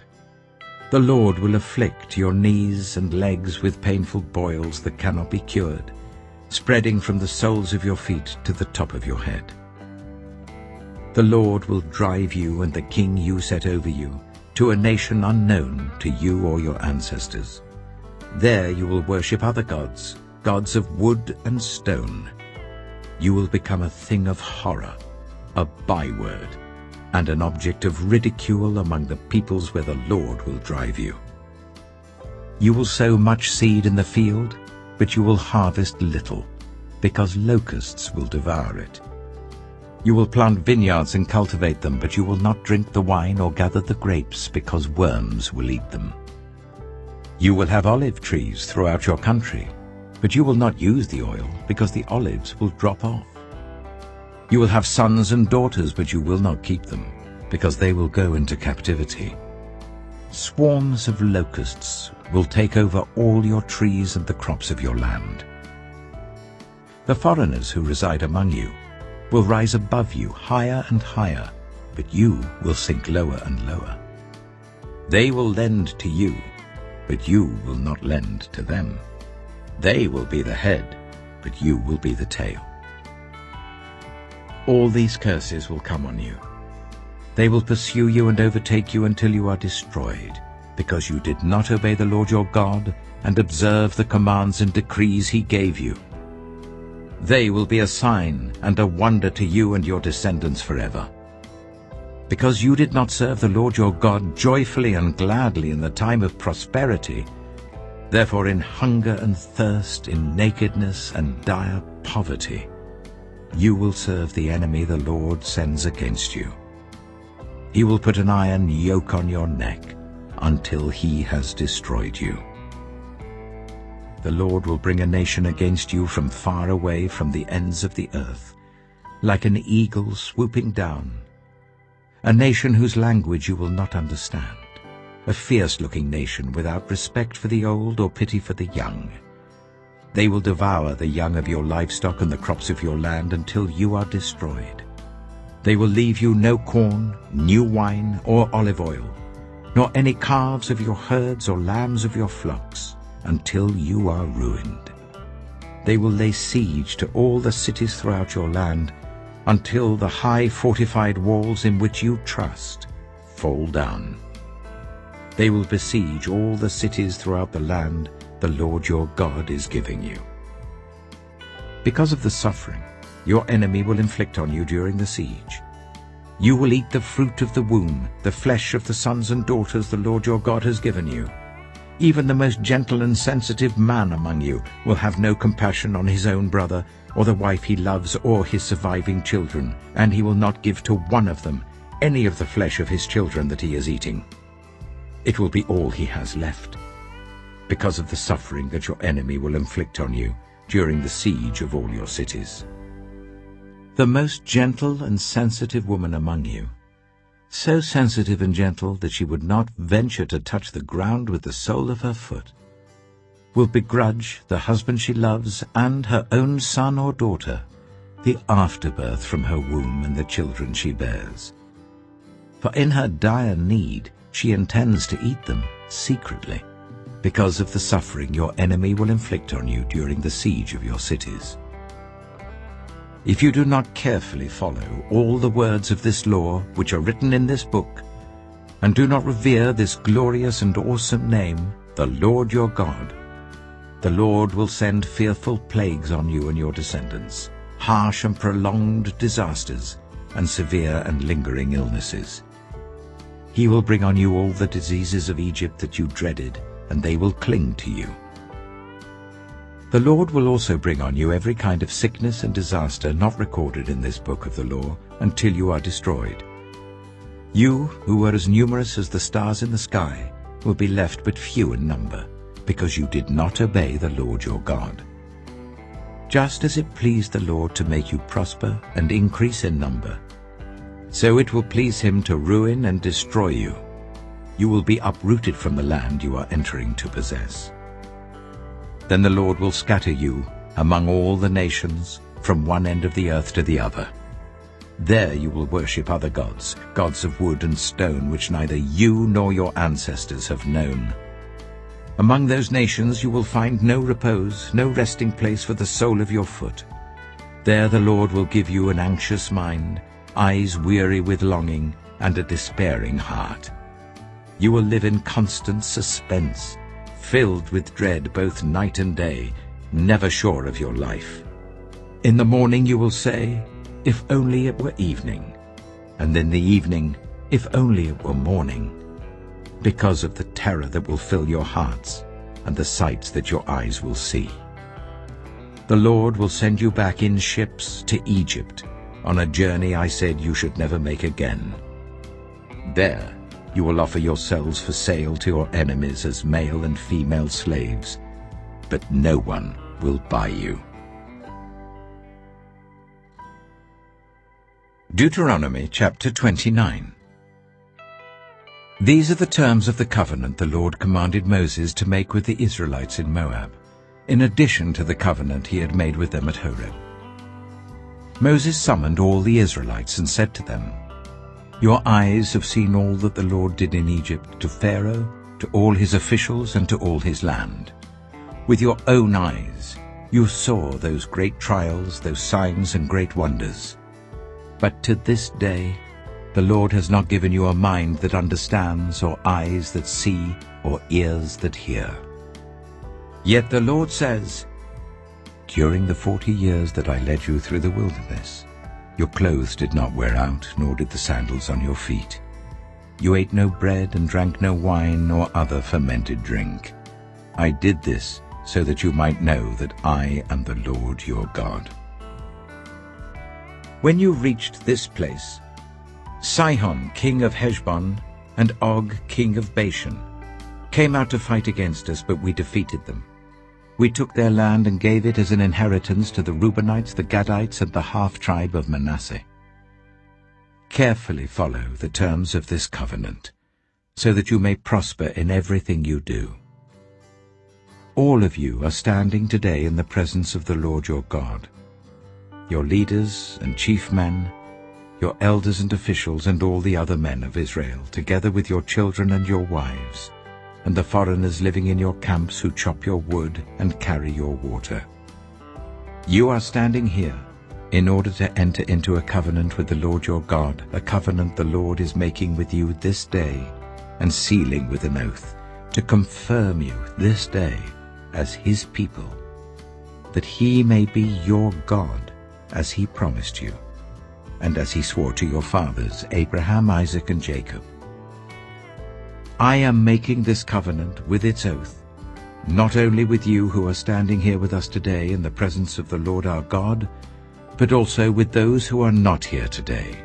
Speaker 3: The Lord will afflict your knees and legs with painful boils that cannot be cured, spreading from the soles of your feet to the top of your head. The Lord will drive you and the king you set over you to a nation unknown to you or your ancestors. There you will worship other gods, gods of wood and stone. You will become a thing of horror, a byword, and an object of ridicule among the peoples where the Lord will drive you. You will sow much seed in the field, but you will harvest little, because locusts will devour it. You will plant vineyards and cultivate them, but you will not drink the wine or gather the grapes, because worms will eat them. You will have olive trees throughout your country, but you will not use the oil, because the olives will drop off. You will have sons and daughters, but you will not keep them. because they will go into captivity. Swarms of locusts will take over all your trees and the crops of your land. The foreigners who reside among you will rise above you higher and higher, but you will sink lower and lower. They will lend to you, but you will not lend to them. They will be the head, but you will be the tail. All these curses will come on you. They will pursue you and overtake you until you are destroyed, because you did not obey the Lord your God and observe the commands and decrees he gave you. They will be a sign and a wonder to you and your descendants forever. Because you did not serve the Lord your God joyfully and gladly in the time of prosperity, therefore in hunger and thirst, in nakedness and dire poverty, you will serve the enemy the Lord sends against you. He will put an iron yoke on your neck until he has destroyed you. The Lord will bring a nation against you from far away, from the ends of the earth, like an eagle swooping down, a nation whose language you will not understand, a fierce-looking nation without respect for the old or pity for the young. They will devour the young of your livestock and the crops of your land until you are destroyed. They will leave you no corn, new wine, or olive oil, nor any calves of your herds or lambs of your flocks, until you are ruined. They will lay siege to all the cities throughout your land, until the high fortified walls in which you trust fall down. They will besiege all the cities throughout the land the Lord your God is giving you. Because of the suffering your enemy will inflict on you during the siege, you will eat the fruit of the womb, the flesh of the sons and daughters the Lord your God has given you. Even the most gentle and sensitive man among you will have no compassion on his own brother, or the wife he loves, or his surviving children, and he will not give to one of them any of the flesh of his children that he is eating. It will be all he has left, because of the suffering that your enemy will inflict on you during the siege of all your cities. The most gentle and sensitive woman among you, so sensitive and gentle that she would not venture to touch the ground with the sole of her foot, will begrudge the husband she loves and her own son or daughter the afterbirth from her womb and the children she bears. For in her dire need she intends to eat them secretly, because of the suffering your enemy will inflict on you during the siege of your cities. If you do not carefully follow all the words of this law which are written in this book, and do not revere this glorious and awesome name, the Lord your God, the Lord will send fearful plagues on you and your descendants, harsh and prolonged disasters, and severe and lingering illnesses. He will bring on you all the diseases of Egypt that you dreaded, and they will cling to you. The Lord will also bring on you every kind of sickness and disaster not recorded in this book of the law until you are destroyed. You, who were as numerous as the stars in the sky, will be left but few in number, because you did not obey the Lord your God. Just as it pleased the Lord to make you prosper and increase in number, so it will please him to ruin and destroy you. You will be uprooted from the land you are entering to possess. Then the Lord will scatter you among all the nations, from one end of the earth to the other. There you will worship other gods, gods of wood and stone, which neither you nor your ancestors have known. Among those nations you will find no repose, no resting place for the sole of your foot. There the Lord will give you an anxious mind, eyes weary with longing, and a despairing heart. You will live in constant suspense, filled with dread both night and day, never sure of your life. In the morning you will say, "If only it were evening," and in the evening, "If only it were morning," because of the terror that will fill your hearts and the sights that your eyes will see. The Lord will send you back in ships to Egypt, on a journey I said you should never make again. There you will offer yourselves for sale to your enemies as male and female slaves, but no one will buy you. Deuteronomy chapter 29. These are the terms of the covenant the Lord commanded Moses to make with the Israelites in Moab, in addition to the covenant he had made with them at Horeb. Moses summoned all the Israelites and said to them, "Your eyes have seen all that the Lord did in Egypt, to Pharaoh, to all his officials, and to all his land. With your own eyes you saw those great trials, those signs and great wonders. But to this day the Lord has not given you a mind that understands, or eyes that see, or ears that hear. Yet the Lord says, during the 40 years that I led you through the wilderness, your clothes did not wear out, nor did the sandals on your feet. You ate no bread and drank no wine nor other fermented drink. I did this so that you might know that I am the Lord your God." When you reached this place, Sihon, king of Heshbon, and Og, king of Bashan, came out to fight against us, but we defeated them. We took their land and gave it as an inheritance to the Reubenites, the Gadites, and the half-tribe of Manasseh. Carefully follow the terms of this covenant, so that you may prosper in everything you do. All of you are standing today in the presence of the Lord your God. Your leaders and chief men, your elders and officials, and all the other men of Israel, together with your children and your wives, and the foreigners living in your camps who chop your wood and carry your water. You are standing here in order to enter into a covenant with the Lord your God, a covenant the Lord is making with you this day, and sealing with an oath, to confirm you this day as his people, that he may be your God, as he promised you, and as he swore to your fathers, Abraham, Isaac, and Jacob. I am making this covenant with its oath, not only with you who are standing here with us today in the presence of the Lord our God, but also with those who are not here today.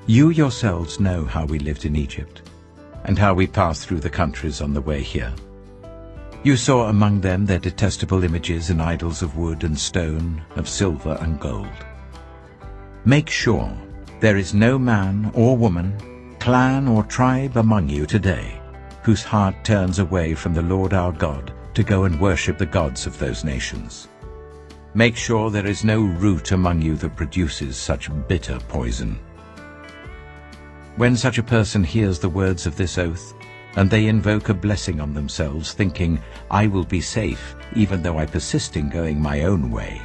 Speaker 3: You yourselves know how we lived in Egypt, and how we passed through the countries on the way here. You saw among them their detestable images and idols of wood and stone, of silver and gold. Make sure there is no man or woman, clan or tribe among you today whose heart turns away from the Lord our God to go and worship the gods of those nations. Make sure there is no root among you that produces such bitter poison. When such a person hears the words of this oath, and they invoke a blessing on themselves, thinking, "I will be safe, even though I persist in going my own way,"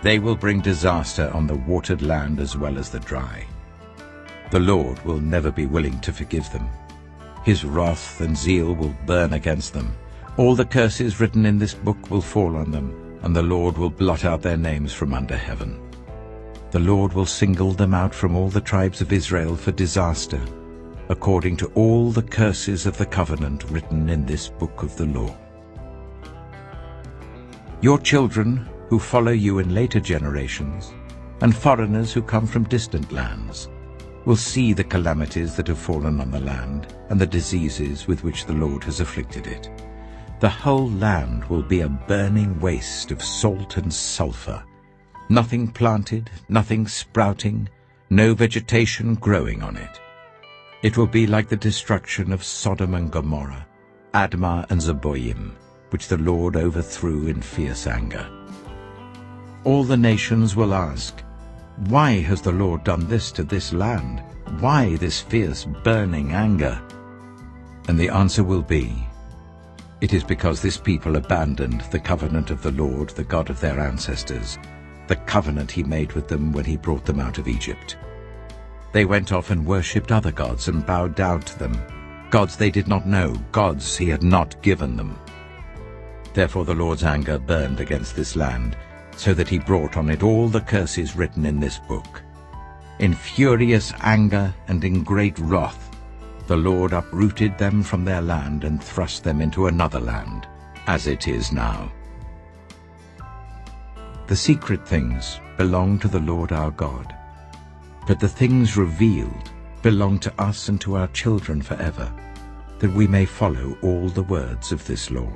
Speaker 3: they will bring disaster on the watered land as well as the dry. The Lord will never be willing to forgive them. His wrath and zeal will burn against them. All the curses written in this book will fall on them, and the Lord will blot out their names from under heaven. The Lord will single them out from all the tribes of Israel for disaster, according to all the curses of the covenant written in this book of the law. Your children who follow you in later generations, and foreigners who come from distant lands, will see the calamities that have fallen on the land and the diseases with which the Lord has afflicted it. The whole land will be a burning waste of salt and sulfur, nothing planted, nothing sprouting, no vegetation growing on it. It will be like the destruction of Sodom and Gomorrah, Admah and Zeboim, which the Lord overthrew in fierce anger. All the nations will ask, "Why has the Lord done this to this land? Why this fierce burning anger?" And the answer will be, "It is because this people abandoned the covenant of the Lord, the God of their ancestors, the covenant he made with them when he brought them out of Egypt. They went off and worshipped other gods and bowed down to them, gods they did not know, gods he had not given them. Therefore the Lord's anger burned against this land, so that he brought on it all the curses written in this book. In furious anger and in great wrath, the Lord uprooted them from their land and thrust them into another land, as it is now. The secret things belong to the Lord our God, but the things revealed belong to us and to our children forever, that we may follow all the words of this law."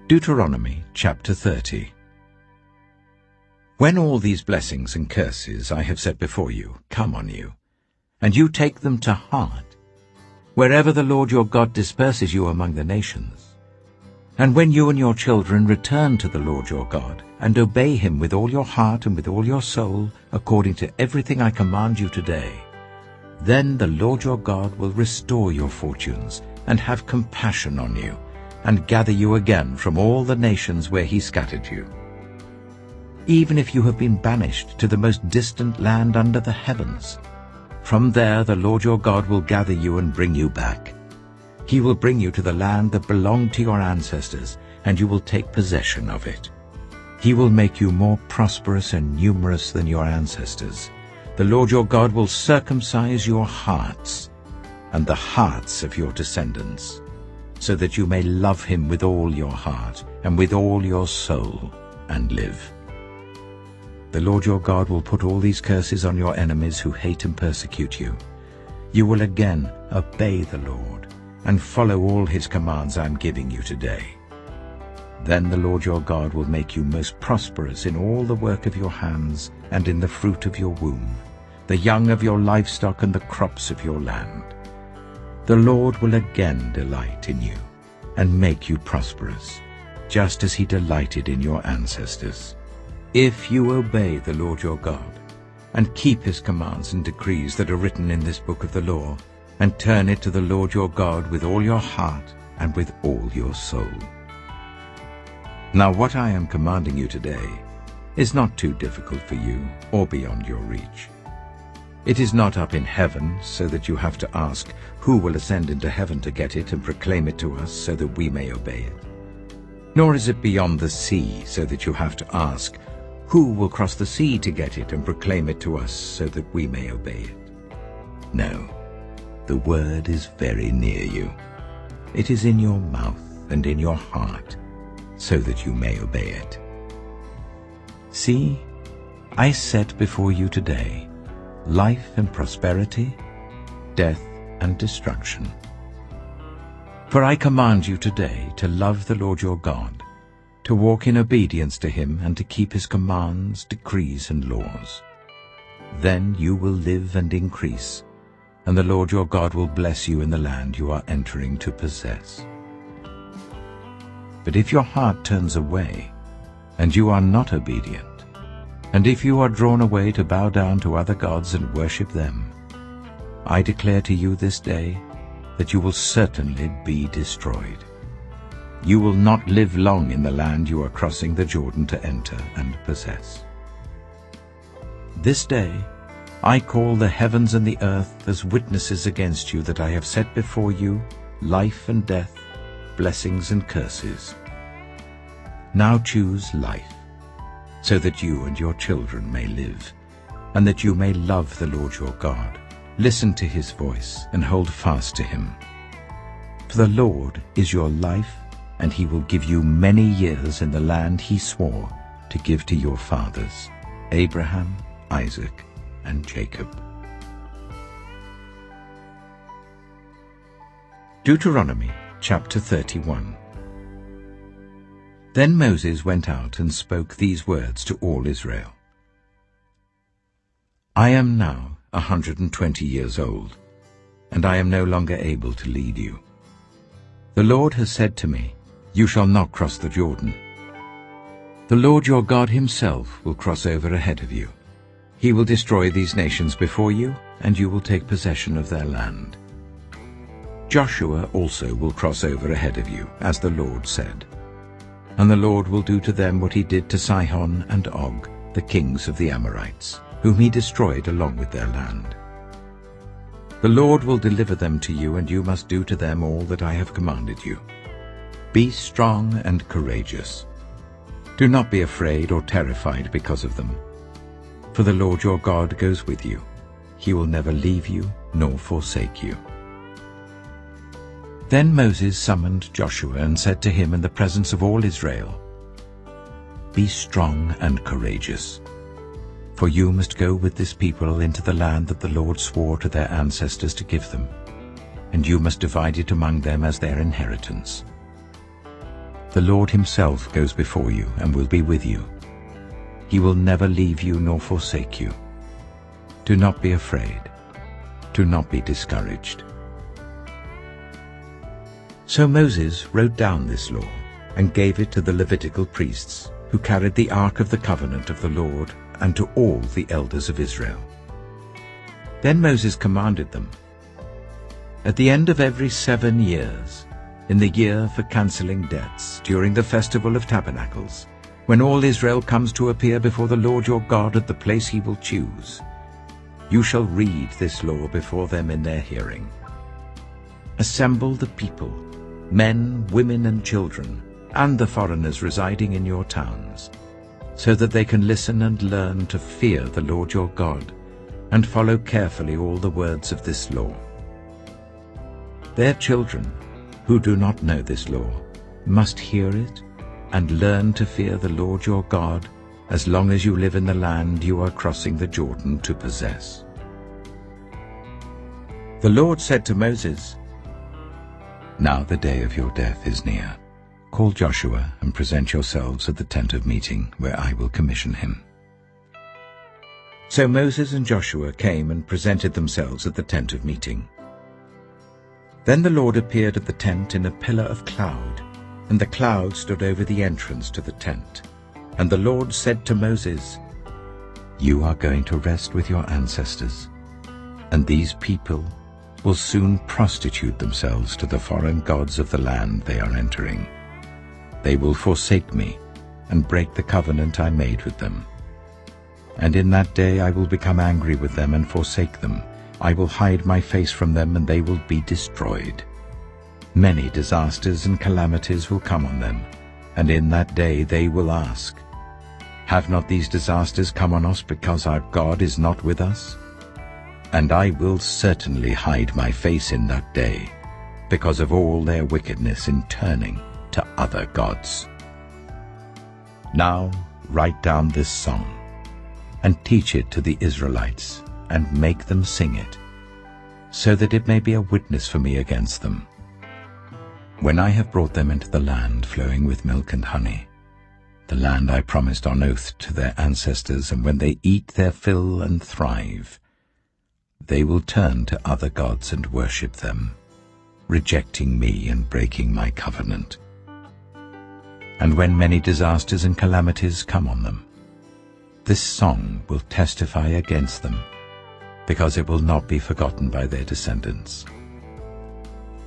Speaker 3: Deuteronomy chapter 30. When all these blessings and curses I have set before you come on you, and you take them to heart, wherever the Lord your God disperses you among the nations, and when you and your children return to the Lord your God, and obey him with all your heart and with all your soul, according to everything I command you today, then the Lord your God will restore your fortunes, and have compassion on you, and gather you again from all the nations where he scattered you. Even if you have been banished to the most distant land under the heavens, from there the Lord your God will gather you and bring you back. He will bring you to the land that belonged to your ancestors, and you will take possession of it. He will make you more prosperous and numerous than your ancestors. The Lord your God will circumcise your hearts and the hearts of your descendants, so that you may love him with all your heart and with all your soul and live. The Lord your God will put all these curses on your enemies who hate and persecute you. You will again obey the Lord and follow all his commands I am giving you today. Then the Lord your God will make you most prosperous in all the work of your hands and in the fruit of your womb, the young of your livestock and the crops of your land. The Lord will again delight in you and make you prosperous, just as he delighted in your ancestors. If you obey the Lord your God and keep his commands and decrees that are written in this book of the law, and turn it to the Lord your God with all your heart and with all your soul. Now what I am commanding you today is not too difficult for you or beyond your reach. It is not up in heaven, so that you have to ask, who will ascend into heaven to get it and proclaim it to us so that we may obey it? Nor is it beyond the sea, so that you have to ask, who will cross the sea to get it and proclaim it to us so that we may obey it? No, the word is very near you. It is in your mouth and in your heart, so that you may obey it. See, I set before you today life and prosperity, death and destruction. For I command you today to love the Lord your God, to walk in obedience to him and to keep his commands, decrees, and laws. Then you will live and increase, and the Lord your God will bless you in the land you are entering to possess. But if your heart turns away, and you are not obedient, and if you are drawn away to bow down to other gods and worship them, I declare to you this day that you will certainly be destroyed. You will not live long in the land you are crossing the Jordan to enter and possess. This day I call the heavens and the earth as witnesses against you that I have set before you life and death, blessings and curses. Now choose life, so that you and your children may live, and that you may love the Lord your God. Listen to his voice and hold fast to him. For the Lord is your life, and he will give you many years in the land he swore to give to your fathers, Abraham, Isaac, and Jacob. Deuteronomy chapter 31. Then Moses went out and spoke these words to all Israel. I am now 120 years old, and I am no longer able to lead you. The Lord has said to me, you shall not cross the Jordan. The Lord your God himself will cross over ahead of you. He will destroy these nations before you, and you will take possession of their land. Joshua also will cross over ahead of you, as the Lord said. And the Lord will do to them what he did to Sihon and Og, the kings of the Amorites, whom he destroyed along with their land. The Lord will deliver them to you, and you must do to them all that I have commanded you. Be strong and courageous. Do not be afraid or terrified because of them. For the Lord your God goes with you. He will never leave you nor forsake you. Then Moses summoned Joshua and said to him in the presence of all Israel, Be strong and courageous, for you must go with this people into the land that the Lord swore to their ancestors to give them, and you must divide it among them as their inheritance. The Lord himself goes before you and will be with you. He will never leave you nor forsake you. Do not be afraid. Do not be discouraged. So Moses wrote down this law and gave it to the Levitical priests, who carried the ark of the covenant of the Lord, and to all the elders of Israel. Then Moses commanded them, "At the end of every 7 years, in the year for cancelling debts, during the festival of tabernacles, when all Israel comes to appear before the Lord your God at the place he will choose, you shall read this law before them in their hearing. Assemble the people, men, women, and children, and the foreigners residing in your towns, so that they can listen and learn to fear the Lord your God, and follow carefully all the words of this law. Their children, who do not know this law, must hear it and learn to fear the Lord your God as long as you live in the land you are crossing the Jordan to possess." The Lord said to Moses, "Now the day of your death is near. Call Joshua and present yourselves at the tent of meeting, where I will commission him." So Moses and Joshua came and presented themselves at the tent of meeting. Then the Lord appeared at the tent in a pillar of cloud, and the cloud stood over the entrance to the tent. And the Lord said to Moses, "You are going to rest with your ancestors, and these people will soon prostitute themselves to the foreign gods of the land they are entering. They will forsake me and break the covenant I made with them. And in that day I will become angry with them and forsake them. I will hide my face from them, and they will be destroyed. Many disasters and calamities will come on them, and in that day they will ask, 'Have not these disasters come on us because our God is not with us?' And I will certainly hide my face in that day, because of all their wickedness in turning to other gods. Now write down this song, and teach it to the Israelites, and make them sing it, so that it may be a witness for me against them. When I have brought them into the land flowing with milk and honey, the land I promised on oath to their ancestors, and when they eat their fill and thrive, they will turn to other gods and worship them, rejecting me and breaking my covenant. And when many disasters and calamities come on them, this song will testify against them, because it will not be forgotten by their descendants.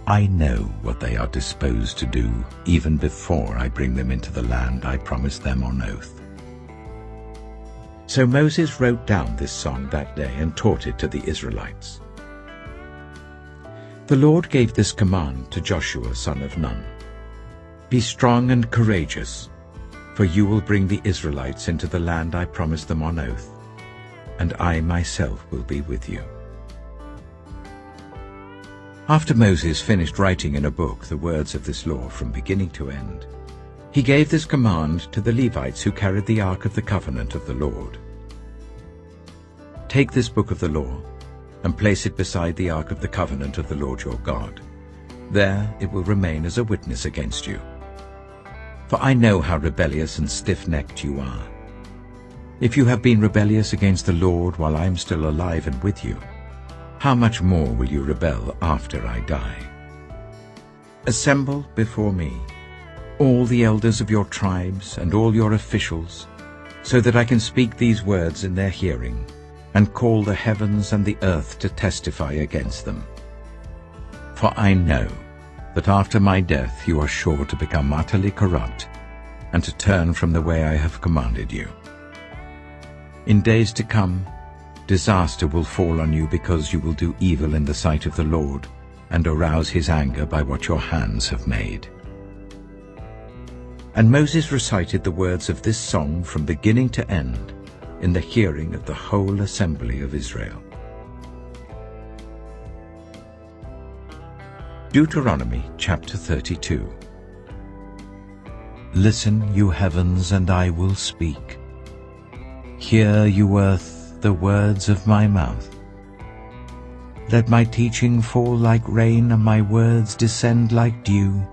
Speaker 3: I know what they are disposed to do even before I bring them into the land I promised them on oath." So Moses wrote down this song that day and taught it to the Israelites. The Lord gave this command to Joshua son of Nun, "Be strong and courageous, for you will bring the Israelites into the land I promised them on oath, and I myself will be with you." After Moses finished writing in a book the words of this law from beginning to end, he gave this command to the Levites who carried the ark of the covenant of the Lord. "Take this book of the law and place it beside the ark of the covenant of the Lord your God. There it will remain as a witness against you. For I know how rebellious and stiff-necked you are. If you have been rebellious against the Lord while I am still alive and with you, how much more will you rebel after I die? Assemble before me all the elders of your tribes and all your officials, so that I can speak these words in their hearing, and call the heavens and the earth to testify against them. For I know that after my death you are sure to become utterly corrupt, and to turn from the way I have commanded you. In days to come, disaster will fall on you because you will do evil in the sight of the Lord, and arouse his anger by what your hands have made." And Moses recited the words of this song from beginning to end in the hearing of the whole assembly of Israel. Deuteronomy chapter 32. Listen, you heavens, and I will speak. Hear, you earth, the words of my mouth. Let my teaching fall like rain, and my words descend like dew,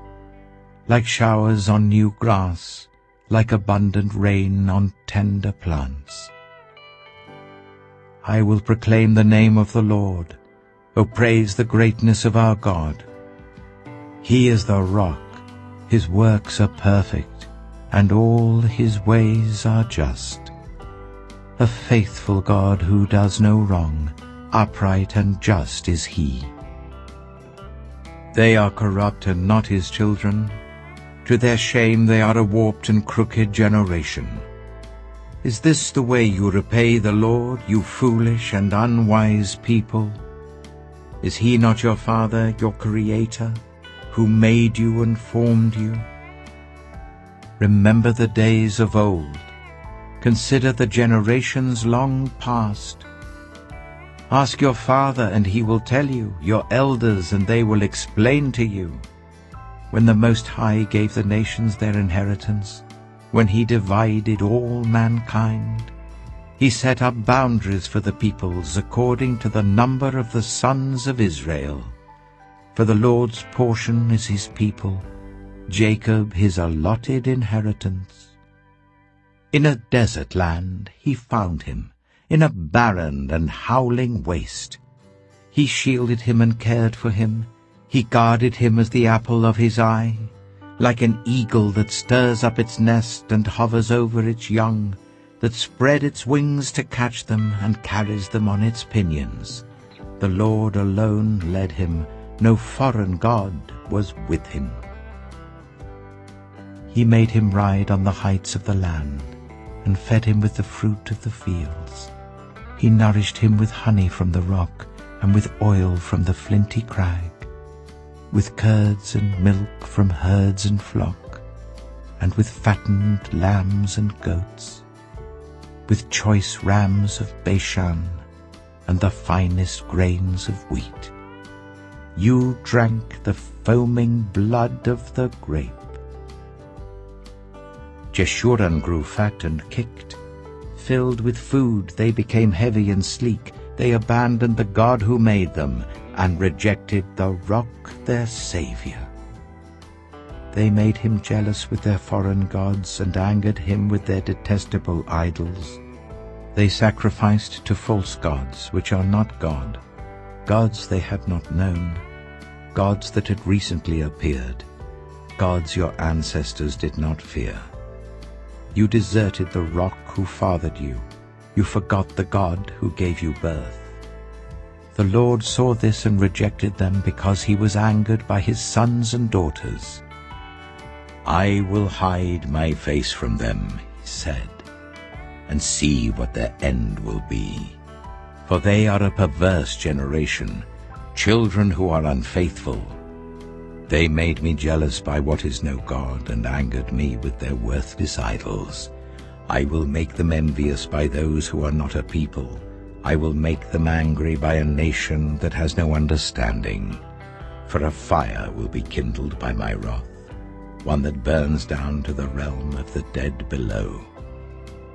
Speaker 3: like showers on new grass, like abundant rain on tender plants. I will proclaim the name of the Lord. O praise the greatness of our God. He is the rock, his works are perfect, and all his ways are just. A faithful God who does no wrong, upright and just is he. They are corrupt and not his children. To their shame they are a warped and crooked generation. Is this the way you repay the Lord, you foolish and unwise people? Is he not your Father, your Creator, who made you and formed you? Remember the days of old. Consider the generations long past. Ask your father, and he will tell you, your elders, and they will explain to you. When the Most High gave the nations their inheritance, when he divided all mankind, he set up boundaries for the peoples according to the number of the sons of Israel. For the Lord's portion is his people, Jacob his allotted inheritance. In a desert land he found him, in a barren and howling waste. He shielded him and cared for him. He guarded him as the apple of his eye. Like an eagle that stirs up its nest and hovers over its young, that spread its wings to catch them and carries them on its pinions. The Lord alone led him, no foreign god was with him. He made him ride on the heights of the land, and fed him with the fruit of the fields. He nourished him with honey from the rock, and with oil from the flinty crag, with curds and milk from herds and flock, and with fattened lambs and goats, with choice rams of Bashan, and the finest grains of wheat. You drank the foaming blood of the grape. Jeshurun grew fat and kicked. Filled with food, they became heavy and sleek. They abandoned the God who made them, and rejected the rock, their Savior. They made him jealous with their foreign gods, and angered him with their detestable idols. They sacrificed to false gods, which are not God, gods they had not known, gods that had recently appeared, gods your ancestors did not fear. You deserted the rock who fathered you. You forgot the God who gave you birth. The Lord saw this and rejected them because he was angered by his sons and daughters. I will hide my face from them, he said, and see what their end will be. For they are a perverse generation, children who are unfaithful. They made me jealous by what is no God, and angered me with their worthless idols. I will make them envious by those who are not a people. I will make them angry by a nation that has no understanding. For a fire will be kindled by my wrath, one that burns down to the realm of the dead below.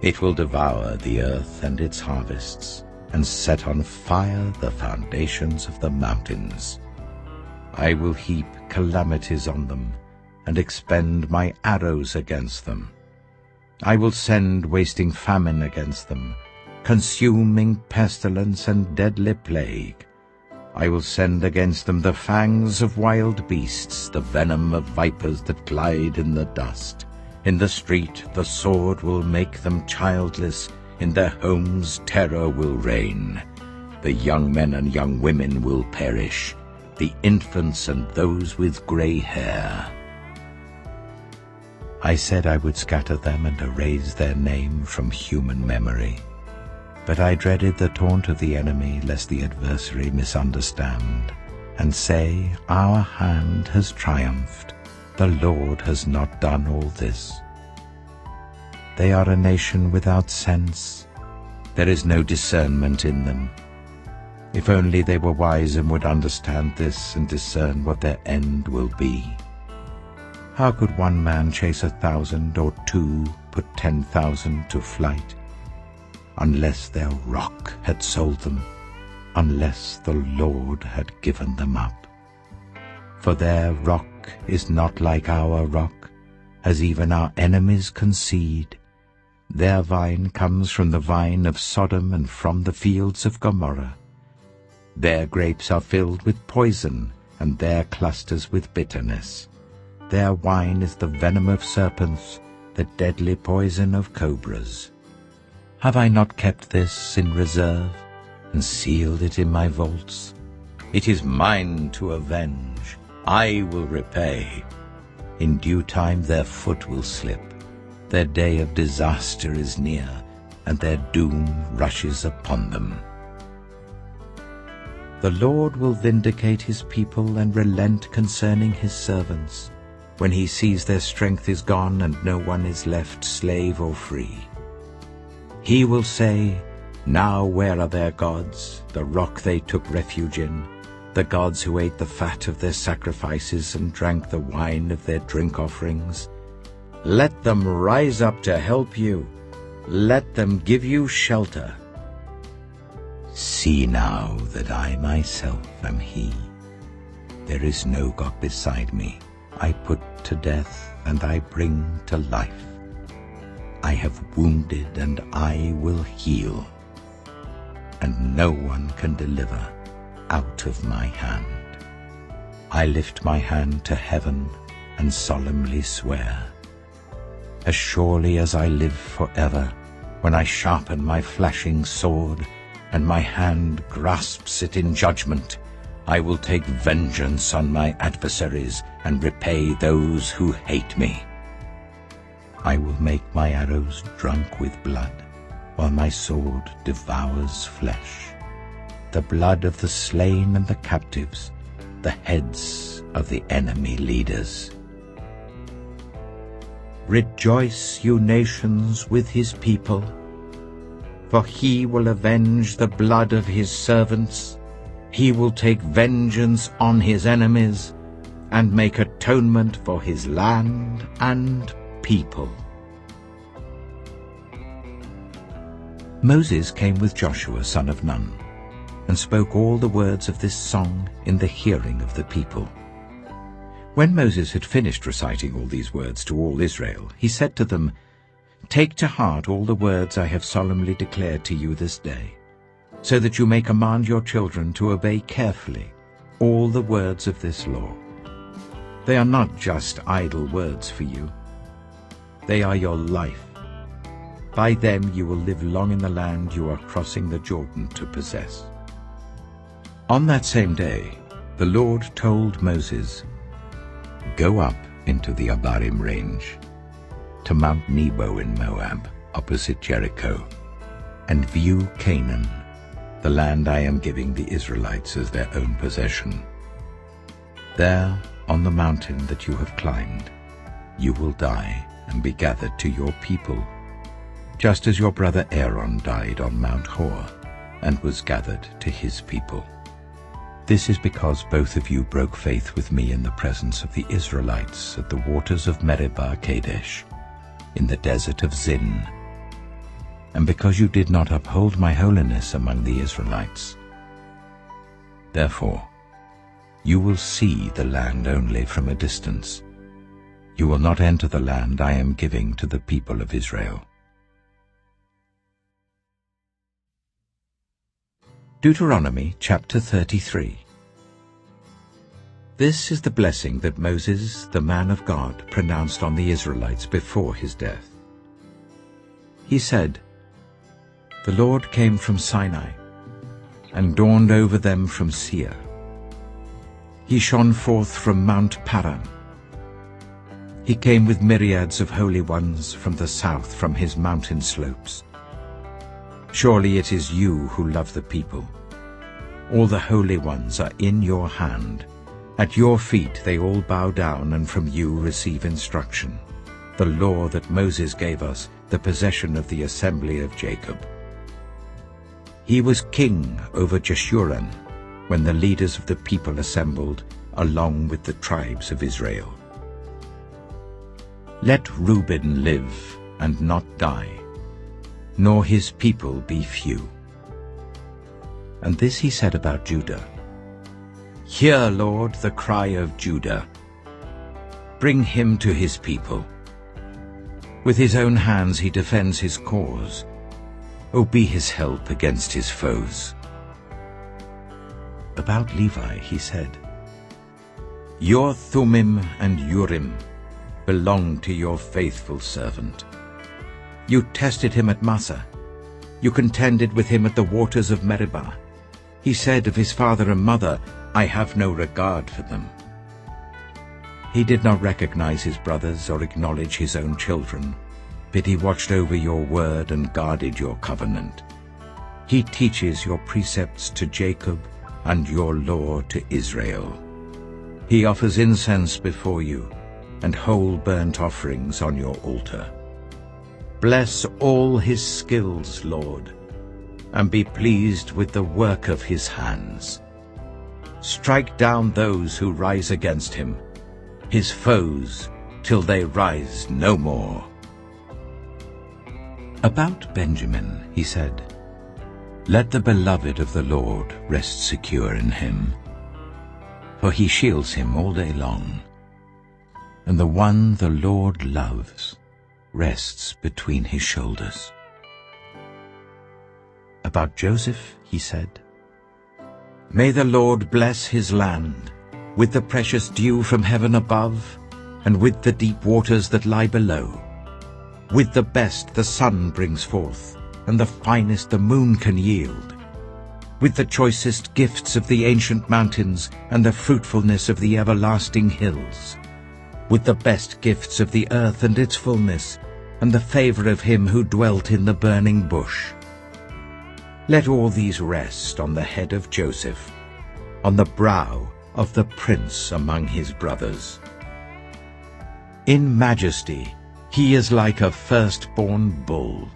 Speaker 3: It will devour the earth and its harvests, and set on fire the foundations of the mountains. I will heap calamities on them, and expend my arrows against them. I will send wasting famine against them, consuming pestilence and deadly plague. I will send against them the fangs of wild beasts, the venom of vipers that glide in the dust. In the street the sword will make them childless, in their homes terror will reign. The young men and young women will perish, the infants and those with gray hair. I said I would scatter them and erase their name from human memory. But I dreaded the taunt of the enemy, lest the adversary misunderstand, and say, our hand has triumphed, the Lord has not done all this. They are a nation without sense. There is no discernment in them. If only they were wise and would understand this and discern what their end will be. How could one man chase 1,000 or two put 10,000 to flight? Unless their rock had sold them, unless the Lord had given them up. For their rock is not like our rock, as even our enemies concede. Their vine comes from the vine of Sodom and from the fields of Gomorrah. Their grapes are filled with poison, and their clusters with bitterness. Their wine is the venom of serpents, the deadly poison of cobras. Have I not kept this in reserve, and sealed it in my vaults? It is mine to avenge. I will repay. In due time their foot will slip. Their day of disaster is near, and their doom rushes upon them. The Lord will vindicate his people and relent concerning his servants, when he sees their strength is gone and no one is left slave or free. He will say, "Now where are their gods, the rock they took refuge in, the gods who ate the fat of their sacrifices and drank the wine of their drink offerings? Let them rise up to help you. Let them give you shelter. See now that I myself am he. There is no God beside me. I put to death and I bring to life. I have wounded and I will heal, and no one can deliver out of my hand. I lift my hand to heaven and solemnly swear, as surely as I live forever, when I sharpen my flashing sword and my hand grasps it in judgment, I will take vengeance on my adversaries and repay those who hate me. I will make my arrows drunk with blood, while my sword devours flesh, the blood of the slain and the captives, the heads of the enemy leaders. Rejoice, you nations, with his people, for he will avenge the blood of his servants. He will take vengeance on his enemies and make atonement for his land and people. Moses came with Joshua son of Nun, and spoke all the words of this song in the hearing of the people. When Moses had finished reciting all these words to all Israel, he said to them, "Take to heart all the words I have solemnly declared to you this day, so that you may command your children to obey carefully all the words of this law. They are not just idle words for you. They are your life. By them you will live long in the land you are crossing the Jordan to possess." On that same day, the Lord told Moses, "Go up into the Abarim range, to Mount Nebo in Moab, opposite Jericho, and view Canaan, the land I am giving the Israelites as their own possession. There, on the mountain that you have climbed, you will die and be gathered to your people, just as your brother Aaron died on Mount Hor and was gathered to his people. This is because both of you broke faith with me in the presence of the Israelites at the waters of Meribah Kadesh, in the desert of Zin, and because you did not uphold my holiness among the Israelites. Therefore, you will see the land only from a distance. You will not enter the land I am giving to the people of Israel." Deuteronomy chapter 33. This is the blessing that Moses, the man of God, pronounced on the Israelites before his death. He said, "The Lord came from Sinai and dawned over them from Seir. He shone forth from Mount Paran. He came with myriads of holy ones from the south, from his mountain slopes. Surely it is you who love the people. All the holy ones are in your hand. At your feet they all bow down, and from you receive instruction, the law that Moses gave us, the possession of the assembly of Jacob. He was king over Jeshurun when the leaders of the people assembled, along with the tribes of Israel. Let Reuben live and not die, nor his people be few." And this he said about Judah, "Hear, Lord, the cry of Judah. Bring him to his people, With his own hands he defends his cause. O be his help against his foes. About Levi he said, Your Thummim and Urim belong to your faithful servant. You tested him at Massah. You contended with him at the waters of Meribah. He said of his father and mother, I have no regard for them. He did not recognize his brothers or acknowledge his own children, but he watched over your word and guarded your covenant. He teaches your precepts to Jacob and your law to Israel. He offers incense before you and whole burnt offerings on your altar. Bless all his skills, Lord, and be pleased with the work of his hands. Strike down those who rise against him, his foes, till they rise no more. About Benjamin he said, Let the beloved of the Lord rest secure in him, for he shields him all day long, and the one the Lord loves rests between his shoulders. About Joseph he said, May the Lord bless his land with the precious dew from heaven above, and with the deep waters that lie below. With the best the sun brings forth, and the finest the moon can yield. With the choicest gifts of the ancient mountains, and the fruitfulness of the everlasting hills. With the best gifts of the earth and its fullness, and the favor of him who dwelt in the burning bush. Let all these rest on the head of Joseph, on the brow of the prince among his brothers. In majesty he is like a firstborn bull.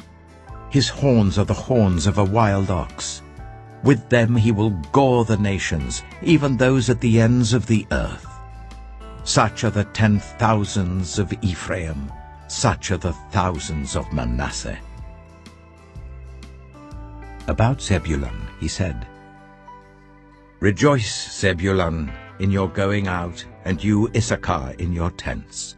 Speaker 3: His horns are the horns of a wild ox. With them he will gore the nations, even those at the ends of the earth. Such are the 10,000s of Ephraim, such are the thousands of Manasseh. About Zebulun he said, Rejoice, Zebulun, in your going out, and you, Issachar, in your tents.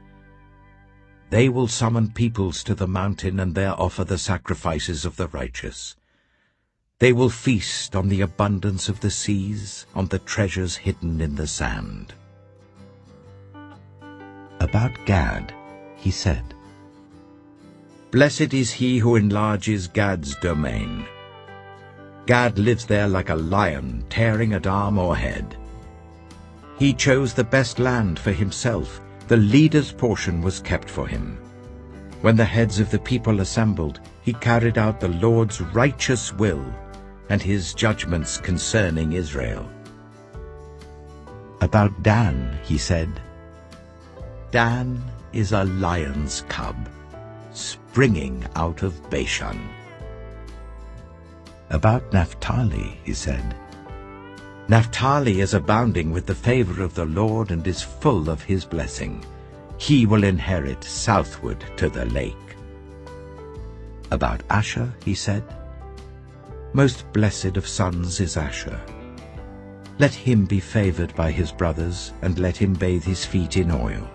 Speaker 3: They will summon peoples to the mountain, and there offer the sacrifices of the righteous. They will feast on the abundance of the seas, on the treasures hidden in the sand. About Gad he said, Blessed is he who enlarges Gad's domain. Gad lives there like a lion, tearing at arm or head. He chose the best land for himself. The leader's portion was kept for him. When the heads of the people assembled, he carried out the Lord's righteous will and his judgments concerning Israel. About Dan he said, Dan is a lion's cub, springing out of Bashan. About Naphtali he said, Naphtali is abounding with the favor of the Lord and is full of his blessing. He will inherit southward to the lake. About Asher he said, Most blessed of sons is Asher. Let him be favored by his brothers, and let him bathe his feet in oil.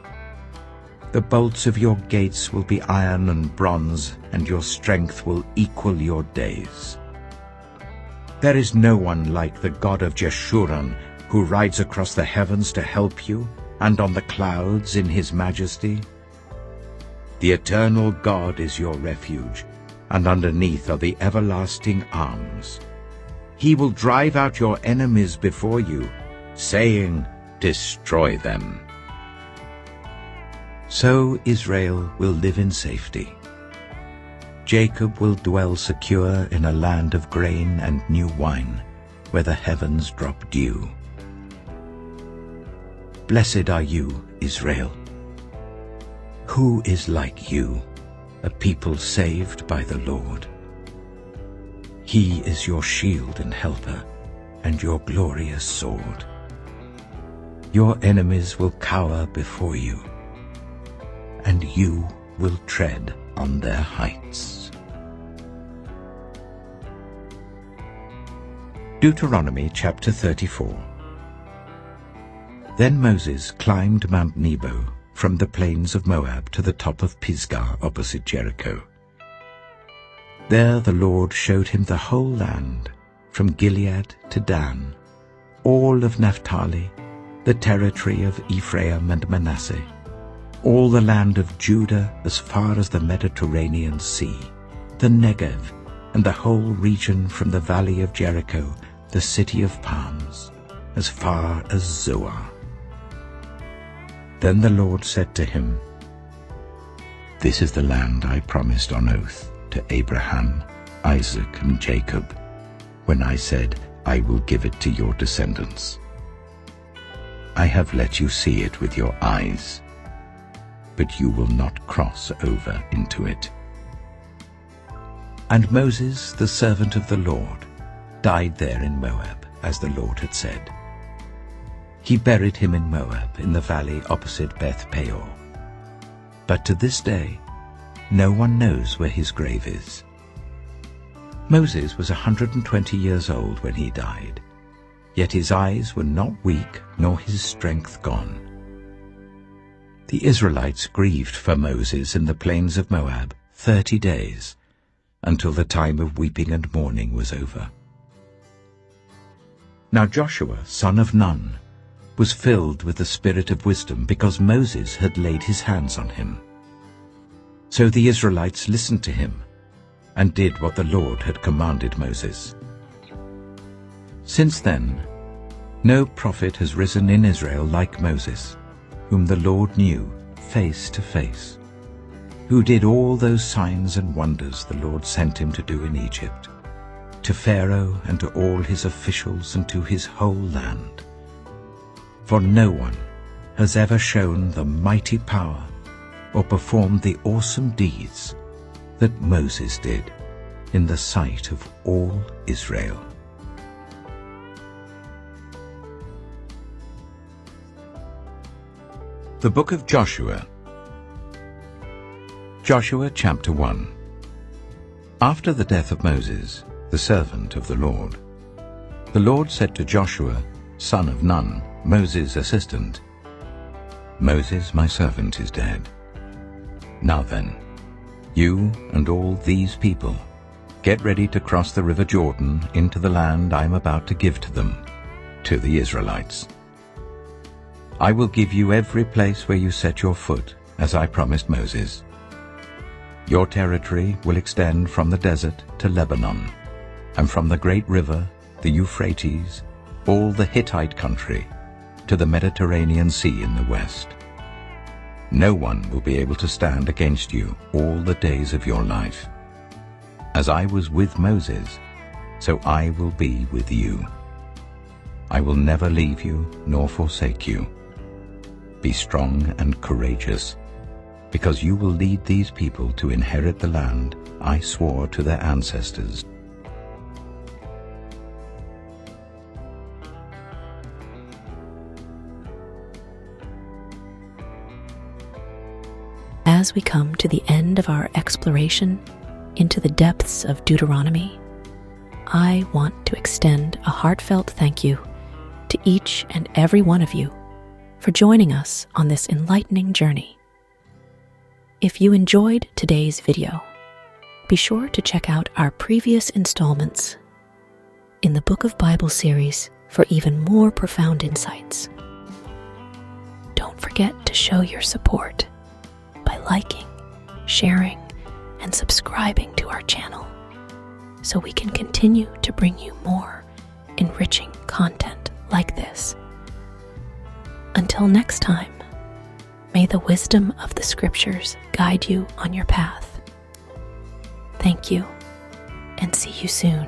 Speaker 3: The bolts of your gates will be iron and bronze, and your strength will equal your days. There is no one like the God of Jeshurun, who rides across the heavens to help you, and on the clouds in his majesty. The eternal God is your refuge, and underneath are the everlasting arms. He will drive out your enemies before you, saying, Destroy them. So Israel will live in safety. Jacob will dwell secure in a land of grain and new wine, where the heavens drop dew. Blessed are you, Israel. Who is like you, a people saved by the Lord? He is your shield and helper, and your glorious sword. Your enemies will cower before you, and you will tread on their heights. Deuteronomy chapter 34. Then Moses climbed Mount Nebo from the plains of Moab to the top of Pisgah opposite Jericho. There the Lord showed him the whole land, from Gilead to Dan, all of Naphtali, the territory of Ephraim and Manasseh, all the land of Judah as far as the Mediterranean Sea, the Negev, and the whole region from the valley of Jericho, the city of palms, as far as Zoar. Then the Lord said to him, "This is the land I promised on oath to Abraham, Isaac, and Jacob, when I said, I will give it to your descendants. I have let you see it with your eyes, but you will not cross over into it." And Moses, the servant of the Lord, died there in Moab, as the Lord had said. He buried him in Moab, in the valley opposite Beth Peor. But to this day, no one knows where his grave is. Moses was 120 years old when he died, yet his eyes were not weak, nor his strength gone. The Israelites grieved for Moses in the plains of Moab 30 days, until the time of weeping and mourning was over. Now Joshua, son of Nun, was filled with the spirit of wisdom, because Moses had laid his hands on him. So the Israelites listened to him, and did what the Lord had commanded Moses. Since then, no prophet has risen in Israel like Moses, whom the Lord knew face to face, who did all those signs and wonders the Lord sent him to do in Egypt, to Pharaoh and to all his officials and to his whole land. For no one has ever shown the mighty power or performed the awesome deeds that Moses did in the sight of all Israel. The Book of Joshua. Joshua chapter 1. After the death of Moses, the servant of the Lord said to Joshua, son of Nun, Moses' assistant, "Moses, my servant, is dead. Now then, you and all these people, get ready to cross the river Jordan into the land I am about to give to them, to the Israelites. I will give you every place where you set your foot, as I promised Moses. Your territory will extend from the desert to Lebanon, and from the great river, the Euphrates, all the Hittite country, to the Mediterranean Sea in the west. No one will be able to stand against you all the days of your life. As I was with Moses, so I will be with you. I will never leave you nor forsake you. Be strong and courageous, because you will lead these people to inherit the land I swore to their ancestors."
Speaker 1: As we come to the end of our exploration into the depths of Deuteronomy, I want to extend a heartfelt thank you to each and every one of you for joining us on this enlightening journey. If you enjoyed today's video, be sure to check out our previous installments in the Book of Bible series for even more profound insights. Don't forget to show your support by liking, sharing, and subscribing to our channel so we can continue to bring you more enriching content like this. Until next time, may the wisdom of the Scriptures guide you on your path. Thank you, and see you soon.